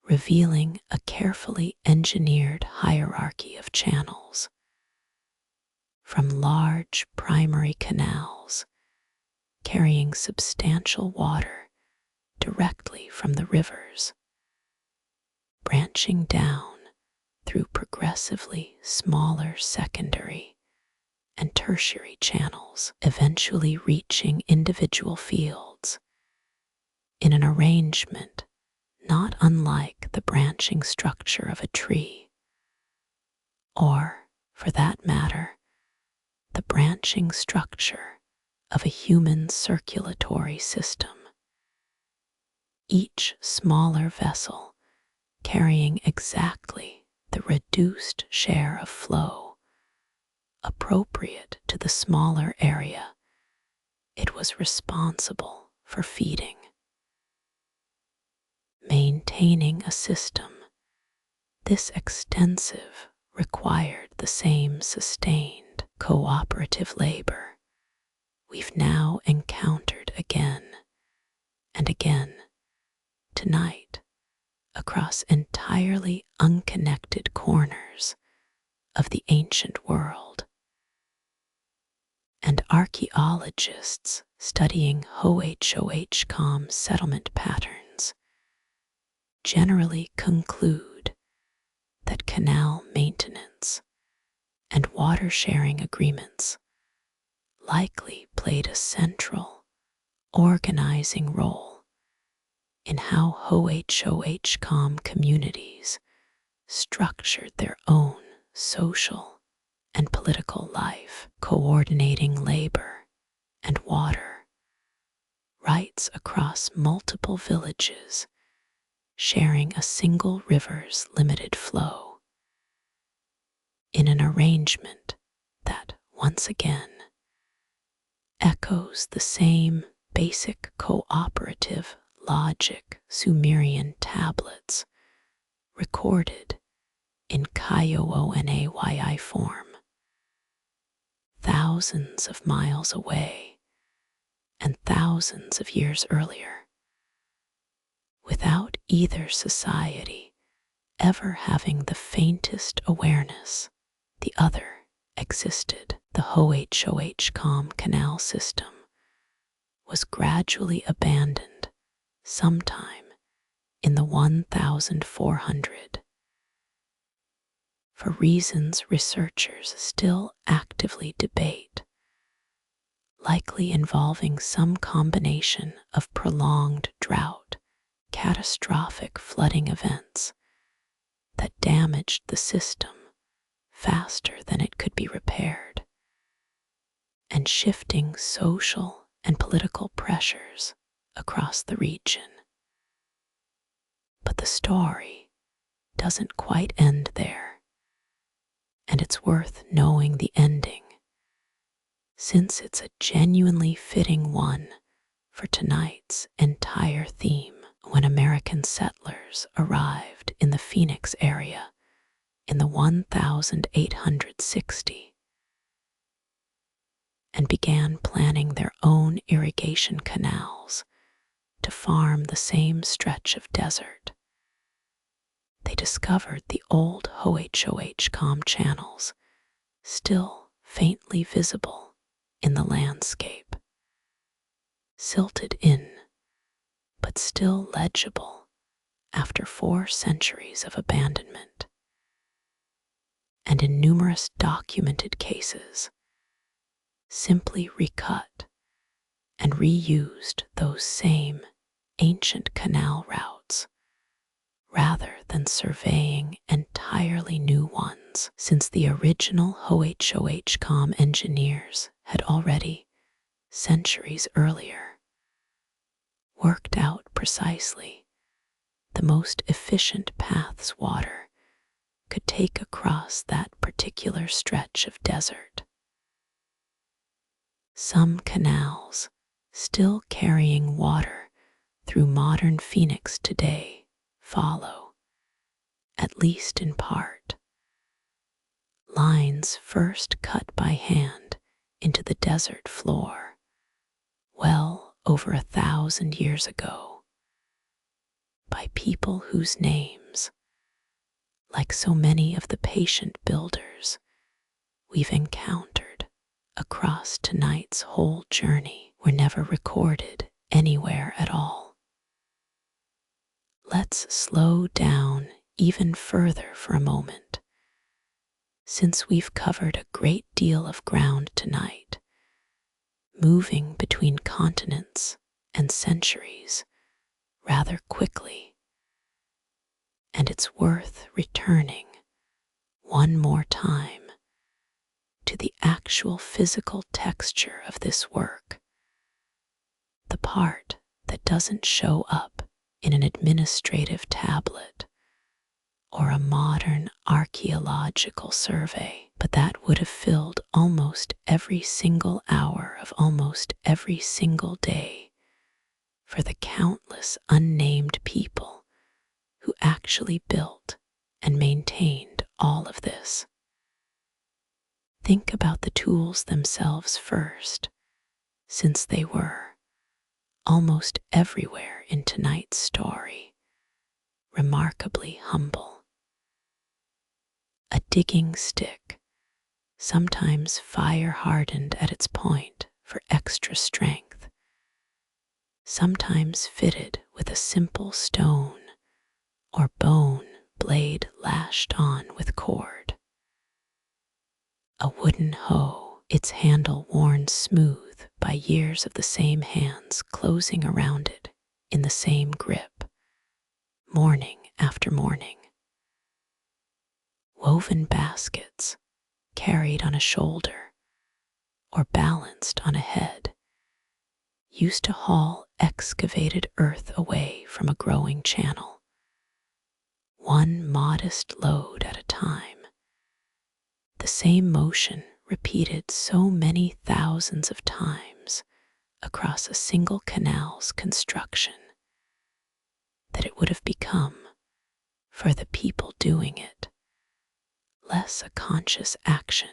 revealing a carefully engineered hierarchy of channels, from large primary canals carrying substantial water directly from the rivers, branching down through progressively smaller secondary and tertiary channels, eventually reaching individual fields in an arrangement not unlike the branching structure of a tree, or, for that matter, the branching structure of a human circulatory system. Each smaller vessel carrying exactly the reduced share of flow appropriate to the smaller area it was responsible for feeding. Maintaining a system this extensive required the same sustained cooperative labor we've now encountered again and again tonight across entirely unconnected corners of the ancient world. And archaeologists studying Hohokam settlement patterns generally conclude that canal maintenance and water-sharing agreements likely played a central organizing role in how Hohokam communities structured their own social and political life, coordinating labor and water rights across multiple villages, sharing a single river's limited flow, in an arrangement that, once again, echoes the same basic cooperative logic Sumerian tablets recorded in Kyoonai form, thousands of miles away and thousands of years earlier, without either society ever having the faintest awareness the other existed. The Hohokam canal system was gradually abandoned sometime in the 1400, for reasons researchers still actively debate, likely involving some combination of prolonged drought, catastrophic flooding events that damaged the system faster than it could be repaired, and shifting social and political pressures across the region. But the story doesn't quite end there, and it's worth knowing the ending, since it's a genuinely fitting one for tonight's entire theme. When American settlers arrived in the Phoenix area in the 1860 and began planning their own irrigation canals to farm the same stretch of desert, they discovered the old Hohokam channels still faintly visible in the landscape, silted in but still legible after 4 centuries of abandonment, and in numerous documented cases simply recut and reused those same ancient canal routes rather than surveying entirely new ones, since the original Hohokam engineers had already, centuries earlier, worked out precisely the most efficient paths water could take across that particular stretch of desert. Some canals still carrying water through modern Phoenix today follow, at least in part, lines first cut by hand into the desert floor well over 1,000 years ago by people whose names, like so many of the patient builders we've encountered across tonight's whole journey, were never recorded anywhere at all. Let's slow down even further for a moment. Since we've covered a great deal of ground tonight, moving between continents and centuries rather quickly, and it's worth returning one more time to the actual physical texture of this work, the part that doesn't show up in an administrative tablet or a modern archaeological survey, but that would have filled almost every single hour of almost every single day for the countless unnamed people who actually built and maintained all of this. Think about the tools themselves first, since they were, almost everywhere in tonight's story, remarkably humble. A digging stick, sometimes fire-hardened at its point for extra strength, sometimes fitted with a simple stone or bone blade lashed on with cord. A wooden hoe, its handle worn smooth by years of the same hands closing around it in the same grip, morning after morning. Woven baskets carried on a shoulder or balanced on a head used to haul excavated earth away from a growing channel, one modest load at a time. The same motion repeated so many thousands of times across a single canal's construction that it would have become, for the people doing it, less a conscious action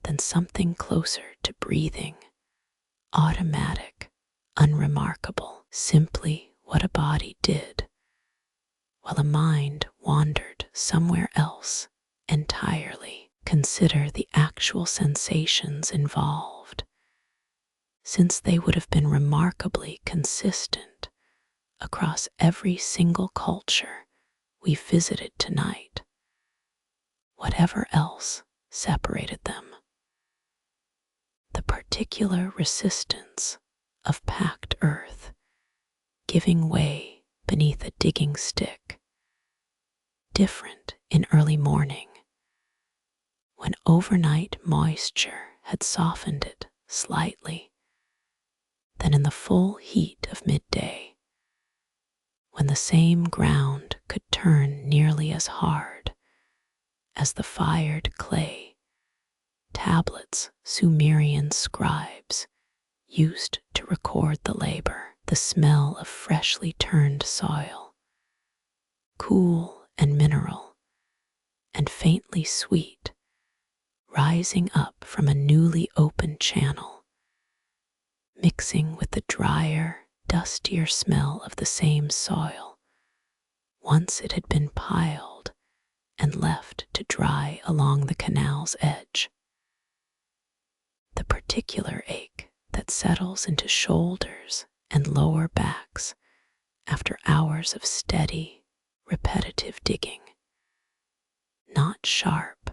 than something closer to breathing, automatic, unremarkable, simply what a body did, while a mind wandered somewhere else entirely. Consider the actual sensations involved, since they would have been remarkably consistent across every single culture we visited tonight, whatever else separated them. The particular resistance of packed earth giving way beneath a digging stick, different in early morning, when overnight moisture had softened it slightly, than in the full heat of midday, when the same ground could turn nearly as hard as the fired clay tablets Sumerian scribes used to record the labor. The smell of freshly turned soil, cool and mineral, and faintly sweet, rising up from a newly opened channel, mixing with the drier, dustier smell of the same soil once it had been piled and left to dry along the canal's edge. The particular ache that settles into shoulders and lower backs after hours of steady, repetitive digging. Not sharp,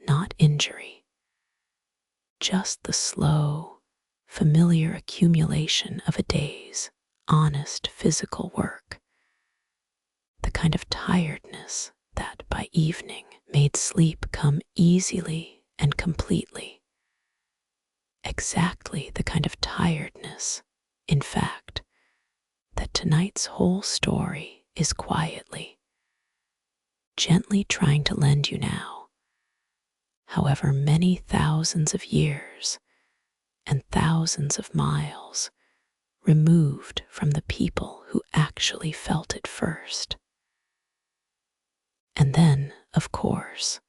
not injury, just the slow, familiar accumulation of a day's honest physical work, the kind of tiredness that by evening made sleep come easily and completely. Exactly the kind of tiredness, in fact, that tonight's whole story is quietly, gently trying to lend you now, however many thousands of years and thousands of miles removed from the people who actually felt it first. And then, of course,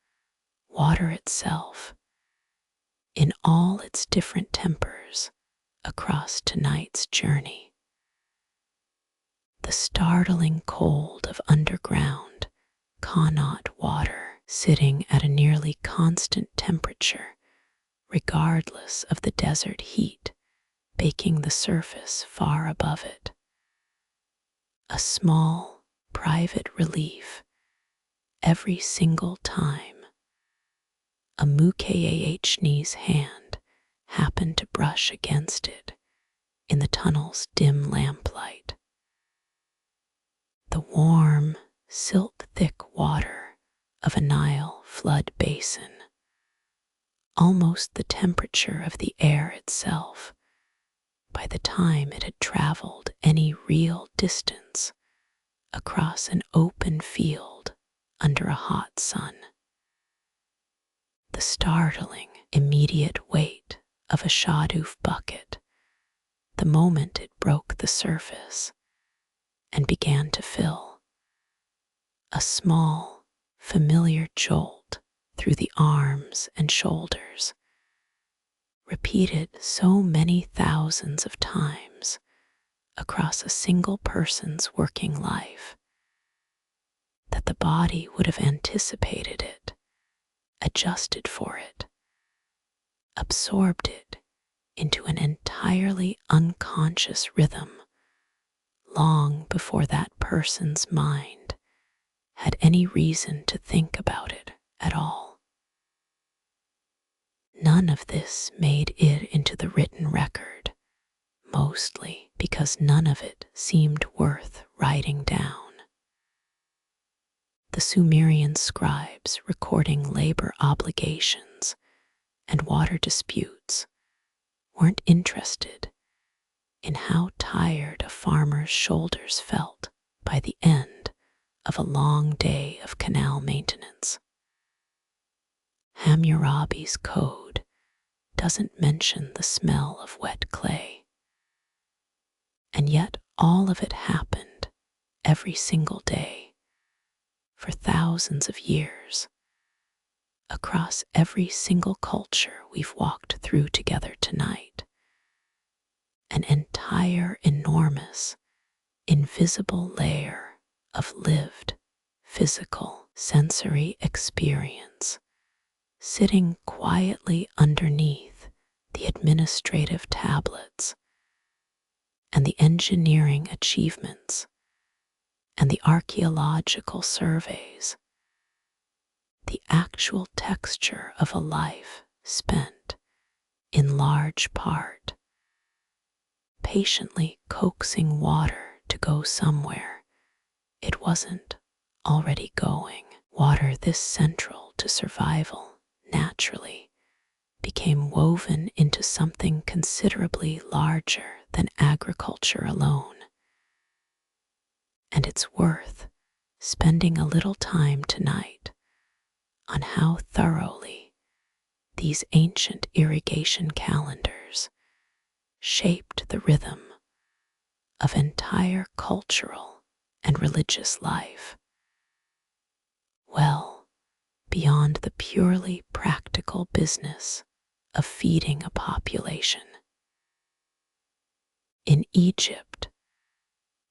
water itself, in all its different tempers across tonight's journey. The startling cold of underground qanat water sitting at a nearly constant temperature, regardless of the desert heat baking the surface far above it. a small, private relief every single time a Mukah's hand happened to brush against it in the tunnel's dim lamplight. The warm, silt-thick water of a Nile flood basin, almost the temperature of the air itself, by the time it had traveled any real distance across an open field under a hot sun. The startling, immediate weight of a shadoof bucket the moment it broke the surface and began to fill. A small, familiar jolt through the arms and shoulders, repeated so many thousands of times across a single person's working life that the body would have anticipated it, adjusted for it, absorbed it into an entirely unconscious rhythm long before that person's mind had any reason to think about it at all. None of this made it into the written record, mostly because none of it seemed worth writing down. The Sumerian scribes recording labor obligations and water disputes weren't interested in how tired a farmer's shoulders felt by the end of a long day of canal maintenance. Hammurabi's code doesn't mention the smell of wet clay, and yet all of it happened every single day for thousands of years across every single culture we've walked through together tonight. An entire, enormous, invisible layer of lived, physical, sensory experience sitting quietly underneath the administrative tablets and the engineering achievements and the archaeological surveys, the actual texture of a life spent, in large part, patiently coaxing water to go somewhere it wasn't already going. Water this central to survival naturally became woven into something considerably larger than agriculture alone. And it's worth spending a little time tonight on how thoroughly these ancient irrigation calendars shaped the rhythm of entire cultural and religious life. Well, beyond the purely practical business of feeding a population. In Egypt,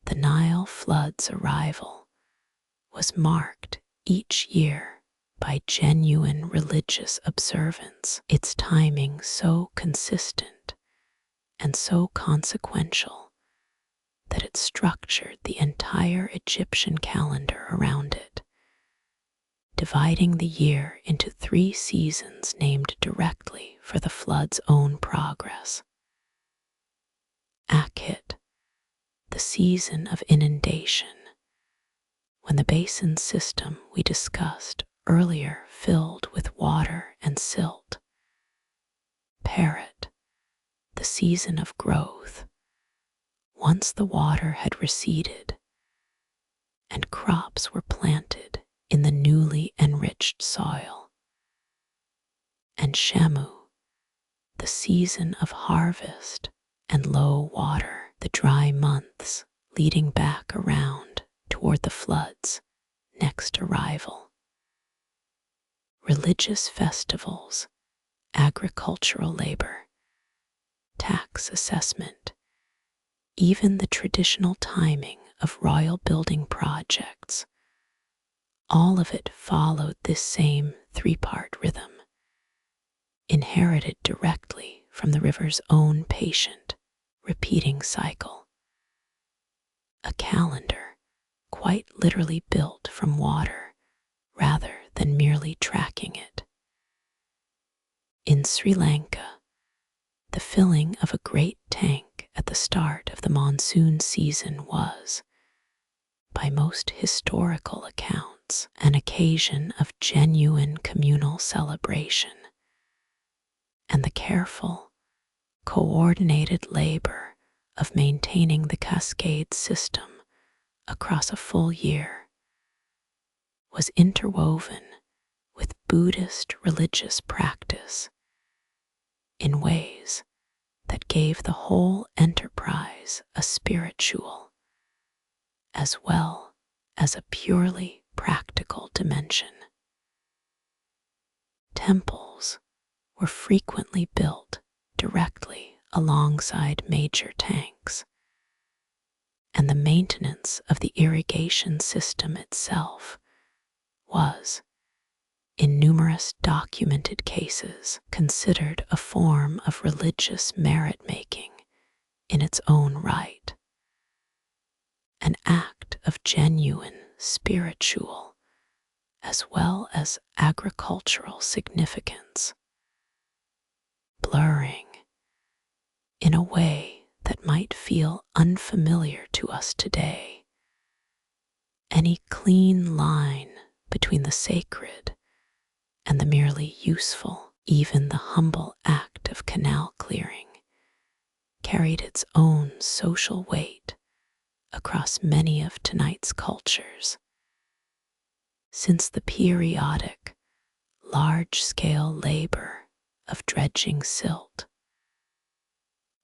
the Nile flood's arrival was marked each year by genuine religious observance, its timing so consistent and so consequential that it structured the entire Egyptian calendar around it, dividing the year into 3 seasons named directly for the flood's own progress. Akhit, the season of inundation, when the basin system we discussed earlier filled with water and silt. Perit, the season of growth, once the water had receded and crops were planted in the newly enriched soil. And Shamu, the season of harvest and low water, the dry months leading back around toward the flood's next arrival. Religious festivals, agricultural labor, tax assessment, even the traditional timing of royal building projects, all of it followed this same 3-part rhythm, inherited directly from the river's own patient, repeating cycle. A calendar quite literally built from water rather than merely tracking it. In Sri Lanka, the filling of a great tank at the start of the monsoon season was, by most historical accounts, an occasion of genuine communal celebration, and the careful, coordinated labor of maintaining the cascade system across a full year was interwoven with Buddhist religious practice in ways that gave the whole enterprise a spiritual as well as a purely practical dimension. Temples were frequently built directly alongside major tanks, and the maintenance of the irrigation system itself was, in numerous documented cases, considered a form of religious merit-making in its own right, an act of genuine spiritual as well as agricultural significance, blurring, in a way that might feel unfamiliar to us today, any clean line between the sacred and the merely useful. Even the humble act of canal clearing carried its own social weight across many of tonight's cultures, since the periodic, large-scale labor of dredging silt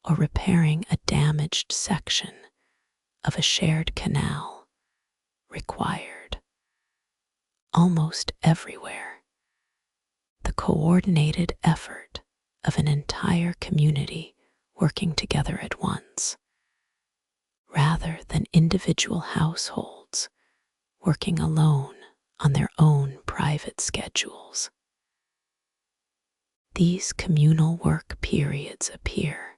or repairing a damaged section of a shared canal required, almost everywhere, the coordinated effort of an entire community working together at once, rather than individual households working alone on their own private schedules. These communal work periods appear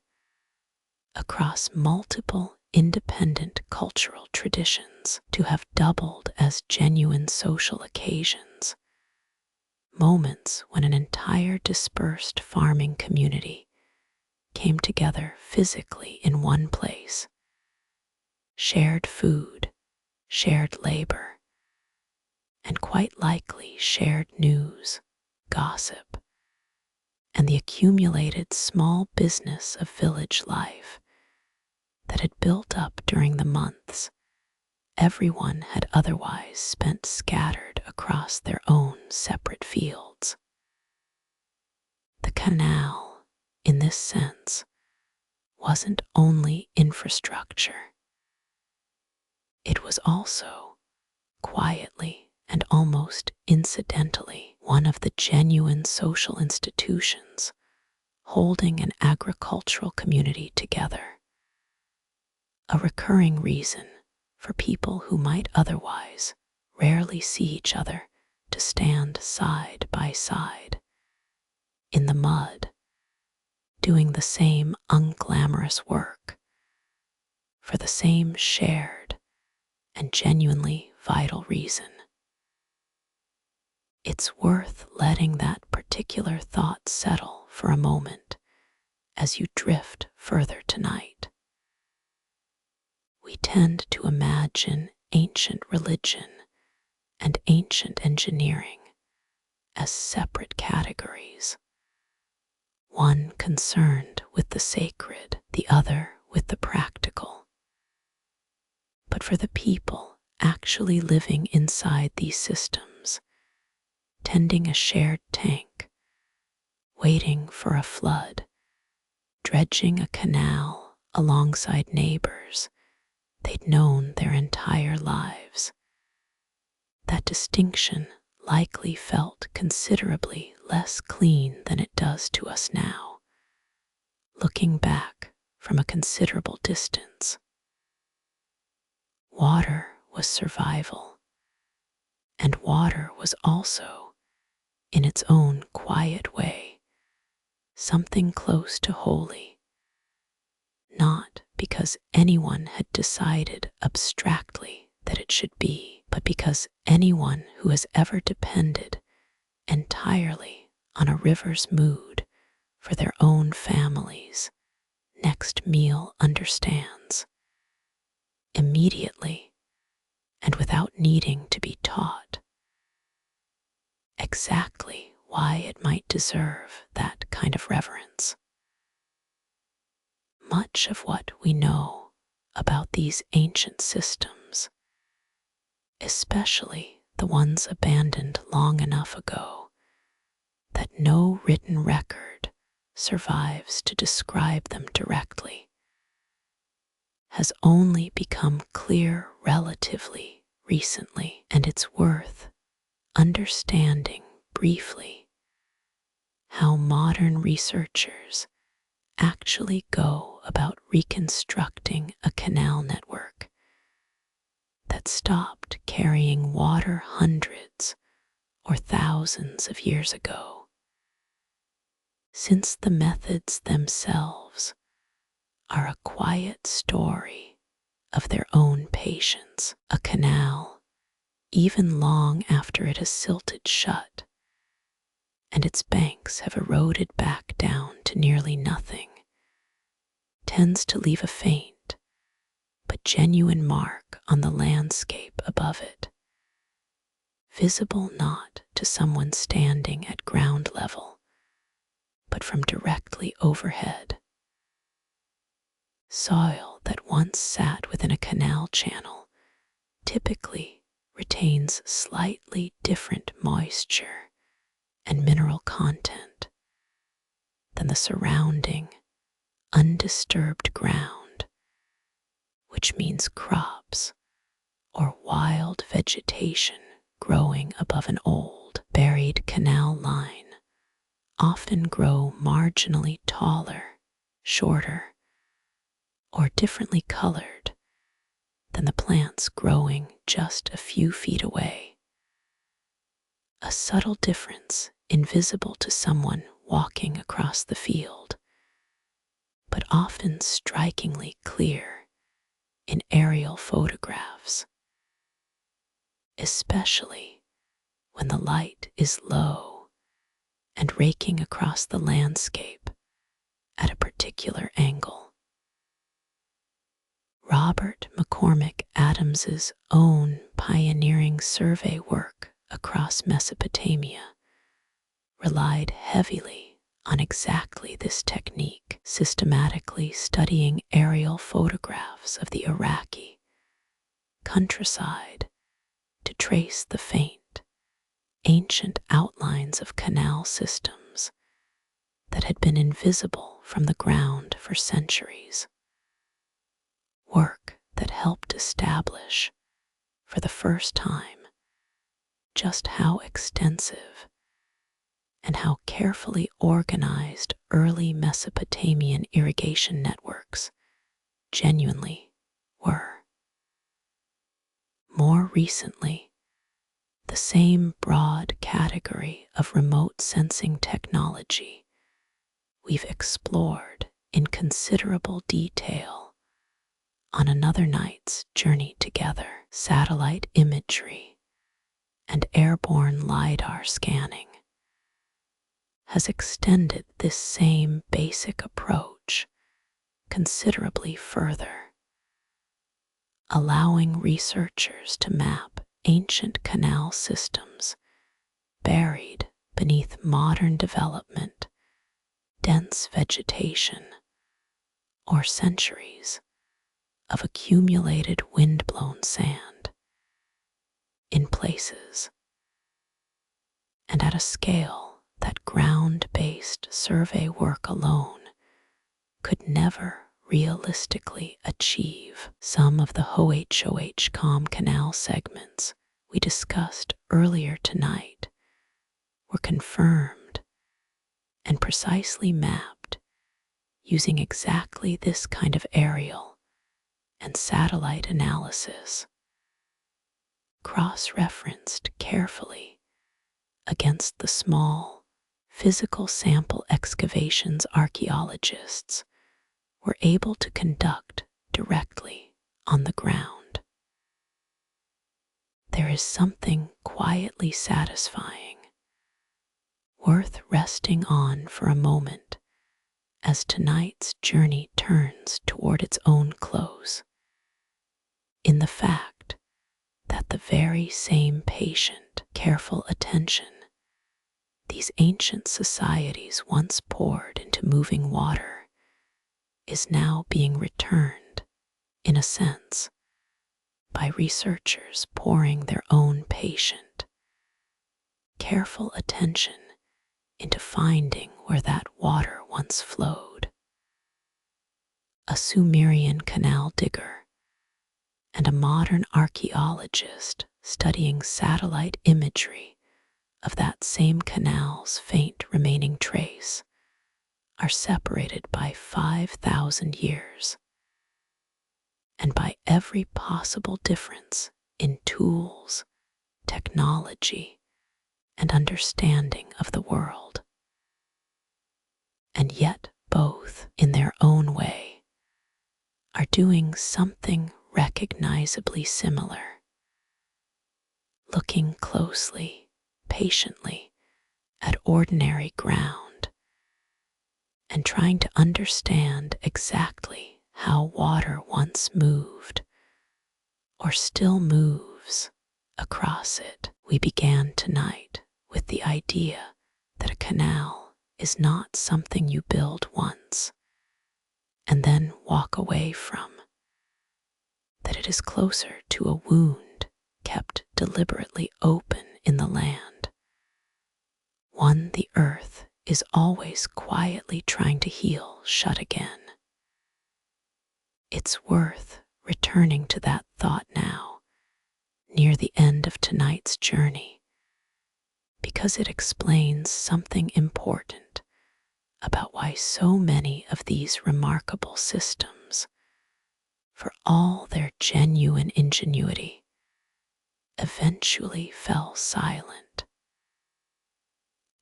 across multiple independent cultural traditions to have doubled as genuine social occasions, moments when an entire dispersed farming community came together physically in one place, shared food, shared labor, and quite likely shared news, gossip, and the accumulated small business of village life that had built up during the months everyone had otherwise spent scattered across their own separate fields. The canal, in this sense, wasn't only infrastructure. It was also, quietly and almost incidentally, one of the genuine social institutions holding an agricultural community together, a recurring reason for people who might otherwise rarely see each other to stand side by side in the mud, doing the same unglamorous work for the same shared and genuinely vital reason. It's worth letting that particular thought settle for a moment as you drift further tonight. We tend to imagine ancient religion and ancient engineering as separate categories, one concerned with the sacred, the other with the practical. But for the people actually living inside these systems, tending a shared tank, waiting for a flood, dredging a canal alongside neighbors they'd known their entire lives, that distinction likely felt considerably less clean than it does to us now, looking back from a considerable distance. Water was survival, and water was also, in its own quiet way, something close to holy, not because anyone had decided abstractly that it should be, but because anyone who has ever depended entirely on a river's mood for their own family's next meal understands immediately and without needing to be taught exactly why it might deserve that kind of reverence. Much of what we know about these ancient systems, especially the ones abandoned long enough ago that no written record survives to describe them directly, has only become clear relatively recently, and it's worth understanding briefly how modern researchers actually go about reconstructing a canal network that stopped carrying water hundreds or thousands of years ago. Since the methods themselves are a quiet story of their own patience, a canal, even long after it has silted shut and its banks have eroded back down to nearly nothing, tends to leave a faint but genuine mark on the landscape above it, visible not to someone standing at ground level, but from directly overhead. Soil that once sat within a canal channel typically retains slightly different moisture and mineral content than the surrounding, undisturbed ground, which means crops or wild vegetation growing above an old, buried canal line often grow marginally taller, shorter, or differently colored than the plants growing just a few feet away. A subtle difference invisible to someone walking across the field, but often strikingly clear in aerial photographs, especially when the light is low and raking across the landscape at a particular angle. Robert McCormick Adams's own pioneering survey work across Mesopotamia relied heavily on exactly this technique, systematically studying aerial photographs of the Iraqi countryside to trace the faint, ancient outlines of canal systems that had been invisible from the ground for centuries. Work that helped establish, for the first time, just how extensive and how carefully organized early Mesopotamian irrigation networks genuinely were. More recently, the same broad category of remote sensing technology we've explored in considerable detail on another night's journey together, satellite imagery and airborne LiDAR scanning, has extended this same basic approach considerably further, allowing researchers to map ancient canal systems buried beneath modern development, dense vegetation, or centuries of accumulated wind-blown sand in places and at a scale that ground-based survey work alone could never realistically achieve. Some of the Hohokam canal segments we discussed earlier tonight were confirmed and precisely mapped using exactly this kind of aerial and satellite analysis, cross-referenced carefully against the small, physical sample excavations archaeologists were able to conduct directly on the ground. is something quietly satisfying, worth resting on for a moment as tonight's journey turns toward its own close, in the fact that the very same patient, careful attention these ancient societies once poured into moving water is now being returned, in a sense, by researchers pouring their own patient, careful attention into finding where that water once flowed. A Sumerian canal digger and a modern archaeologist studying satellite imagery of that same canal's faint remaining trace are separated by 5,000 years, and by every possible difference in tools, technology, and understanding of the world. And yet both, in their own way, are doing something recognizably similar, looking closely, patiently, at ordinary ground, and trying to understand exactly how water once moved, or still moves, across it. We began tonight with the idea that a canal is not something you build once and then walk away from, that it is closer to a wound kept deliberately open in the land, one the earth is always quietly trying to heal shut again. It's worth returning to that thought now, near the end of tonight's journey, because it explains something important about why so many of these remarkable systems, for all their genuine ingenuity, eventually fell silent.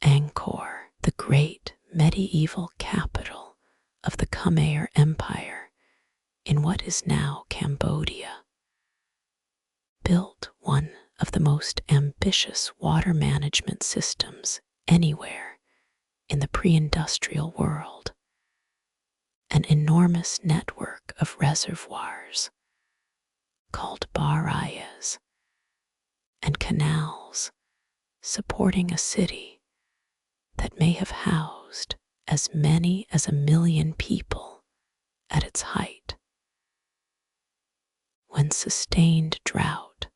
Angkor, the great medieval capital of the Khmer Empire in what is now Cambodia, built one of the most ambitious water management systems anywhere in the pre-industrial world, an enormous network of reservoirs called barayas and canals supporting a city that may have housed as many as 1 million people at its height. When sustained drought,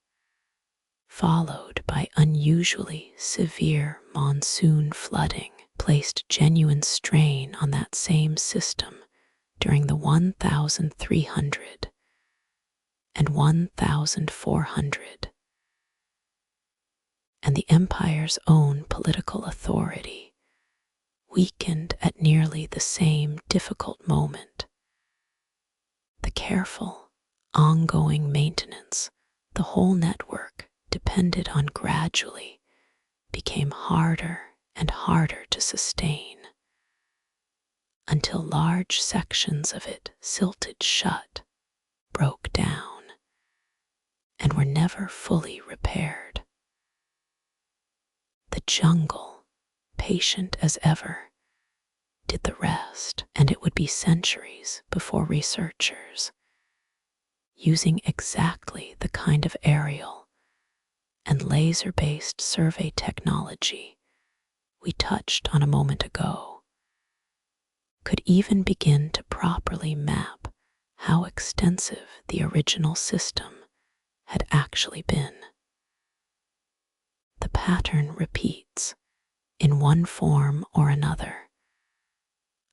followed by unusually severe monsoon flooding, placed genuine strain on that same system during the 1300 and 1400, and the empire's own political authority weakened at nearly the same difficult moment. The careful, ongoing maintenance the whole network depended on gradually became harder and harder to sustain, until large sections of it silted shut, broke down, and were never fully repaired. The jungle, patient as ever, did the rest, and it would be centuries before researchers, using exactly the kind of aerial and laser-based survey technology we touched on a moment ago, could even begin to properly map how extensive the original system had actually been. The pattern repeats, in one form or another,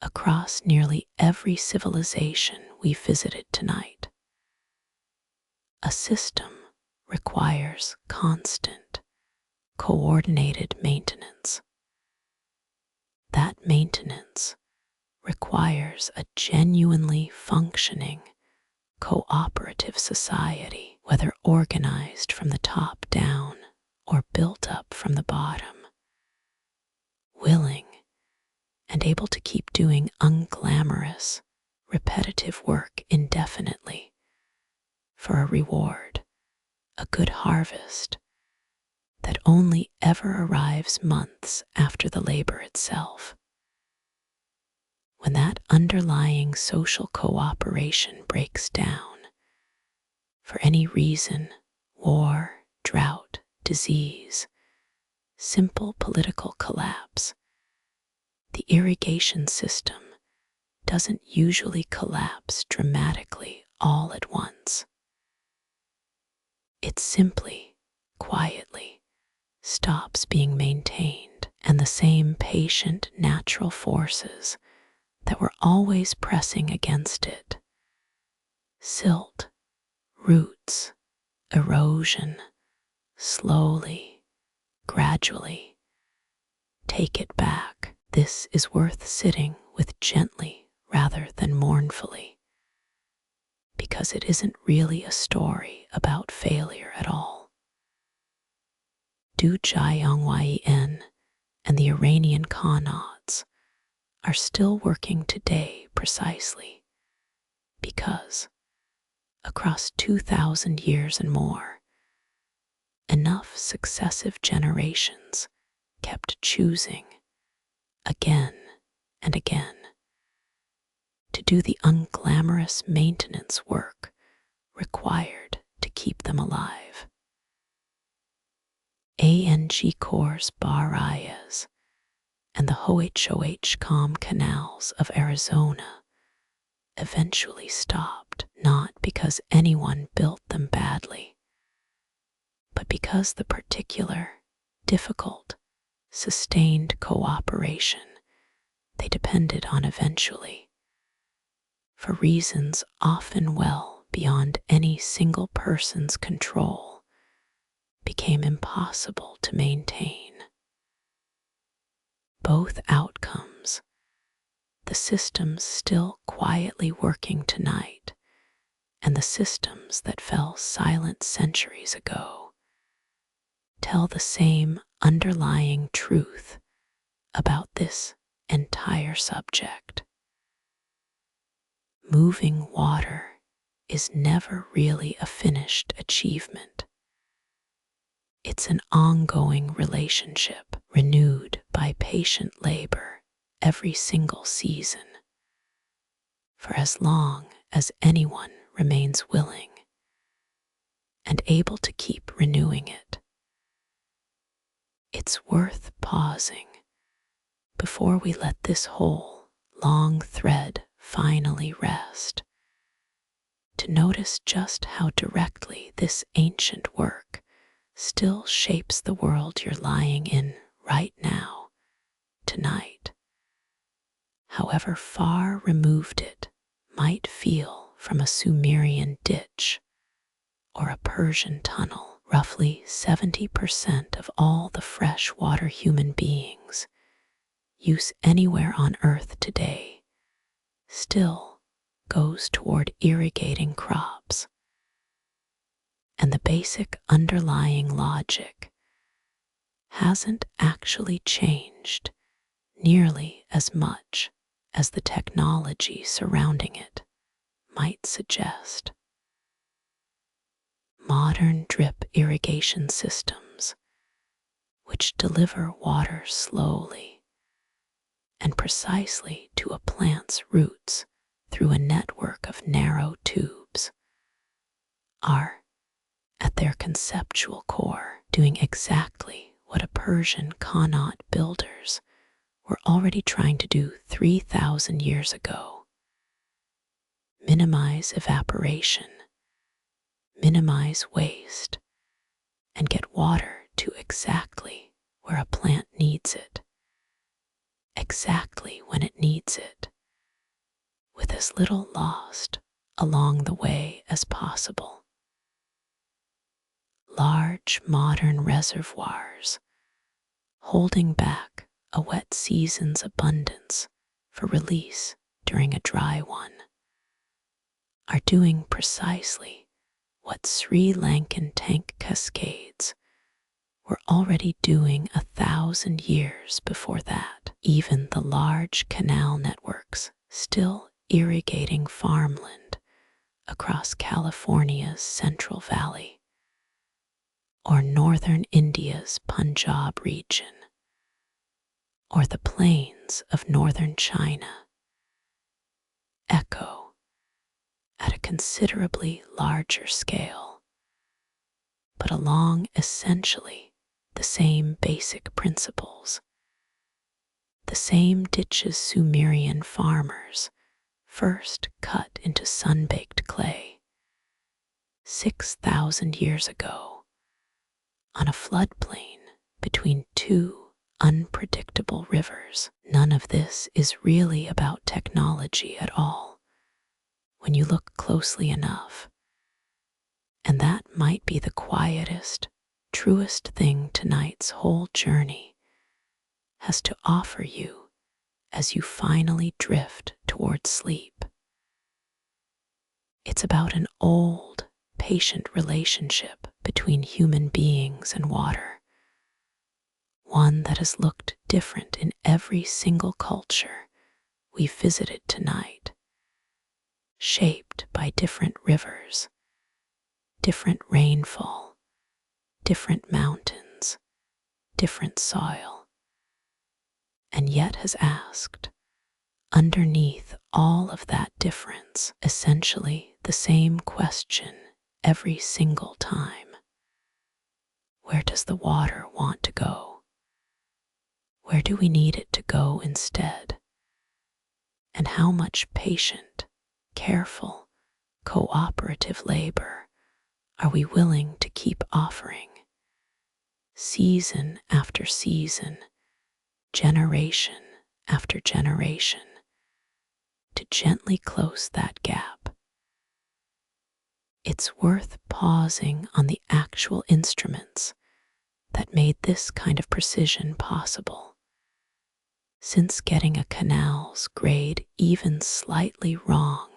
across nearly every civilization we visited tonight. A system requires constant, coordinated maintenance. That maintenance requires a genuinely functioning, cooperative society, whether organized from the top down or built up from the bottom, willing and able to keep doing unglamorous, repetitive work indefinitely for a reward, a good harvest, that only ever arrives months after the labor itself. When that underlying social cooperation breaks down, for any reason, war, drought, disease, simple political collapse, the irrigation system doesn't usually collapse dramatically all at once. It simply, quietly, stops being maintained, and the same patient natural forces that were always pressing against it, silt, roots, erosion, slowly, gradually, take it back. This is worth sitting with gently rather than mournfully, because it isn't really a story about failure at all. Dujiangyan and the Iranian qanats are still working today precisely because, across 2,000 years and more, enough successive generations kept choosing again and again to do the unglamorous maintenance work required to keep them alive. Angkor's Barayas and the Hohokam canals of Arizona eventually stopped, not because anyone built them badly, but because the particular, difficult, sustained cooperation they depended on eventually, for reasons often well beyond any single person's control, became impossible to maintain. Both outcomes, the systems still quietly working tonight and the systems that fell silent centuries ago, tell the same underlying truth about this entire subject. Moving water is never really a finished achievement. It's an ongoing relationship renewed by patient labor every single season, for as long as anyone remains willing and able to keep renewing it. It's worth pausing before we let this whole long thread finally rest, to notice just how directly this ancient work still shapes the world you're lying in right now, tonight, however far removed it might feel from a Sumerian ditch or a Persian tunnel. Roughly 70% of all the fresh water human beings use anywhere on Earth today still goes toward irrigating crops. And the basic underlying logic hasn't actually changed nearly as much as the technology surrounding it might suggest. Modern drip irrigation systems, which deliver water slowly and precisely to a plant's roots through a network of narrow tubes, are, at their conceptual core, doing exactly what a Persian qanat builders were already trying to do 3,000 years ago. Minimize evaporation, minimize waste, and get water to exactly where a plant needs it, exactly when it needs it, with as little lost along the way as possible. Large modern reservoirs, holding back a wet season's abundance for release during a dry one, are doing precisely what Sri Lankan tank cascades were already doing 1,000 years before that. Even the large canal networks still irrigating farmland across California's Central Valley or northern India's Punjab region, or the plains of northern China, echo at a considerably larger scale, but along essentially the same basic principles. The same ditches Sumerian farmers first cut into sun-baked clay 6,000 years ago on a floodplain between two unpredictable rivers. None of this is really about technology at all when you look closely enough. And that might be the quietest, truest thing tonight's whole journey has to offer you as you finally drift towards sleep. It's about an old, patient relationship between human beings and water, one that has looked different in every single culture we've visited tonight, shaped by different rivers, different rainfall, different mountains, different soil, and yet has asked, underneath all of that difference, essentially the same question every single time. Where does the water want to go? Where do we need it to go instead? And how much patient, careful, cooperative labor are we willing to keep offering, season after season, generation after generation, to gently close that gap? It's worth pausing on the actual instruments that made this kind of precision possible, since getting a canal's grade even slightly wrong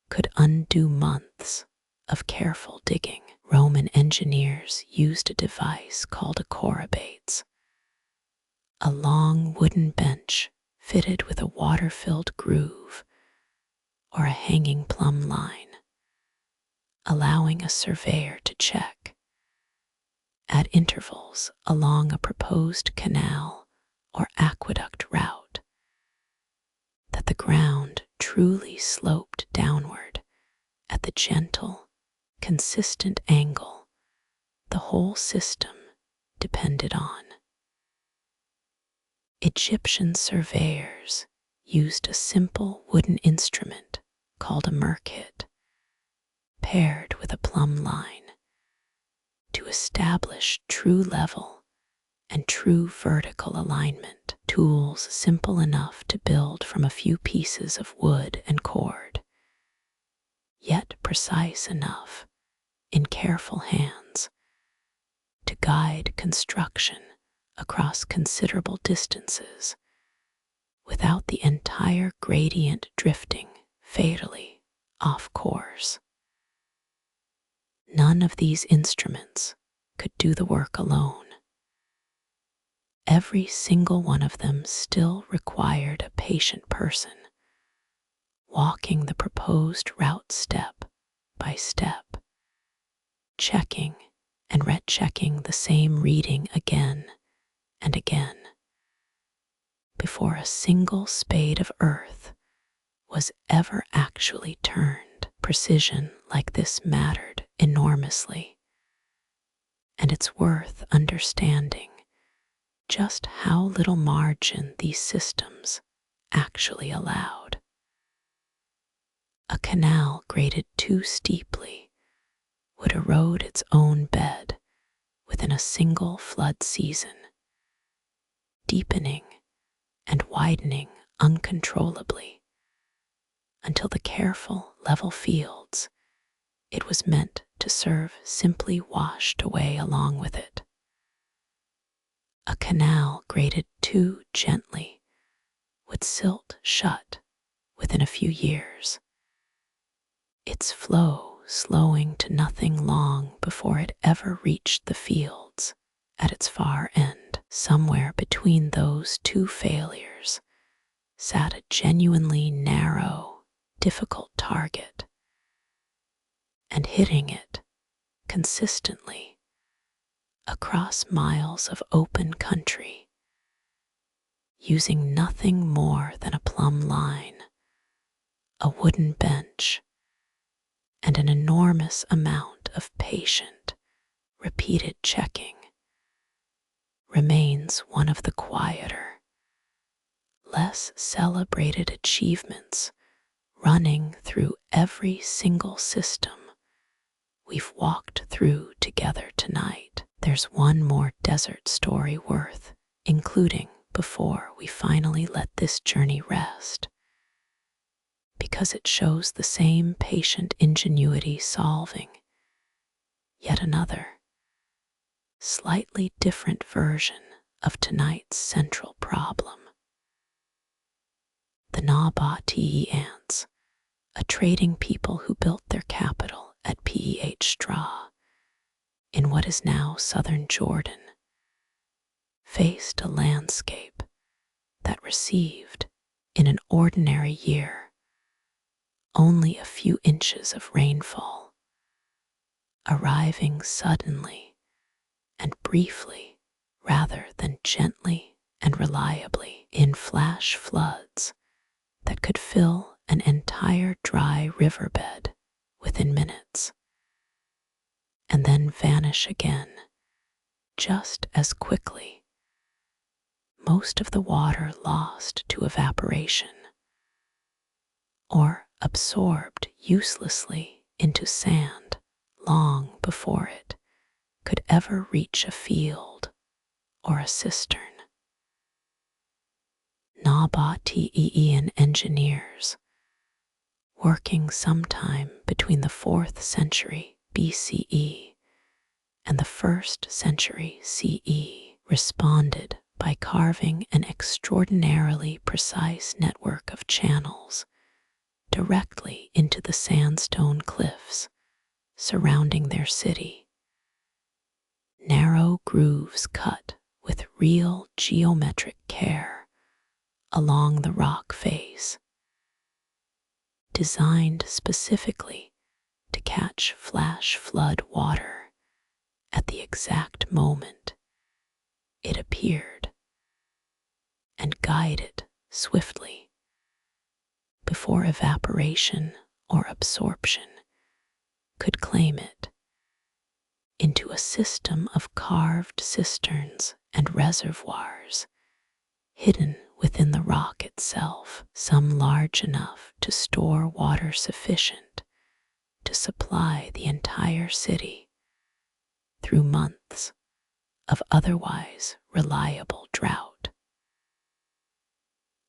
could undo months of careful digging. Roman engineers used a device called a chorobates, a long wooden bench fitted with a water-filled groove or a hanging plumb line, allowing a surveyor to check at intervals along a proposed canal or aqueduct route that the ground truly sloped downward at the gentle, consistent angle the whole system depended on. Egyptian surveyors used a simple wooden instrument called a merkit, paired with a plumb line, to establish true level and true vertical alignment, tools simple enough to build from a few pieces of wood and cord, yet precise enough in careful hands to guide construction across considerable distances without the entire gradient drifting fatally off course. None of these instruments could do the work alone. Every single one of them still required a patient person, walking the proposed route step by step, checking and rechecking the same reading again and again, before a single spade of earth was ever actually turned. Precision like this mattered enormously, and it's worth understanding just how little margin these systems actually allowed. A canal graded too steeply would erode its own bed within a single flood season, deepening and widening uncontrollably until the careful, level fields it was meant to serve simply washed away along with it. A canal graded too gently would silt shut within a few years, its flow slowing to nothing long before it ever reached the fields at its far end. Somewhere between those two failures sat a genuinely narrow, difficult target, and hitting it consistently across miles of open country, using nothing more than a plumb line, a wooden bench, and an enormous amount of patient, repeated checking, remains one of the quieter, less celebrated achievements running through every single system we've walked through together tonight. There's one more desert story worth including before we finally let this journey rest, because it shows the same patient ingenuity solving yet another, slightly different version of tonight's central problem. The Nabateans, a trading people who built their capital at Petra in what is now southern Jordan, faced a landscape that received, in an ordinary year, only a few inches of rainfall, arriving suddenly and briefly rather than gently and reliably in flash floods that could fill an entire dry riverbed within minutes, and then vanish again just as quickly, most of the water lost to evaporation or absorbed uselessly into sand long before it could ever reach a field or a cistern. Nabatean engineers, working sometime between the 4th century BCE and the 1st century CE, responded by carving an extraordinarily precise network of channels directly into the sandstone cliffs surrounding their city. Narrow grooves cut with real geometric care along the rock face, designed specifically to catch flash flood water at the exact moment it appeared and guide it swiftly before evaporation or absorption could claim it into a system of carved cisterns and reservoirs hidden within the rock itself, some large enough to store water sufficient to supply the entire city through months of otherwise reliable drought.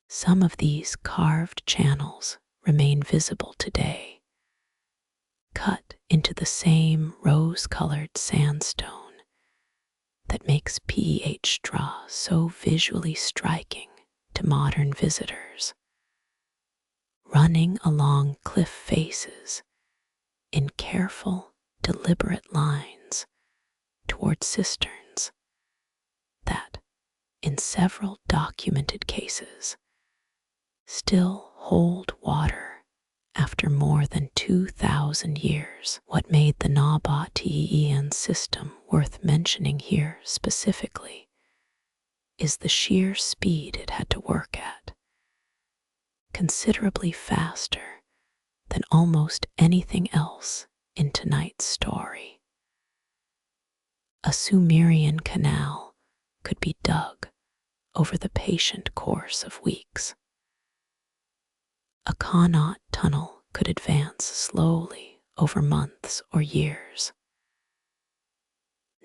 Some of these carved channels remain visible today, cut into the same rose-colored sandstone that makes Petra so visually striking to modern visitors, running along cliff faces in careful, deliberate lines toward cisterns that, in several documented cases, still hold water after more than 2,000 years. What made the Nabatean system worth mentioning here specifically is the sheer speed it had to work at, considerably faster than almost anything else in tonight's story. A Sumerian canal could be dug over the patient course of weeks. A qanat tunnel could advance slowly over months or years.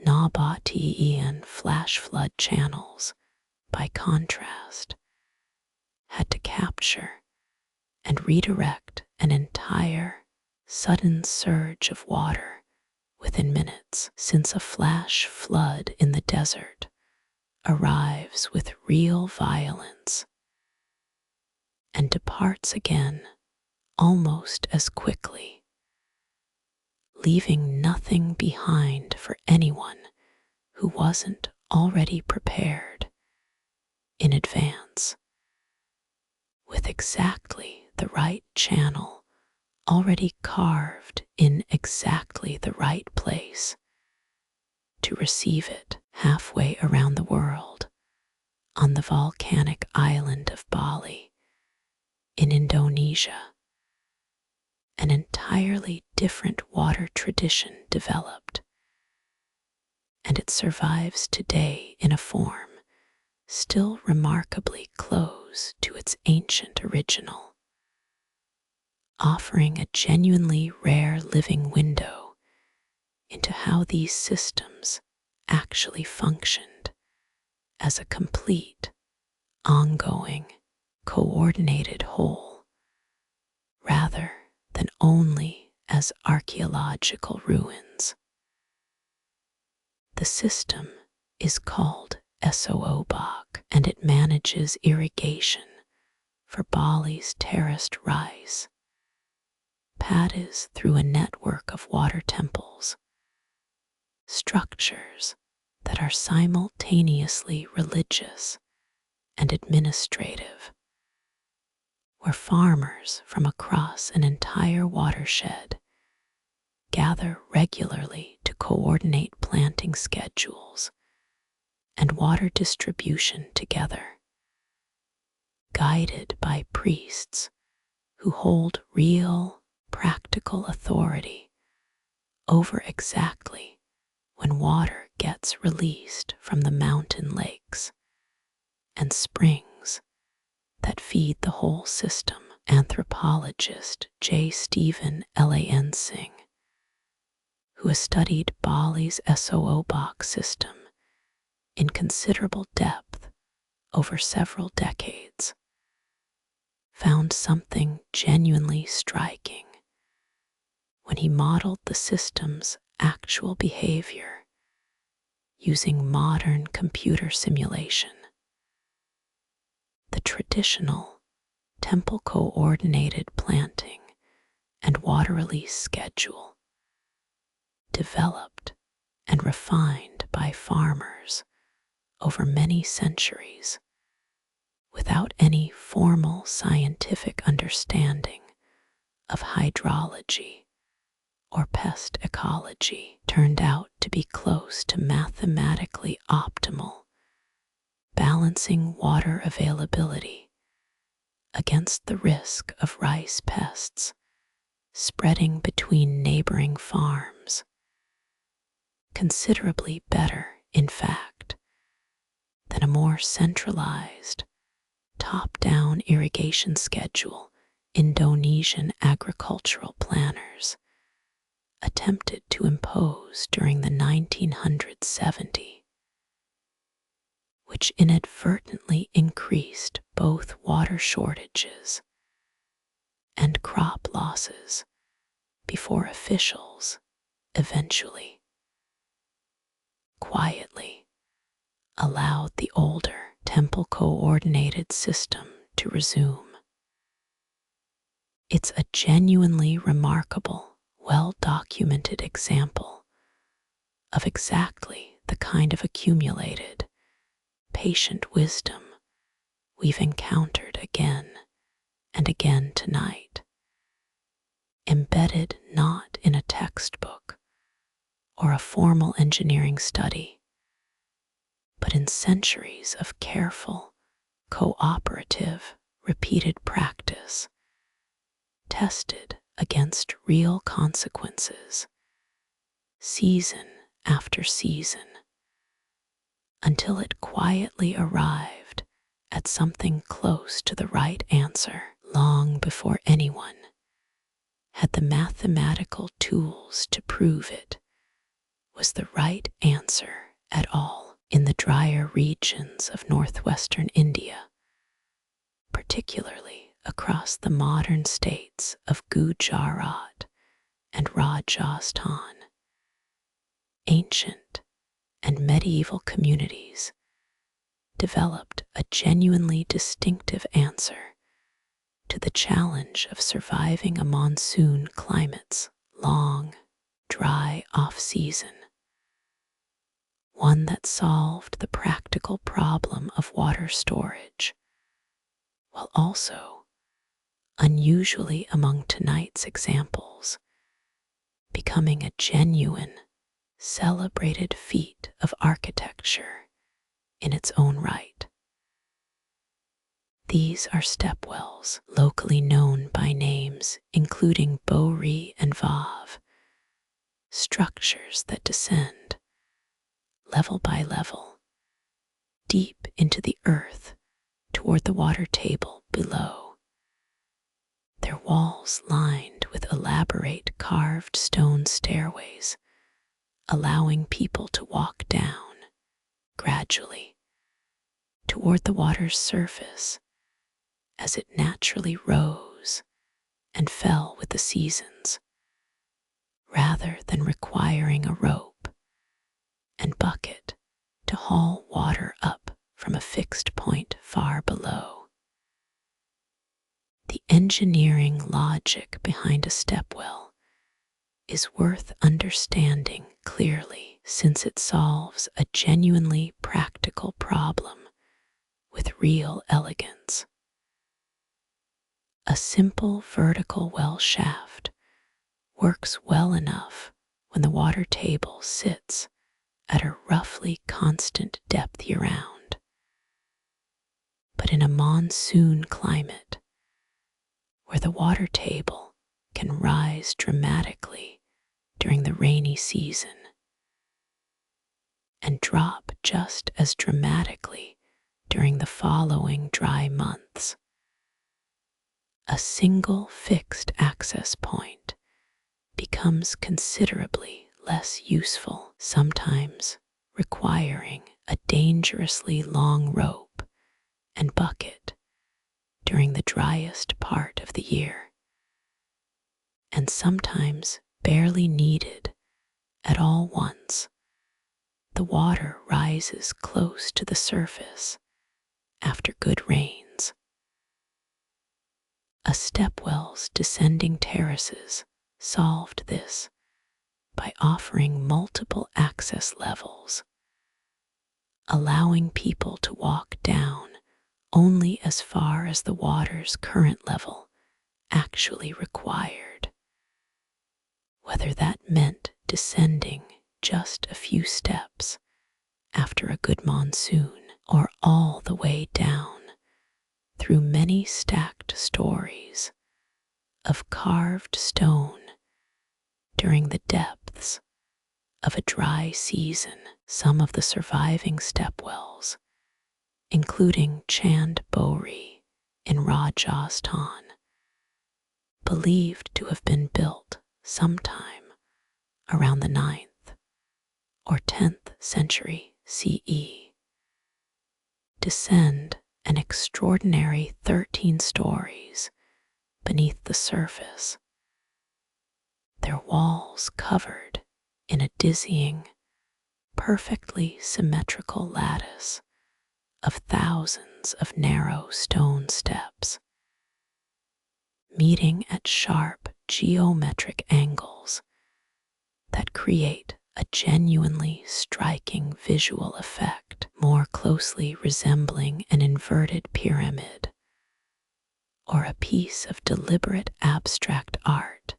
Nabatean flash flood channels, by contrast, had to capture and redirect an entire sudden surge of water within minutes, since a flash flood in the desert arrives with real violence and departs again almost as quickly, leaving nothing behind for anyone who wasn't already prepared in advance, with exactly the right channel already carved in exactly the right place to receive it halfway around the world on the volcanic island of Bali in Indonesia. An entirely different water tradition developed, and it survives today in a form still remarkably close to its ancient original, offering a genuinely rare living window into how these systems actually functioned as a complete, ongoing, coordinated whole, rather than only as archaeological ruins. The system is called Soobak, and it manages irrigation for Bali's terraced rice, paddies through a network of water temples, structures that are simultaneously religious and administrative, where farmers from across an entire watershed gather regularly to coordinate planting schedules and water distribution together, guided by priests who hold real, practical authority over exactly when water gets released from the mountain lakes and springs that feed the whole system. Anthropologist J. Stephen Lansing, who has studied Bali's Soobak system in considerable depth over several decades, found something genuinely striking when he modeled the system's actual behavior using modern computer simulation. The traditional temple coordinated planting and water release schedule, developed and refined by farmers over many centuries without any formal scientific understanding of hydrology or pest ecology, turned out to be close to mathematically optimal, balancing water availability against the risk of rice pests spreading between neighboring farms. Considerably better, in fact, than a more centralized, top-down irrigation schedule Indonesian agricultural planners attempted to impose during the 1970s, which inadvertently increased both water shortages and crop losses before officials eventually, quietly, allowed the older temple coordinated system to resume. It's a genuinely remarkable, well-documented example of exactly the kind of accumulated, patient wisdom we've encountered again and again tonight, embedded not in a textbook or a formal engineering study, but in centuries of careful, cooperative, repeated practice, tested against real consequences, season after season, until it quietly arrived at something close to the right answer long before anyone had the mathematical tools to prove it was the right answer at all. In the drier regions of northwestern India, particularly across the modern states of Gujarat and Rajasthan, ancient and medieval communities developed a genuinely distinctive answer to the challenge of surviving a monsoon climate's long, dry off-season, one that solved the practical problem of water storage, while also, unusually among tonight's examples, becoming a genuine celebrated feat of architecture in its own right. These are stepwells, locally known by names including Bori and Vav, structures that descend, level by level, deep into the earth toward the water table below. Their walls lined with elaborate carved stone stairways, allowing people to walk down, gradually, toward the water's surface as it naturally rose and fell with the seasons, rather than requiring a rope and bucket to haul water up from a fixed point far below. The engineering logic behind a stepwell is worth understanding clearly, since it solves a genuinely practical problem with real elegance. A simple vertical well shaft works well enough when the water table sits at a roughly constant depth year-round. But in a monsoon climate, where the water table can rise dramatically during the rainy season and drop just as dramatically during the following dry months, a single fixed access point becomes considerably less useful, sometimes requiring a dangerously long rope and bucket during the driest part of the year, and sometimes barely needed at all once the water rises close to the surface after good rains. A stepwell's descending terraces solved this by offering multiple access levels, allowing people to walk down only as far as the water's current level actually required, whether that meant descending just a few steps after a good monsoon or all the way down through many stacked stories of carved stone during the depths of a dry season. Some of the surviving stepwells, including Chand Bori in Rajasthan, believed to have been built sometime around the 9th or 10th century CE, descend an extraordinary 13 stories beneath the surface, their walls covered in a dizzying, perfectly symmetrical lattice of thousands of narrow stone steps, meeting at sharp geometric angles that create a genuinely striking visual effect, more closely resembling an inverted pyramid or a piece of deliberate abstract art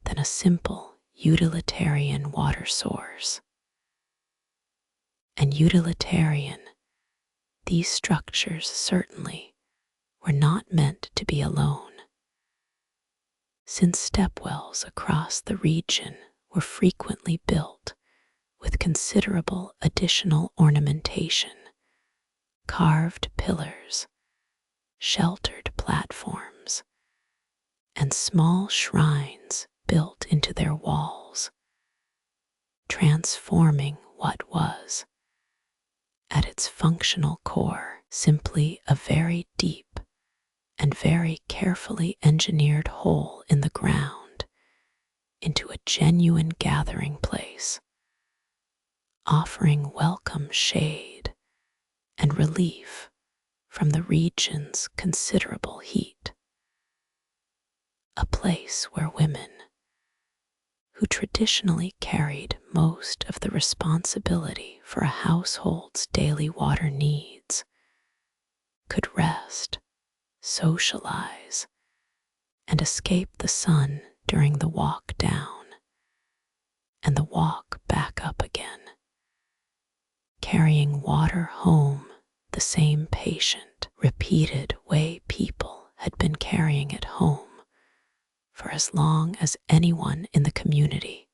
than a simple utilitarian water source. And utilitarian, these structures certainly were not meant to be alone, since stepwells across the region were frequently built with considerable additional ornamentation, carved pillars, sheltered platforms, and small shrines built into their walls, transforming what was, at its functional core, simply a very deep and very carefully engineered hole in the ground into a genuine gathering place, offering welcome shade and relief from the region's considerable heat. A place where women, who traditionally carried most of the responsibility for a household's daily water needs, could rest, socialize, and escape the sun during the walk down and the walk back carrying water home the same patient, repeated way people had been carrying it home for as long as anyone in the community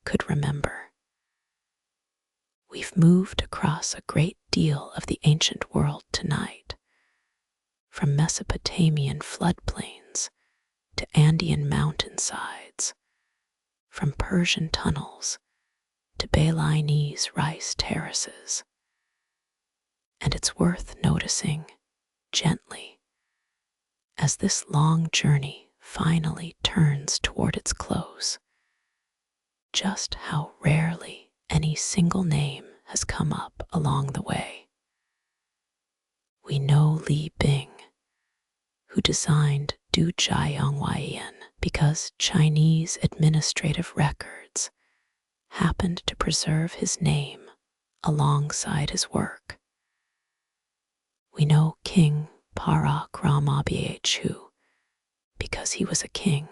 could remember. We've moved across a great deal of the ancient world tonight, from Mesopotamian floodplains to Andean mountainsides, from Persian tunnels to Balinese rice terraces. And it's worth noticing, gently, as this long journey finally turns toward its close, just how rarely any single name has come up along the way. We know Li Bing, who designed Dujiangyan, because Chinese administrative records happened to preserve his name alongside his work. We know King Parakramabihu because he was a king,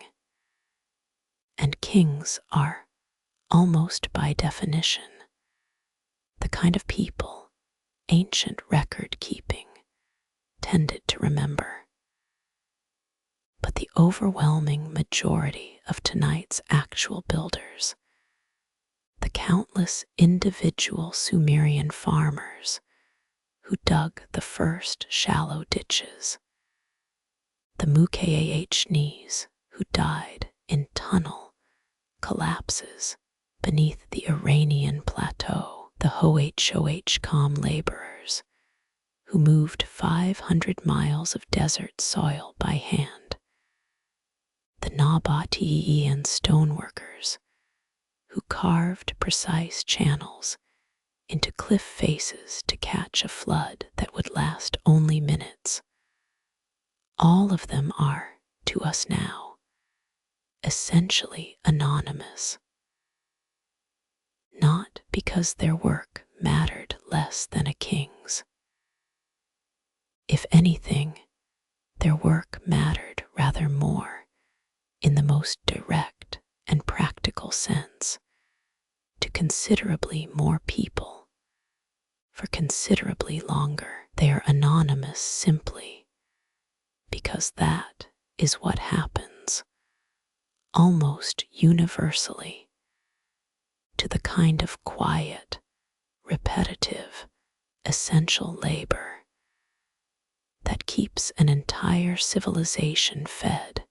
and kings are, almost by definition, the kind of people ancient record keeping tended to remember. But the overwhelming majority of tonight's actual builders, the countless individual Sumerian farmers who dug the first shallow ditches, the Mukahs who died in tunnel collapses beneath the Iranian plateau, the Hohokam laborers who moved 500 miles of desert soil by hand, the Nabatean stoneworkers who carved precise channels into cliff faces to catch a flood that would last only minutes. All of them are, to us now, essentially anonymous. Not because their work mattered less than a king's. If anything, their work mattered rather more in the most direct and practical sense to considerably more people for considerably longer. They are anonymous simply because that is what happens almost universally to the kind of quiet, repetitive, essential labor that keeps an entire civilization fed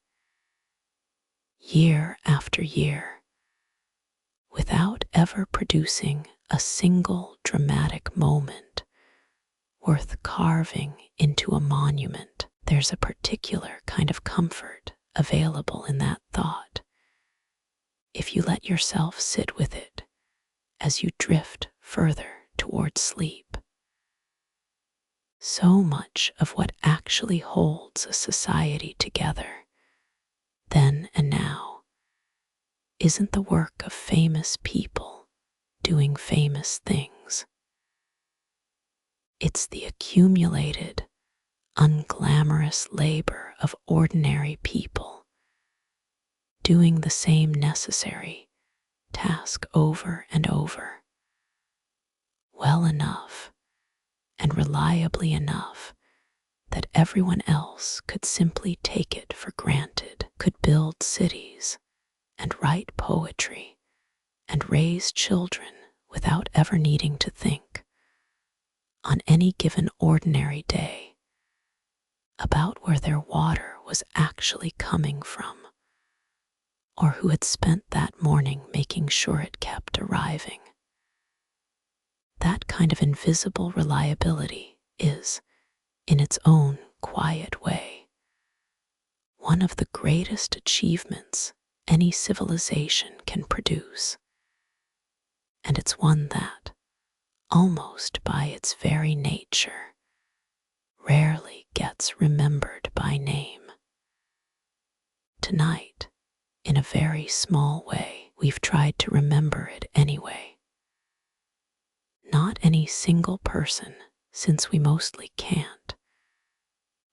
year after year without ever producing a single dramatic moment worth carving into a monument. There's a particular kind of comfort available in that thought if you let yourself sit with it as you drift further toward sleep. So much of what actually holds a society together, then and now, isn't the work of famous people doing famous things. It's the accumulated, unglamorous labor of ordinary people doing the same necessary task over and over, well enough and reliably enough that everyone else could simply take it for granted, could build cities and write poetry and raise children without ever needing to think, on any given ordinary day, about where their water was actually coming from, or who had spent that morning making sure it kept arriving. That kind of invisible reliability is, in its own quiet way, one of the greatest achievements any civilization can produce. And it's one that, almost by its very nature, rarely gets remembered by name. Tonight, in a very small way, we've tried to remember it anyway. Not any single person, since we mostly can't,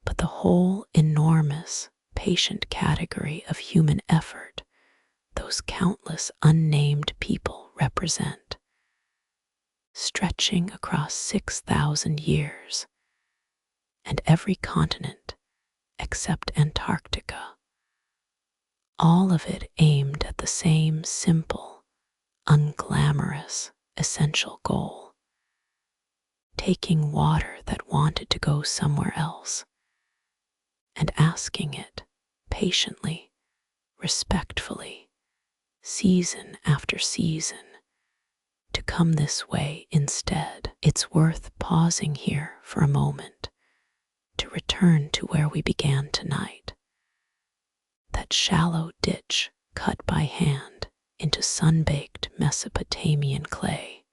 but the whole enormous, patient category of human effort those countless unnamed people represent, stretching stretching across 6,000 years, and every continent except Antarctica, all of it aimed at the same simple, unglamorous, essential goal: taking water that wanted to go somewhere else and asking it patiently, respectfully, season after season, to come this way instead. It's worth pausing here for a moment to return to where we began tonight. That shallow ditch cut by hand into sun-baked Mesopotamian clay,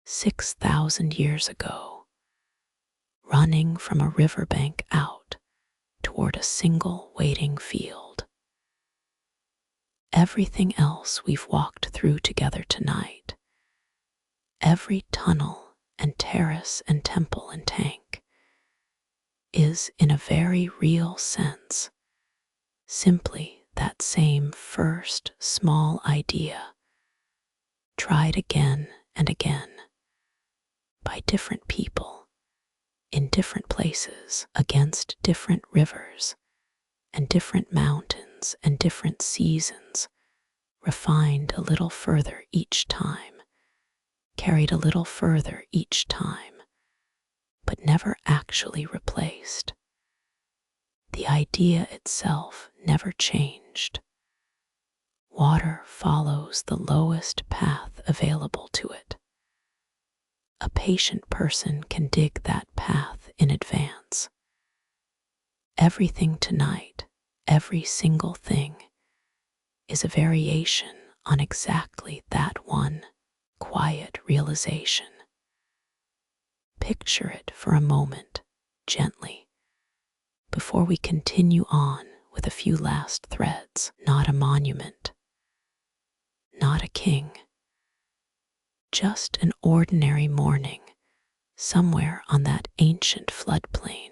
6,000 years ago, running from a riverbank out toward a single waiting field. Everything else we've walked through together tonight, every tunnel and terrace and temple and tank, is in a very real sense simply that same first small idea, tried again and again by different people in different places against different rivers and different mountains and different seasons, refined a little further each time, carried a little further each time, but never actually replaced. The idea itself never changed. Water follows the lowest path available to it. A patient person can dig that path in advance. Everything tonight, every single thing, is a variation on exactly that one quiet realization. Picture it for a moment, gently, before we continue on with a few last threads. Not a monument, not a king, just an ordinary morning somewhere on that ancient floodplain,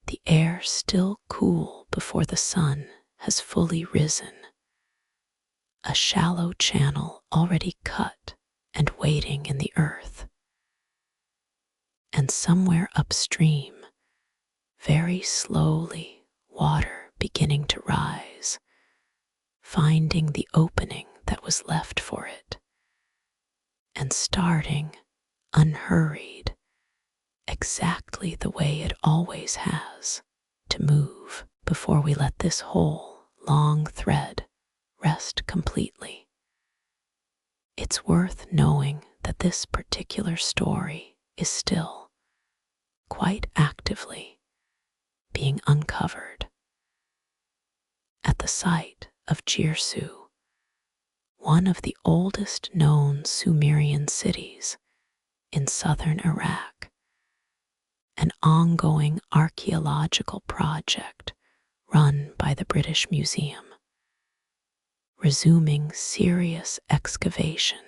the air still cool before the sun has fully risen, a shallow channel already cut and waiting in the earth, and somewhere upstream, very slowly, water beginning to rise, finding the opening that was left for it, and starting, unhurried, exactly the way it always has, to move before we let this whole long thread rest completely. It's worth knowing that this particular story is still, quite actively, being uncovered. At the site of Jirsu, one of the oldest known Sumerian cities in southern Iraq, an ongoing archaeological project run by the British Museum, resuming serious excavation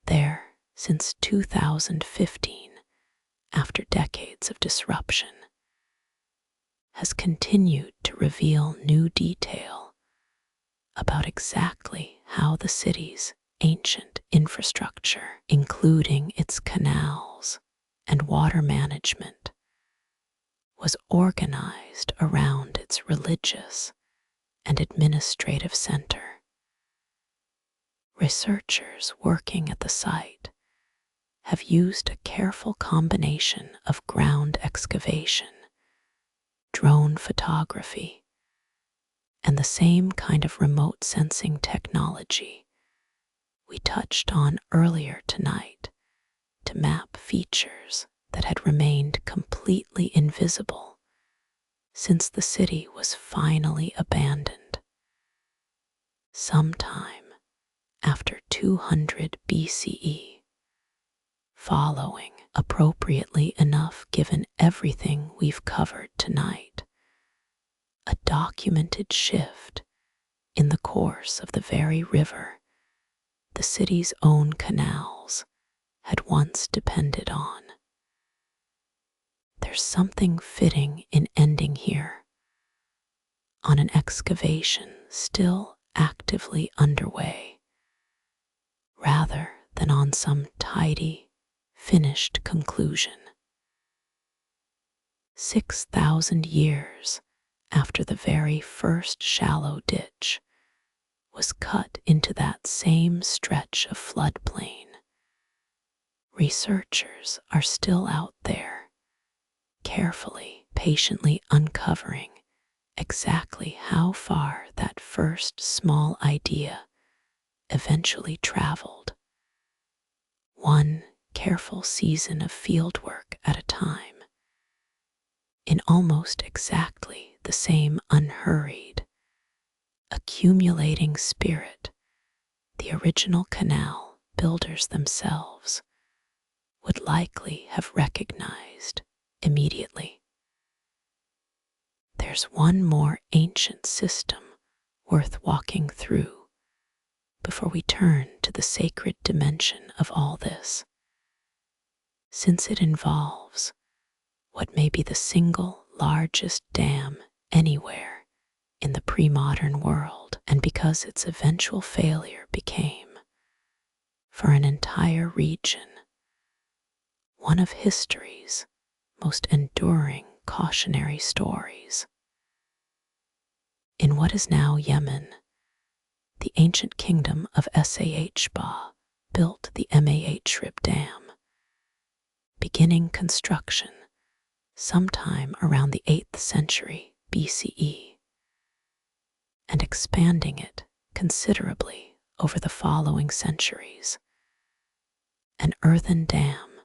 there since 2015 after decades of disruption, has continued to reveal new detail about exactly how the city's ancient infrastructure, including its canals and water management, was organized around its religious and administrative center. Researchers working at the site have used a careful combination of ground excavation, drone photography, and the same kind of remote sensing technology we touched on earlier tonight to map features that had remained completely invisible since the city was finally abandoned, sometime after 200 BCE, following, appropriately enough given everything we've covered tonight, a documented shift in the course of the very river the city's own canals had once depended on. There's something fitting in ending here, on an excavation still actively underway, rather than on on some tidy, finished conclusion. 6,000 years after the very first shallow ditch was cut into that same stretch of floodplain, researchers are still out there, carefully, patiently uncovering exactly how far that first small idea eventually traveled, one careful season of fieldwork at a time, in almost exactly the same unhurried, accumulating spirit the original canal builders themselves would likely have recognized immediately. There's one more ancient system worth walking through before we turn to the sacred dimension of all this, since it involves what may be the single largest dam anywhere in the pre-modern world, and because its eventual failure became, for an entire region, one of history's most enduring cautionary stories. In what is now Yemen, the ancient kingdom of Sahba built the Shrib Dam, beginning construction sometime around the 8th century BCE, and expanding it considerably over the following centuries. An earthen dam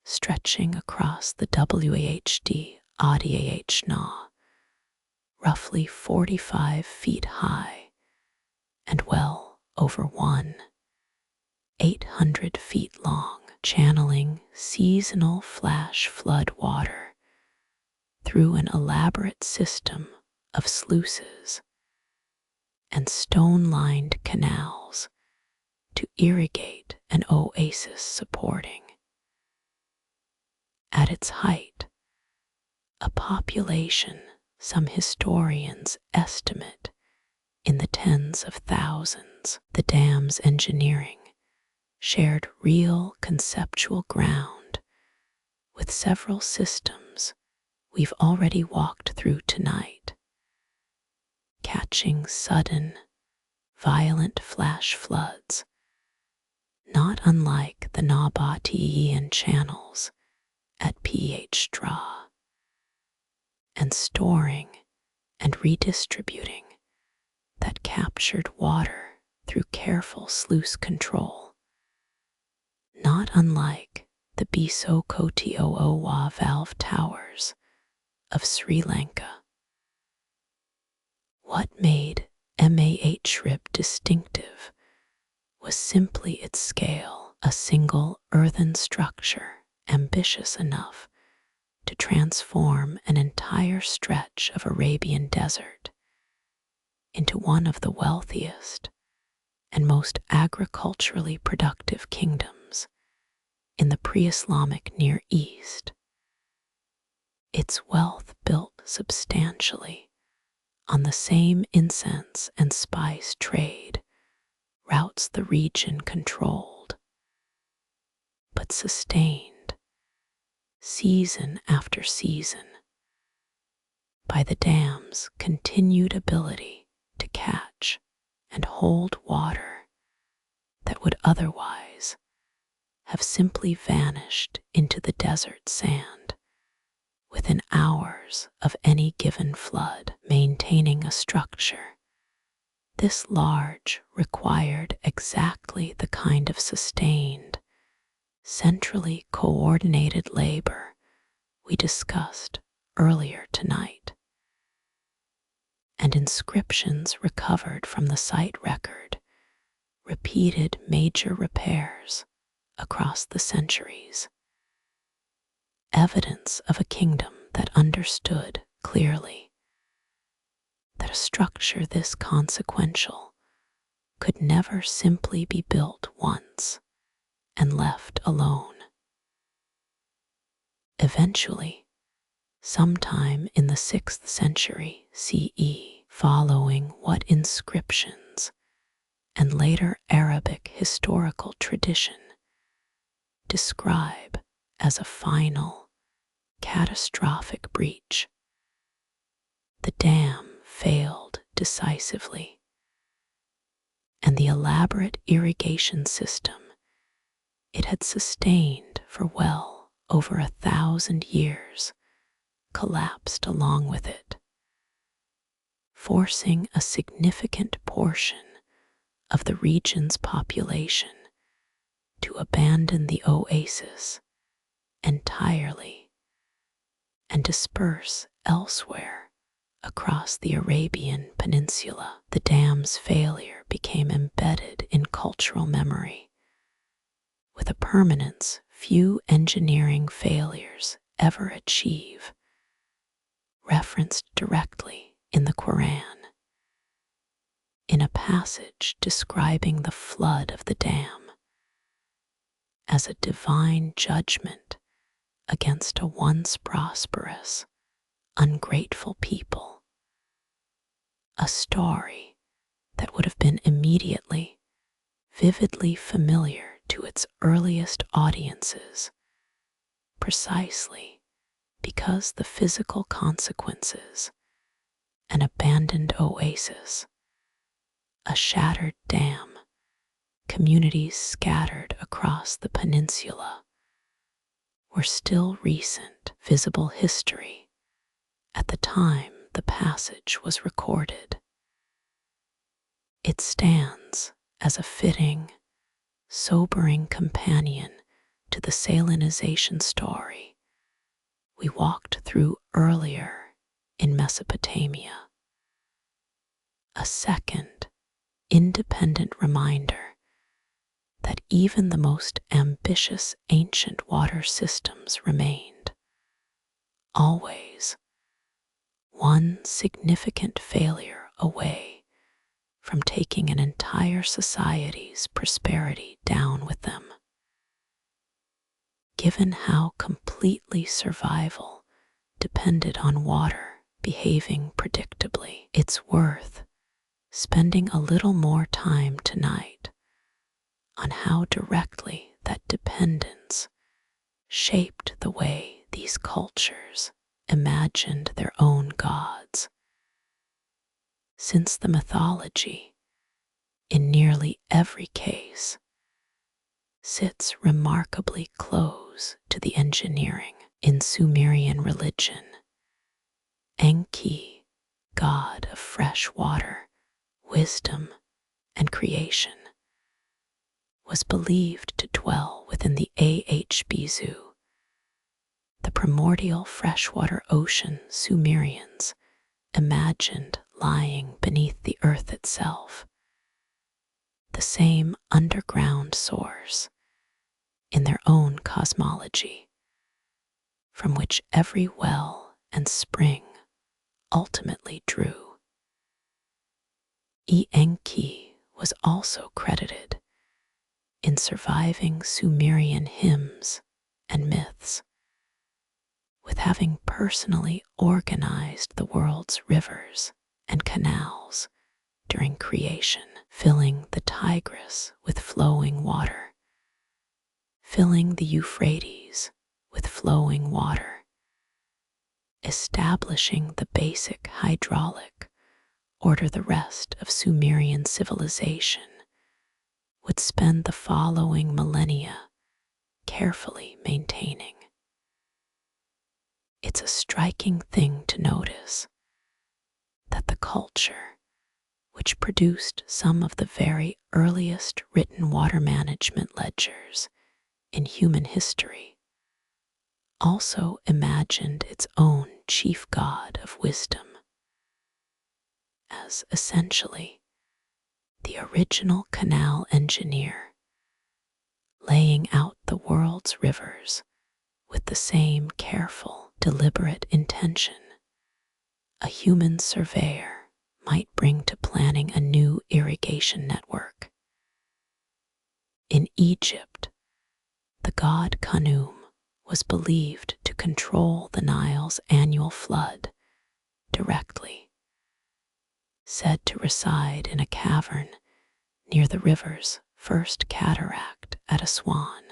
stretching across the WHD Adih, roughly 45 feet high and well over 800 feet long, channeling seasonal flash flood water through an elaborate system of sluices and stone-lined canals to irrigate an oasis supporting, at its height, a population some historians estimate in the tens of thousands. The dam's engineering shared real conceptual ground with several systems we've already walked through tonight, catching sudden, violent flash floods, not unlike the Nabatean channels at Phra, and storing and redistributing that captured water through careful sluice control, not unlike the Bisokotiowa valve towers of Sri Lanka. What made Shrib distinctive was simply its scale, a single earthen structure ambitious enough to transform an entire stretch of Arabian desert into one of the wealthiest and most agriculturally productive kingdoms in the pre-Islamic Near East. Its wealth built substantially on the same incense and spice trade routes the region controlled, but sustained, season after season, by the dam's continued ability to catch and hold water that would otherwise have simply vanished into the desert sand within hours of any given flood. Maintaining a structure this large required exactly the kind of sustained, centrally coordinated labor we discussed earlier tonight, and inscriptions recovered from the site record repeated major repairs across the centuries, evidence of a kingdom that understood clearly that a structure this consequential could never simply be built once and left alone. Eventually, sometime in the 6th century CE, following what inscriptions and later Arabic historical tradition describe as a final, catastrophic breach. The dam failed decisively, and the elaborate irrigation system it had sustained for well over 1,000 years collapsed along with it, forcing a significant portion of the region's population to abandon the oasis entirely and disperse elsewhere across the Arabian Peninsula. The dam's failure became embedded in cultural memory, with a permanence few engineering failures ever achieve, referenced directly in the Quran. In a passage describing the flood of the dam as a divine judgment against a once prosperous, ungrateful people, a story that would have been immediately, vividly familiar to its earliest audiences, precisely because the physical consequences, an abandoned oasis, a shattered dam, communities scattered across the peninsula, were still recent, visible history at the time the passage was recorded. It stands as a fitting, sobering companion to the salinization story we walked through earlier in Mesopotamia. A second, independent reminder that even the most ambitious ancient water systems remained, always, one significant failure away from taking an entire society's prosperity down with them. Given how completely survival depended on water behaving predictably, it's worth spending a little more time tonight on how directly that dependence shaped the way these cultures imagined their own gods. Since the mythology, in nearly every case, sits remarkably close to the engineering. In Sumerian religion, Enki, god of fresh water, wisdom, and creation, was believed to dwell within the Ahbzu, the primordial freshwater ocean Sumerians imagined lying beneath the earth itself, the same underground source in their own cosmology, from which every well and spring ultimately drew. Enki was also credited in surviving Sumerian hymns and myths with having personally organized the world's rivers and canals during creation, filling the Tigris with flowing water, filling the Euphrates with flowing water, establishing the basic hydraulic order the rest of Sumerian civilization would spend the following millennia carefully maintaining. It's a striking thing to notice that the culture, which produced some of the very earliest written water management ledgers in human history, also imagined its own chief god of wisdom as essentially the original canal engineer, laying out the world's rivers with the same careful, deliberate intention a human surveyor might bring to planning a new irrigation network. In Egypt, the god Khnum was believed to control the Nile's annual flood directly, said to reside in a cavern near the river's first cataract at Aswan.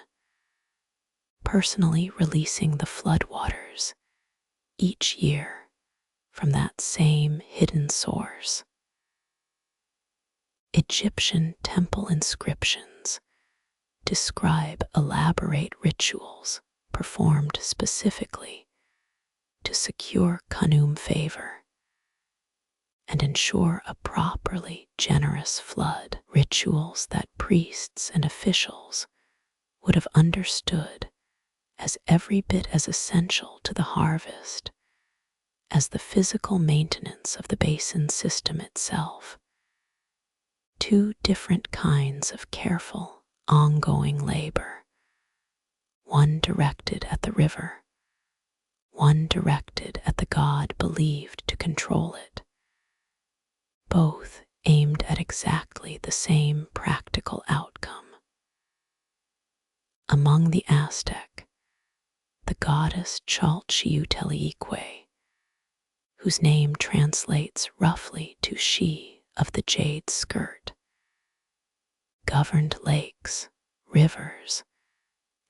personally releasing the floodwaters each year from that same hidden source. Egyptian temple inscriptions describe elaborate rituals performed specifically to secure Khnum favor and ensure a properly generous flood, rituals that priests and officials would have understood as every bit as essential to the harvest as the physical maintenance of the basin system itself. Two different kinds of careful, ongoing labor, one directed at the river, one directed at the god believed to control it, both aimed at exactly the same practical outcome. Among the Aztec, the goddess Chalchiuhtelique, whose name translates roughly to she of the jade skirt, governed lakes, rivers,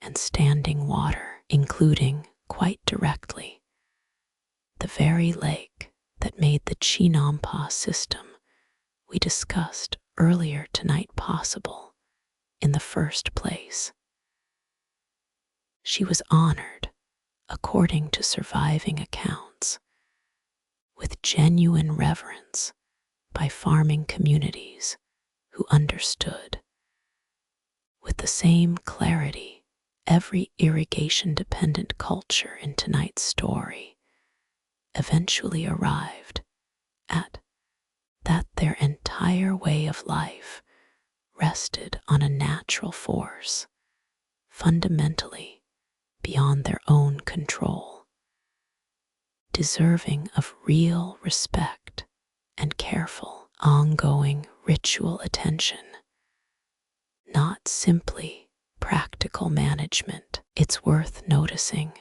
and standing water, including, quite directly, the very lake that made the chinampa system we discussed earlier tonight possible in the first place. She was honored, according to surviving accounts, with genuine reverence by farming communities who understood, with the same clarity every irrigation-dependent culture in tonight's story eventually arrived at, that their entire way of life rested on a natural force, fundamentally beyond their own control, deserving of real respect and careful, ongoing ritual attention, not simply practical management. It's worth noticing,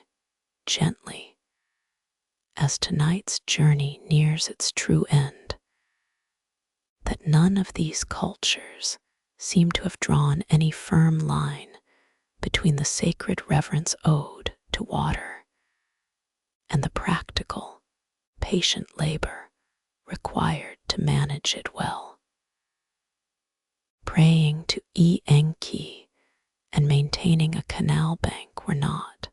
gently, as tonight's journey nears its true end, that none of these cultures seem to have drawn any firm line between the sacred reverence owed to water and the practical, patient labor required to manage it well. Praying to Enki and maintaining a canal bank were not,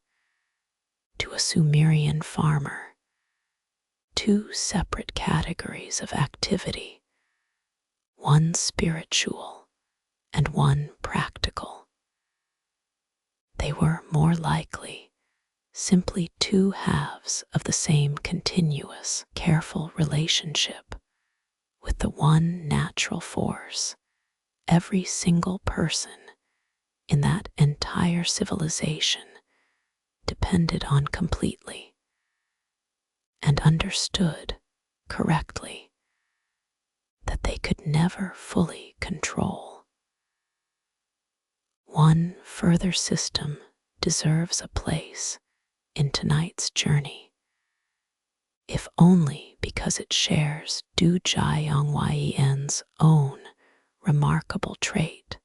to a Sumerian farmer, two separate categories of activity, one spiritual and one practical. They were more likely simply two halves of the same continuous, careful relationship with the one natural force every single person in that entire civilization depended on completely and understood correctly that they could never fully control. One further system deserves a place in tonight's journey, if only because it shares Dujiangyan's own remarkable trait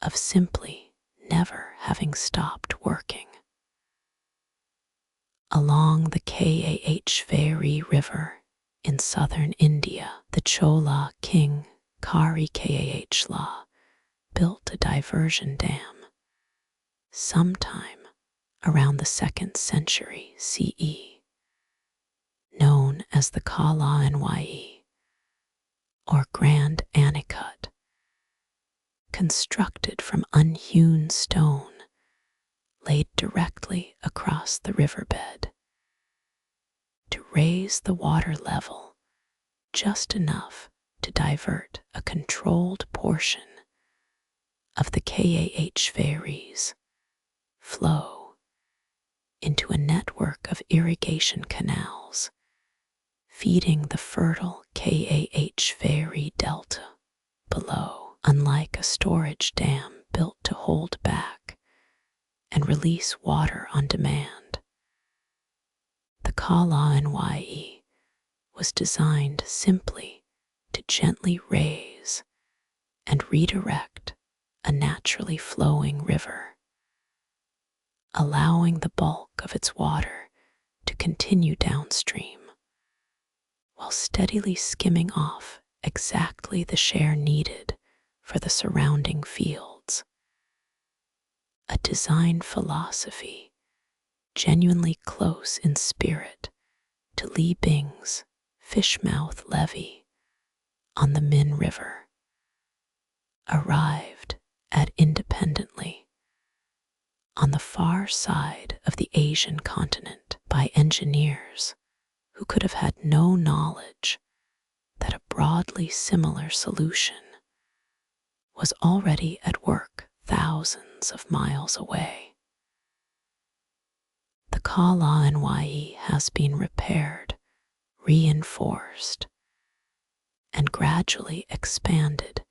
of simply never having stopped working. Along the Khveri River in southern India, the Chola king Karikahla built a diversion dam sometime around the 2nd century CE, known as the Kala-Nyi, or Grand Anicut, constructed from unhewn stone laid directly across the riverbed to raise the water level just enough to divert a controlled portion of the Khveri's flow into a network of irrigation canals feeding the fertile Khveri delta below. Unlike a storage dam built to hold back and release water on demand, the Kala-Nyi was designed simply to gently raise and redirect a naturally flowing river, allowing the bulk of its water to continue downstream, while steadily skimming off exactly the share needed for the surrounding fields. A design philosophy genuinely close in spirit to Li Bing's Fishmouth levee on the Min River, arrived at independently on the far side of the Asian continent by engineers who could have had no knowledge that a broadly similar solution was already at work thousands of miles away. The Kala has been repaired, reinforced, and gradually expanded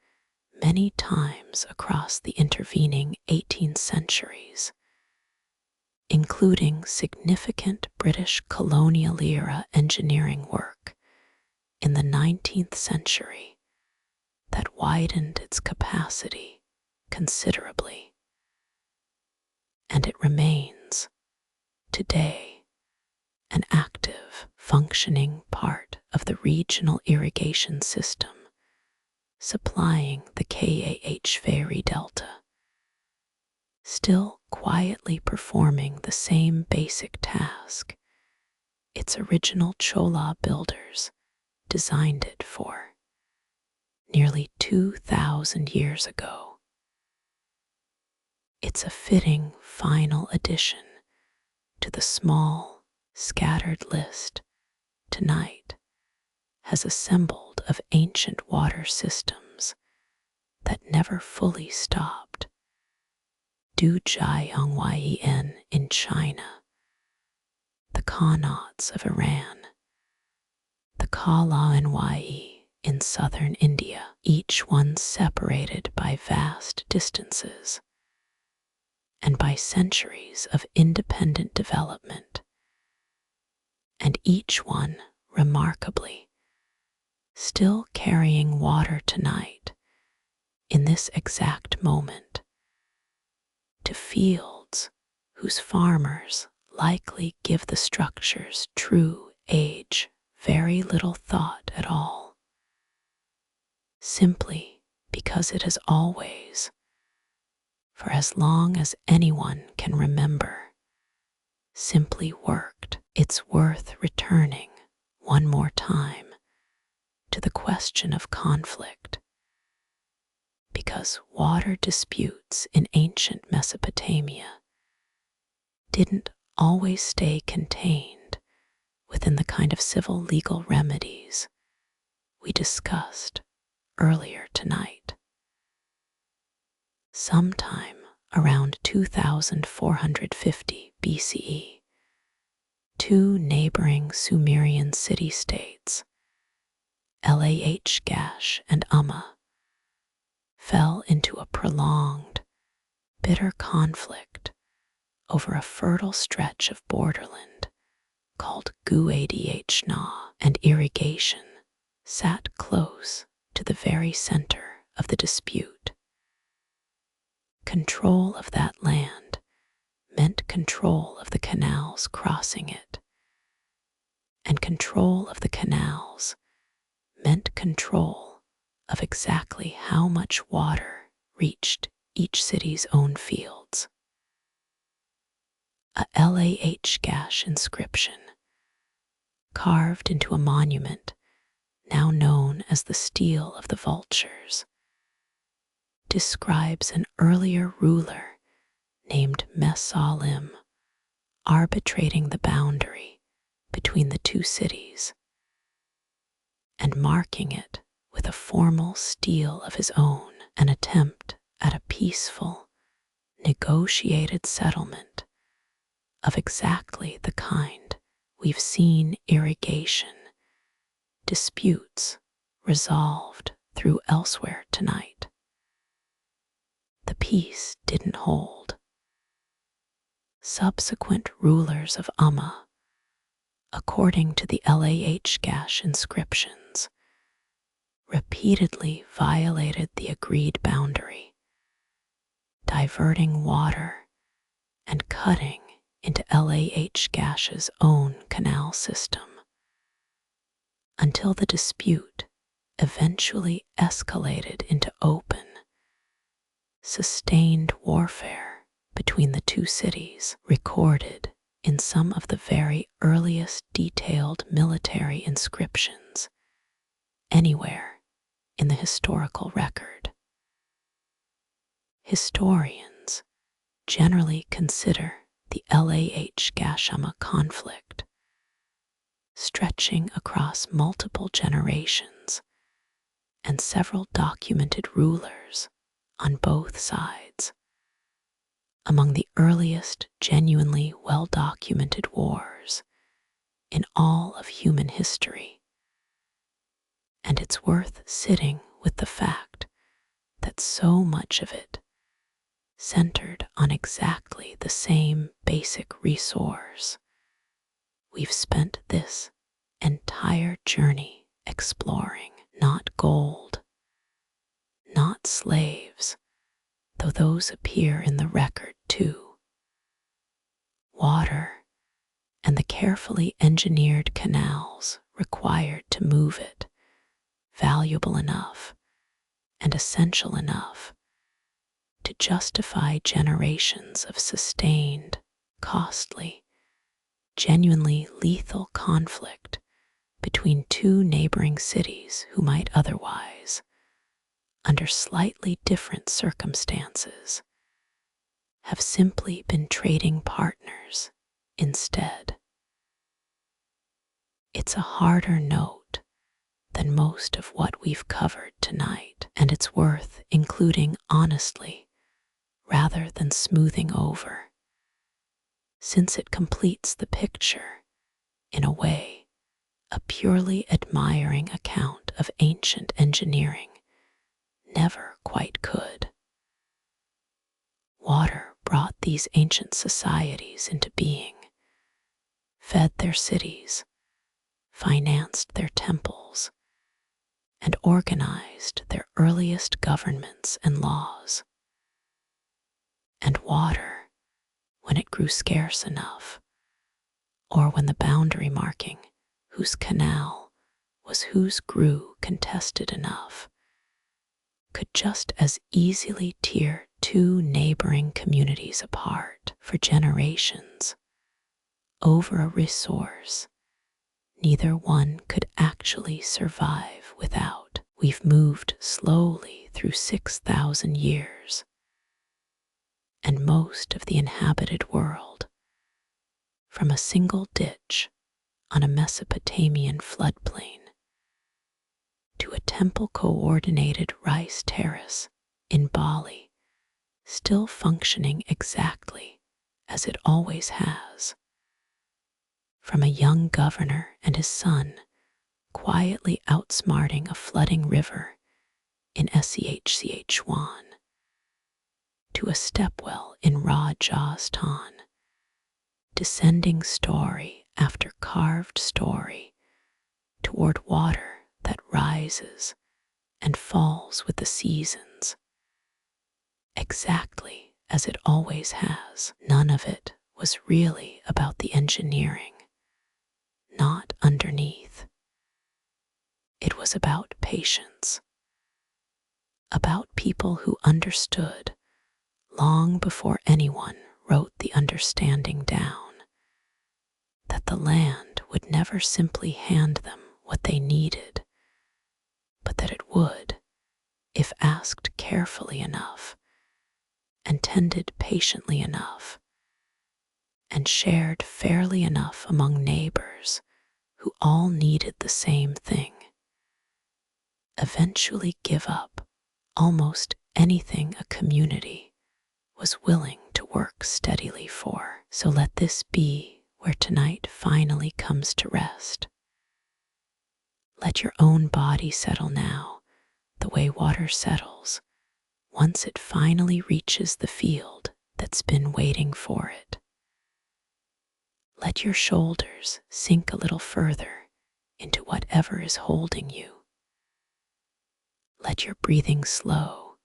many times across the intervening 18 centuries, including significant British colonial-era engineering work in the 19th century that widened its capacity considerably. And it remains, today, an active, functioning part of the regional irrigation system, supplying the Kah Delta, still quietly performing the same basic task its original Chola builders designed it for nearly 2,000 years ago. It's a fitting final addition to the small, scattered list tonight has assembled of ancient water systems that never fully stopped. Dujiangyan in China, the qanats of Iran, the Kala in southern India, each one separated by vast distances and by centuries of independent development, and each one, remarkably, still carrying water tonight, in this exact moment, to fields whose farmers likely give the structure's true age very little thought at all, simply because it has always, for as long as anyone can remember, simply worked. It's worth returning one more time to the question of conflict, because water disputes in ancient Mesopotamia didn't always stay contained within the kind of civil legal remedies we discussed earlier tonight. Sometime around 2450 BCE, two neighboring Sumerian city-states, Lagash and Umma, fell into a prolonged, bitter conflict over a fertile stretch of borderland called Guadhna, and irrigation sat close to the very center of the dispute. Control of that land meant control of the canals crossing it, and control of the canals meant control of exactly how much water reached each city's own fields. A Lagash inscription, carved into a monument now known as the Stele of the Vultures, describes an earlier ruler named Mesalim arbitrating the boundary between the two cities and marking it with a formal stele of his own, an attempt at a peaceful, negotiated settlement of exactly the kind we've seen irrigation disputes resolved through elsewhere tonight. The peace didn't hold. Subsequent rulers of Umma, according to the Lagash inscriptions, repeatedly violated the agreed boundary, diverting water and cutting into Lahgash's own canal system, until the dispute eventually escalated into open, sustained warfare between the two cities, recorded in some of the very earliest detailed military inscriptions anywhere in the historical record. Historians generally consider the Lahgashama conflict stretching across multiple generations and several documented rulers on both sides among the earliest genuinely well-documented wars in all of human history. And it's worth sitting with the fact that so much of it centered on exactly the same basic resource. We've spent this entire journey exploring not gold, not slaves, though those appear in the record too, water, and the carefully engineered canals required to move it, valuable enough and essential enough to justify generations of sustained, costly, genuinely lethal conflict between two neighboring cities who might otherwise, under slightly different circumstances, have simply been trading partners instead. It's a harder note than most of what we've covered tonight, and it's worth including honestly rather than smoothing over, since it completes the picture, in a way, a purely admiring account of ancient engineering never quite could. Water brought these ancient societies into being, fed their cities, financed their temples, and organized their earliest governments and laws. And water, when it grew scarce enough, or when the boundary marking whose canal was whose grew contested enough, could just as easily tear two neighboring communities apart for generations over a resource neither one could actually survive without. We've moved slowly through 6,000 years, and most of the inhabited world, from a single ditch on a Mesopotamian floodplain to a temple-coordinated rice terrace in Bali, still functioning exactly as it always has. From a young governor and his son quietly outsmarting a flooding river in Schchwan, to a stepwell in Rajasthan, descending story after carved story toward water that rises and falls with the seasons, exactly as it always has. None of it was really about the engineering, not underneath. It was about patience, about people who understood long before anyone wrote the understanding down, that the land would never simply hand them what they needed, but that it would, if asked carefully enough, and tended patiently enough, and shared fairly enough among neighbors who all needed the same thing, eventually give up almost anything a community was willing to work steadily for. So let this be where tonight finally comes to rest. Let your own body settle now the way water settles once it finally reaches the field that's been waiting for it. Let your shoulders sink a little further into whatever is holding you. Let your breathing slow,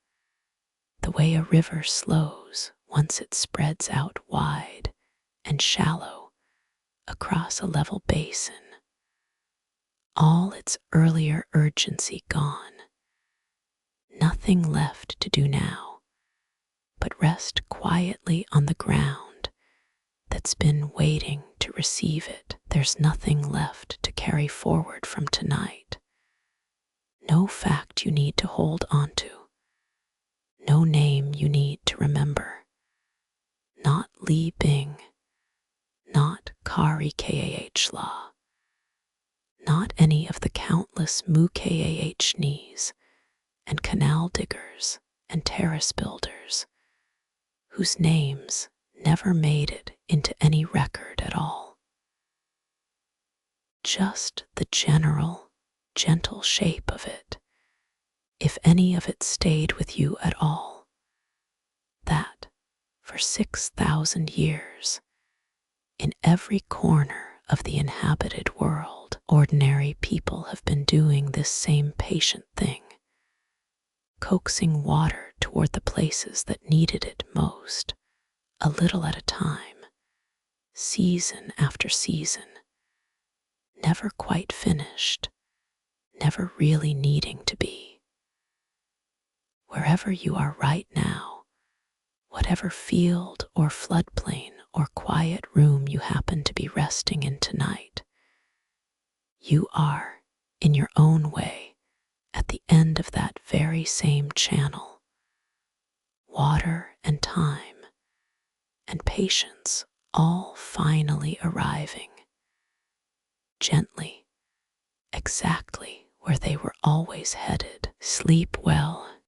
the way a river slows once it spreads out wide and shallow across a level basin, all its earlier urgency gone, nothing left to do now but rest quietly on the ground that's been waiting to receive it. There's nothing left to carry forward from tonight. No fact you need to hold onto. No name you need to remember. Not Li Bing. Not Kari Kah, not any of the countless Mu Kah knees and canal diggers and terrace builders whose names never made it into any record at all. Just the general, gentle shape of it, if any of it stayed with you at all, that for 6,000 years, in every corner of the inhabited world, ordinary people have been doing this same patient thing, coaxing water toward the places that needed it most, a little at a time, season after season, never quite finished, never really needing to be. Wherever you are right now, whatever field or floodplain or quiet room you happen to be resting in tonight, you are, in your own way, at the end of that very same channel. Water and time and patience all finally arriving, gently, exactly where they were always headed. Sleep well.